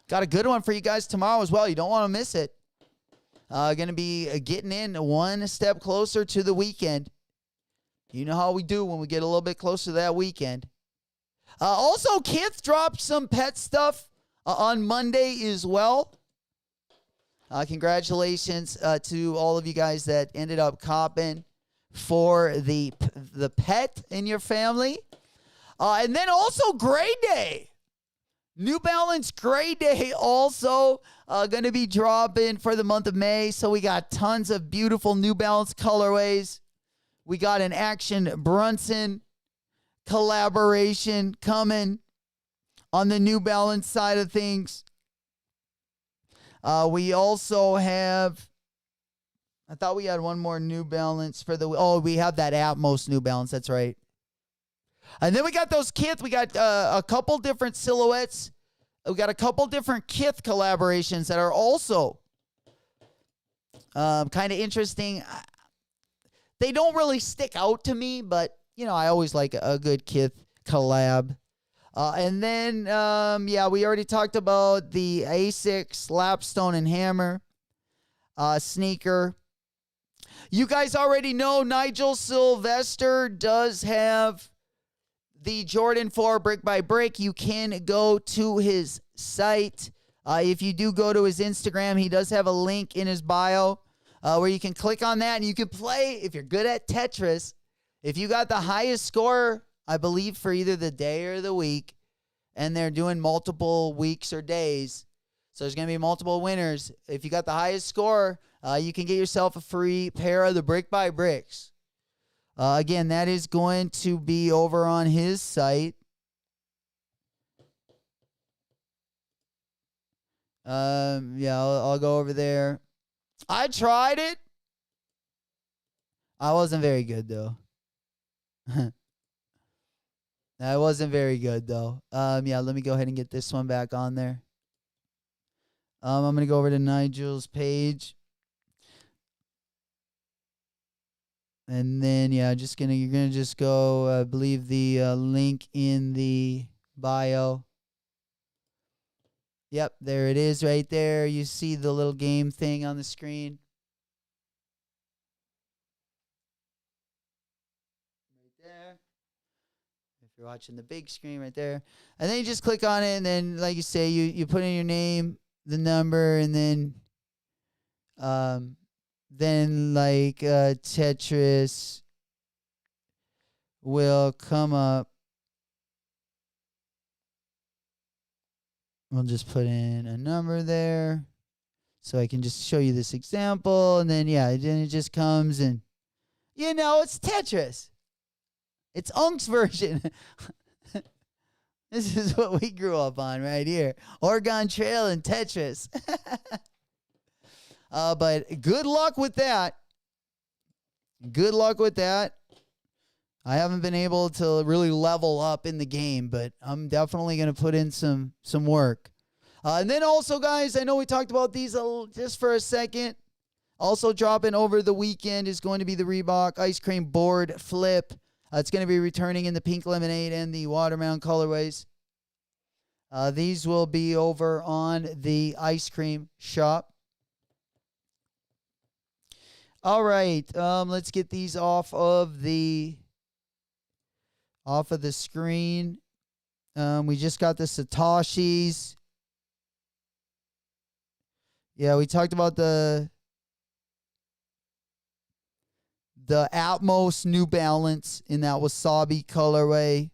Got a good one for you guys tomorrow as well. You don't want to miss it. Going to be getting in one step closer to the weekend. You know how we do when we get a little bit closer to that weekend. Also, Kith dropped some pet stuff on Monday as well. Congratulations to all of you guys that ended up copping for the pet in your family. And then also Gray Day. New Balance Gray Day also going to be dropping for the month of May. So we got tons of beautiful New Balance colorways. We got an Action Brunson collaboration coming on the New Balance side of things. We also have, I thought we had one more New Balance for we have that Atmos New Balance. That's right. And then we got those Kith. We got a couple different silhouettes. We got a couple different Kith collaborations that are also kind of interesting. They don't really stick out to me, but, I always like a good Kith collab. And then, we already talked about the Asics Lapstone and Hammer sneaker. You guys already know Nigel Sylvester does have the Jordan 4 brick by brick. You can go to his site. If you do go to his Instagram, he does have a link in his bio where you can click on that and you can play. If you're good at Tetris, if you got the highest score, I believe, for either the day or the week, and they're doing multiple weeks or days, so there's going to be multiple winners. If you got the highest score, you can get yourself a free pair of the brick by bricks. Again, that is going to be over on his site. I'll go over there. I tried it. I wasn't very good, though. That wasn't very good, though. Let me go ahead and get this one back on there. I'm going to go over to Nigel's page. And then, yeah, you're gonna just go, I believe the link in the bio. Yep, there it is right there. You see the little game thing on the screen. Right there. If you're watching the big screen right there. And then you just click on it, and then, like you say, you put in your name, the number, and then Tetris will come up. We'll just put in a number there. So I can just show you this example. And then, yeah, then it just comes and, it's Tetris. It's Unk's version. This is what we grew up on right here. Oregon Trail and Tetris. But good luck with that. Good luck with that. I haven't been able to really level up in the game, but I'm definitely going to put in some work. And then also, guys, I know we talked about these just for a second. Also dropping over the weekend is going to be the Reebok Ice Cream Board Flip. It's going to be returning in the pink lemonade and the watermelon colorways. These will be over on the ice cream shop. All right, let's get these off of the screen. We just got the Satoshis. Yeah, we talked about the Atmos New Balance in that wasabi colorway.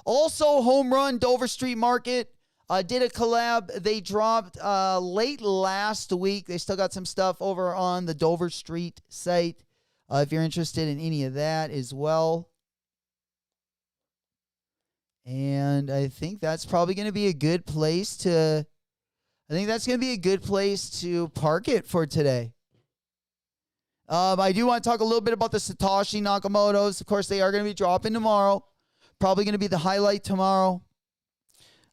Also, Home Run Dover Street Market did a collab. They dropped late last week. They still got some stuff over on the Dover Street site if you're interested in any of that as well. And I think that's probably going to be a good place to park it for today. I do want to talk a little bit about the Satoshi Nakamotos. Of course, they are going to be dropping tomorrow. Probably going to be the highlight tomorrow.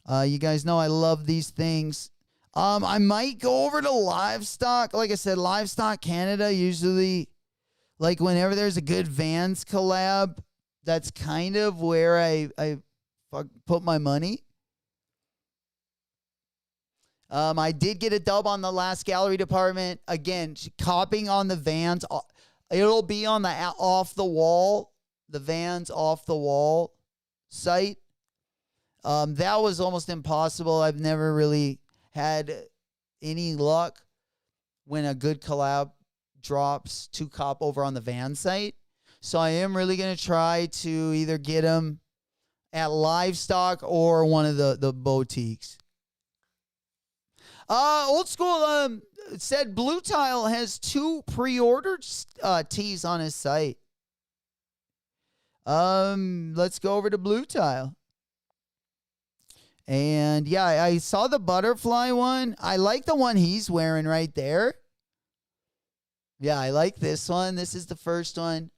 You guys know I love these things. I might go over to Livestock. Like I said, Livestock Canada usually, like whenever there's a good Vans collab, that's kind of where I put my money. I did get a dub on the last gallery department. Again, copying on the Vans. It'll be on the off the wall, the Vans off the wall site. That was almost impossible. I've never really had any luck when a good collab drops to cop over on the Van site. So I am really going to try to either get them at Livestock or one of the boutiques. Old School said Blue Tile has 2 pre-ordered tees on his site. Let's go over to Blue Tile. And yeah, I saw the butterfly one. I like the one he's wearing right there. Yeah, I like this one. This is the first one.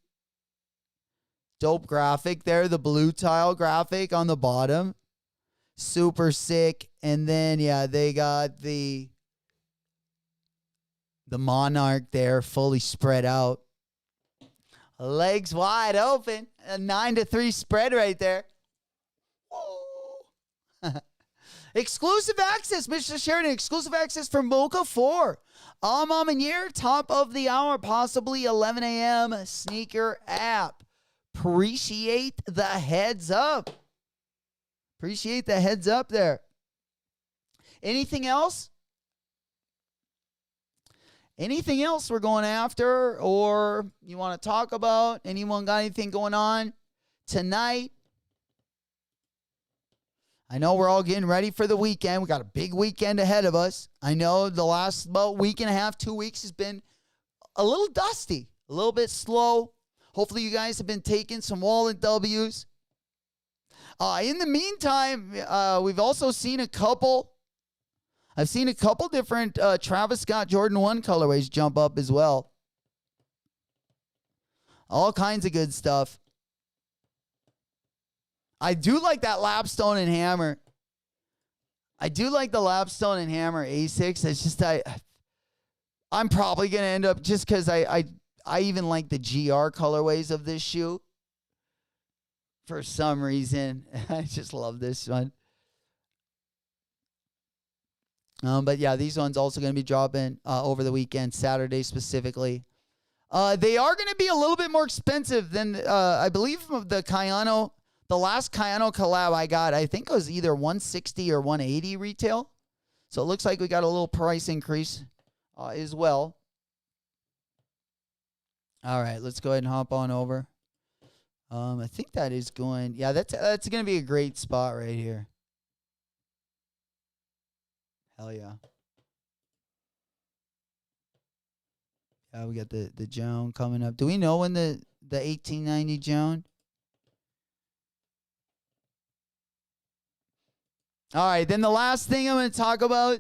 Dope graphic there. The Blue Tile graphic on the bottom. Super sick. And then, yeah, they got the Monarch there fully spread out. Legs wide open. A 9-3 spread right there. Exclusive access, Mr. Sheridan. Exclusive access for Mocha 4. Mom and Year, top of the hour, possibly 11 a.m. sneaker app. Appreciate the heads up. Appreciate the heads up there. Anything else? Anything else we're going after or you want to talk about? Anyone got anything going on tonight? I know we're all getting ready for the weekend. We got a big weekend ahead of us. I know the last about week and a half, 2 weeks has been a little dusty, a little bit slow. Hopefully you guys have been taking some wallet W's. In the meantime, we've also seen a couple. I've seen a couple different Travis Scott Jordan 1 colorways jump up as well. All kinds of good stuff. I do like that Lapstone and Hammer. I do like the Lapstone and Hammer A6. It's just I'm probably going to end up, just because I I even like the GR colorways of this shoe. For some reason, I just love this one. But yeah, these ones also going to be dropping over the weekend, Saturday specifically. They are going to be a little bit more expensive than I believe the Kayano. The last Kayano collab I got, I think it was either 160 or 180 retail. So it looks like we got a little price increase as well. All right, let's go ahead and hop on over. I think that is going. Yeah, that's going to be a great spot right here. Hell yeah. Yeah, we got the Joan coming up. Do we know when the 1890 Joan? All right, then the last thing I'm going to talk about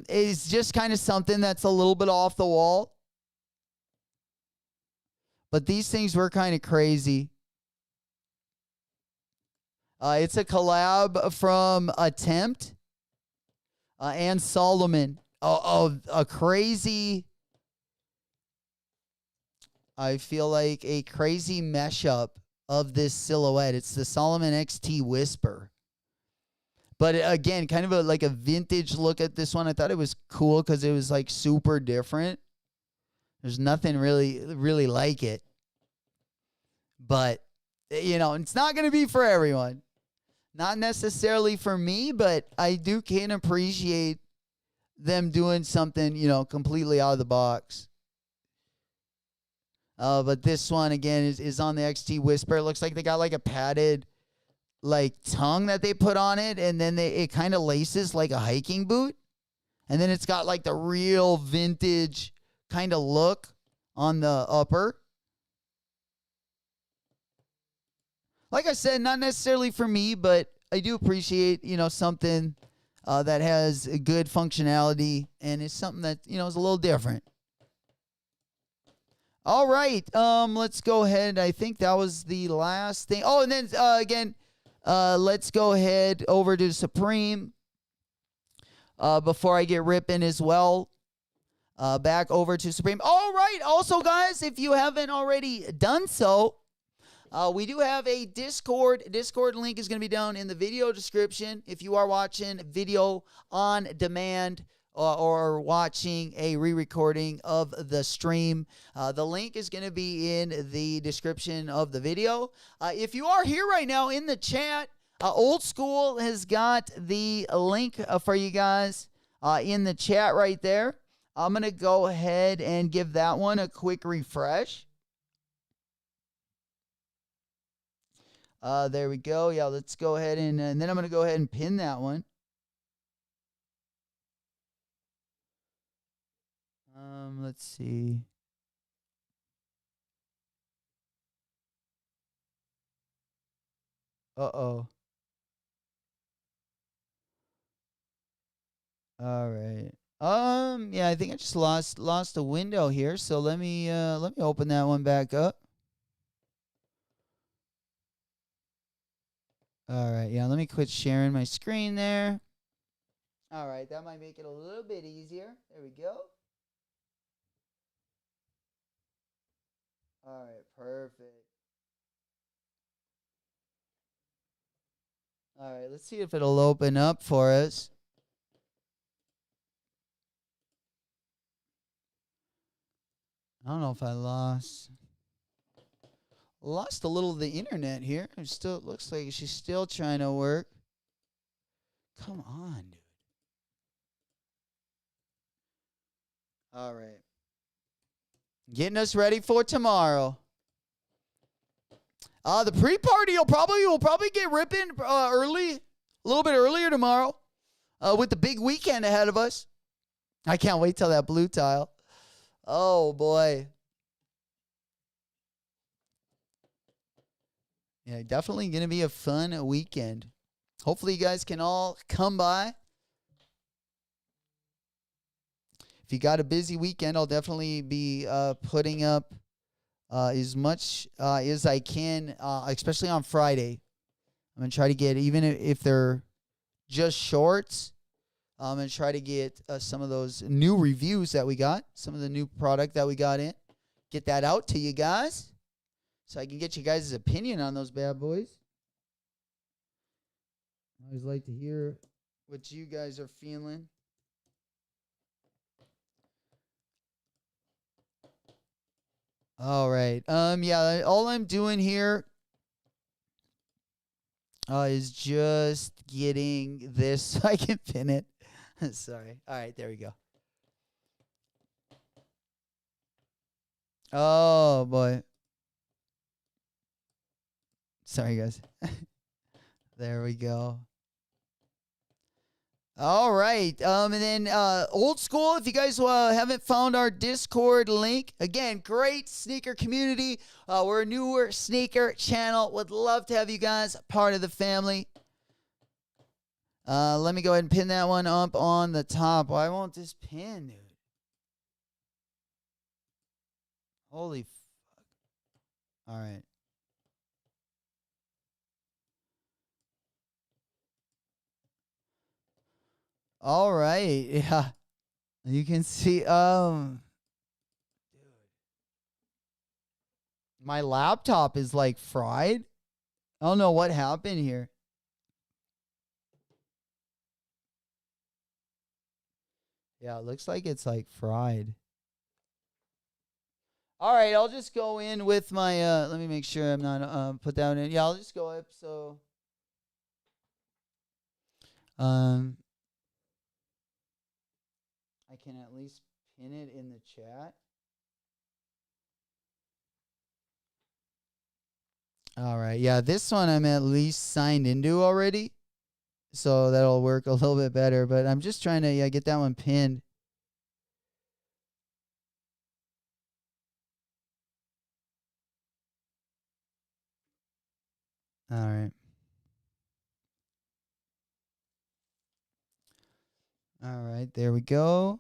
is just kind of something that's a little bit off the wall. But these things were kind of crazy. It's a collab from Attempt and Solomon. A crazy, I feel like a crazy mashup of this silhouette. It's the Solomon XT Whisper. But again, kind of like a vintage look at this one. I thought it was cool because it was like super different. There's nothing really like it. But, you know, it's not going to be for everyone. Not necessarily for me, but I can appreciate them doing something, you know, completely out of the box. But this one, again, is on the XT Whisper. It looks like they got like a padded like tongue that they put on it, and then it kind of laces like a hiking boot. And then it's got like the real vintage kind of look on the upper. Like I said, not necessarily for me, but I do appreciate, you know, something that has a good functionality and is something that, you know, is a little different. All right, let's go ahead. I think that was the last thing. Oh, and then again, let's go ahead over to Supreme before I get ripping as well. Back over to Supreme. All right, also, guys, if you haven't already done so, we do have a Discord. Discord link is going to be down in the video description. If you are watching video on demand or watching a re-recording of the stream, the link is going to be in the description of the video. If you are here right now in the chat, Old School has got the link for you guys in the chat right there. I'm going to go ahead and give that one a quick refresh. There we go. Yeah, let's go ahead and then I'm going to go ahead and pin that one. Let's see. Uh-oh. All right. Yeah, I think I just lost a window here, so let me open that one back up. All right, yeah, let me quit sharing my screen there. All right, that might make it a little bit easier. There we go. All right, perfect. All right, let's see if it'll open up for us. I don't know if I lost a little of the internet here. It still looks like she's still trying to work. Come on, dude. All right. Getting us ready for tomorrow. The pre-party will probably get ripping early, a little bit earlier tomorrow, with the big weekend ahead of us. I can't wait till that blue tile. Oh boy. Yeah, definitely going to be a fun weekend. Hopefully you guys can all come by. If you got a busy weekend, I'll definitely be putting up as much as I can, especially on Friday. I'm going to try to get, even if they're just shorts, And try to get some of those new reviews that we got, some of the new product that we got in. Get that out to you guys so I can get you guys' opinion on those bad boys. I always like to hear what you guys are feeling. All right. Yeah, all I'm doing here is just getting this so I can pin it. Sorry. All right, there we go. Oh, boy. Sorry, guys. There we go. All right. And then old school, if you guys haven't found our Discord link, again, great sneaker community. We're a newer sneaker channel. Would love to have you guys part of the family. Let me go ahead and pin that one up on the top. Why won't this pin, dude? Holy fuck. All right. All right. Yeah. You can see dude. My laptop is like fried. I don't know what happened here. Yeah, it looks like it's like fried. All right, I'll just go in with my let me make sure I'm not put down in. Yeah, I'll just go up so I can at least pin it in the chat. All right. Yeah, this one I'm at least signed into already. So that'll work a little bit better. But I'm just trying to get that one pinned. All right. All right. There we go.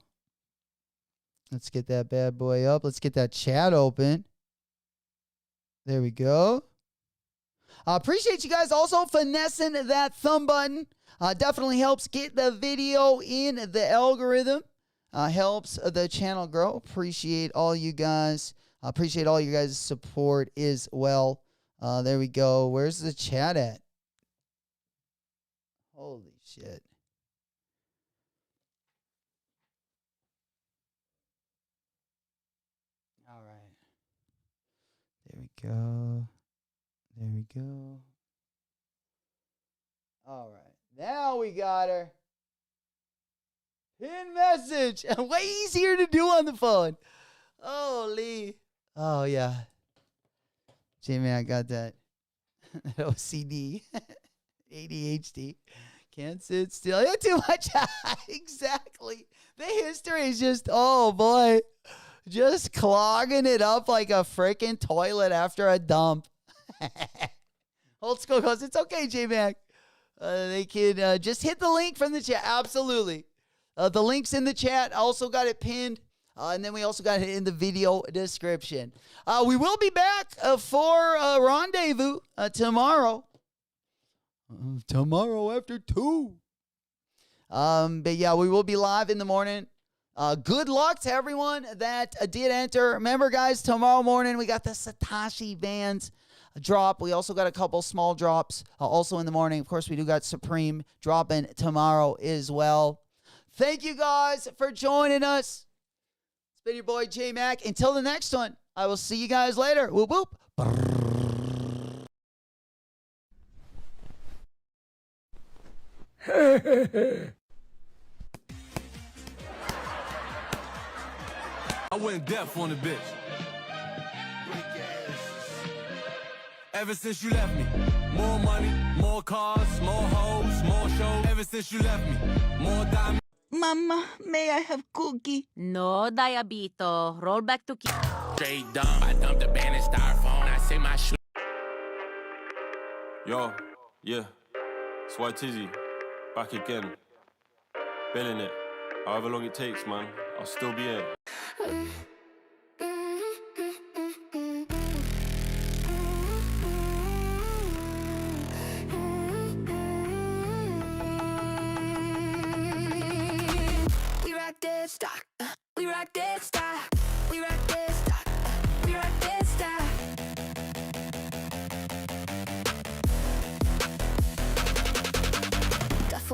Let's get that bad boy up. Let's get that chat open. There we go. Appreciate you guys also finessing that thumb button. Definitely helps get the video in the algorithm. Helps the channel grow. Appreciate all you guys. Appreciate all you guys' support as well. There we go. Where's the chat at? Holy shit. All right. There we go. There we go. All right. Now we got her. Pin message. Way easier to do on the phone. Holy. Oh, yeah. Jamie, I got that. OCD. ADHD. Can't sit still. Yeah, too much. Exactly. The history is just, oh, boy. Just clogging it up like a freaking toilet after a dump. Old school goes, it's okay, J-Mac. They can just hit the link from the chat. Absolutely. The link's in the chat. I also got it pinned. And then we also got it in the video description. We will be back for a rendezvous tomorrow. Tomorrow after 2. But yeah, we will be live in the morning. Good luck to everyone that did enter. Remember, guys, tomorrow morning we got the Satoshi Vans drop. We also got a couple small drops also in the morning. Of course, we do got Supreme dropping tomorrow as well. Thank you guys for joining us. It's been your boy J-Mac. Until the next one, I will see you guys later. Whoop, whoop. I went deaf on the bitch. Ever since you left me, more money, more cars, more hoes, more shows. Ever since you left me, more diamonds. Mama, may I have cookie? No, Diabito. Roll back to Straight dumb. I dumped the band and styrofoam. I say my shoe. Yo, yeah, it's White Tizzy, back again. Billing it. However long it takes, man, I'll still be here.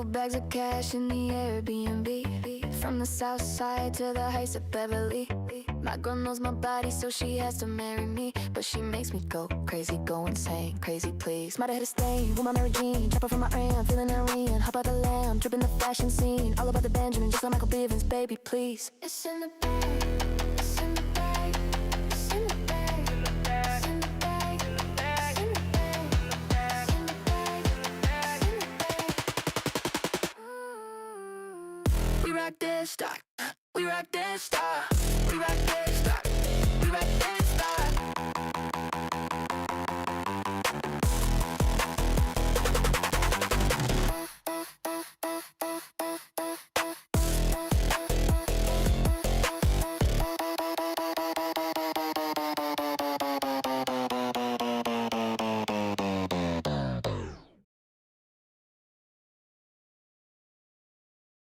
Duffel bags of cash in the Airbnb. From the south side to the heights of Beverly. My girl knows my body, so she has to marry me. But she makes me go crazy, go insane, crazy please. Might have hit a stain with my Mary Jean. Chopper from my ram, feeling Irene. Hop out the lamb, dripping the fashion scene. All about the Benjamin, just like Michael Bivins, baby, please. It's in the bag, it's in the bag, it's in the bag, it's in the bag, it's in the bag, it's in the bag, it's in the bag, it's in the bag. We rock this stock, we rock this stock.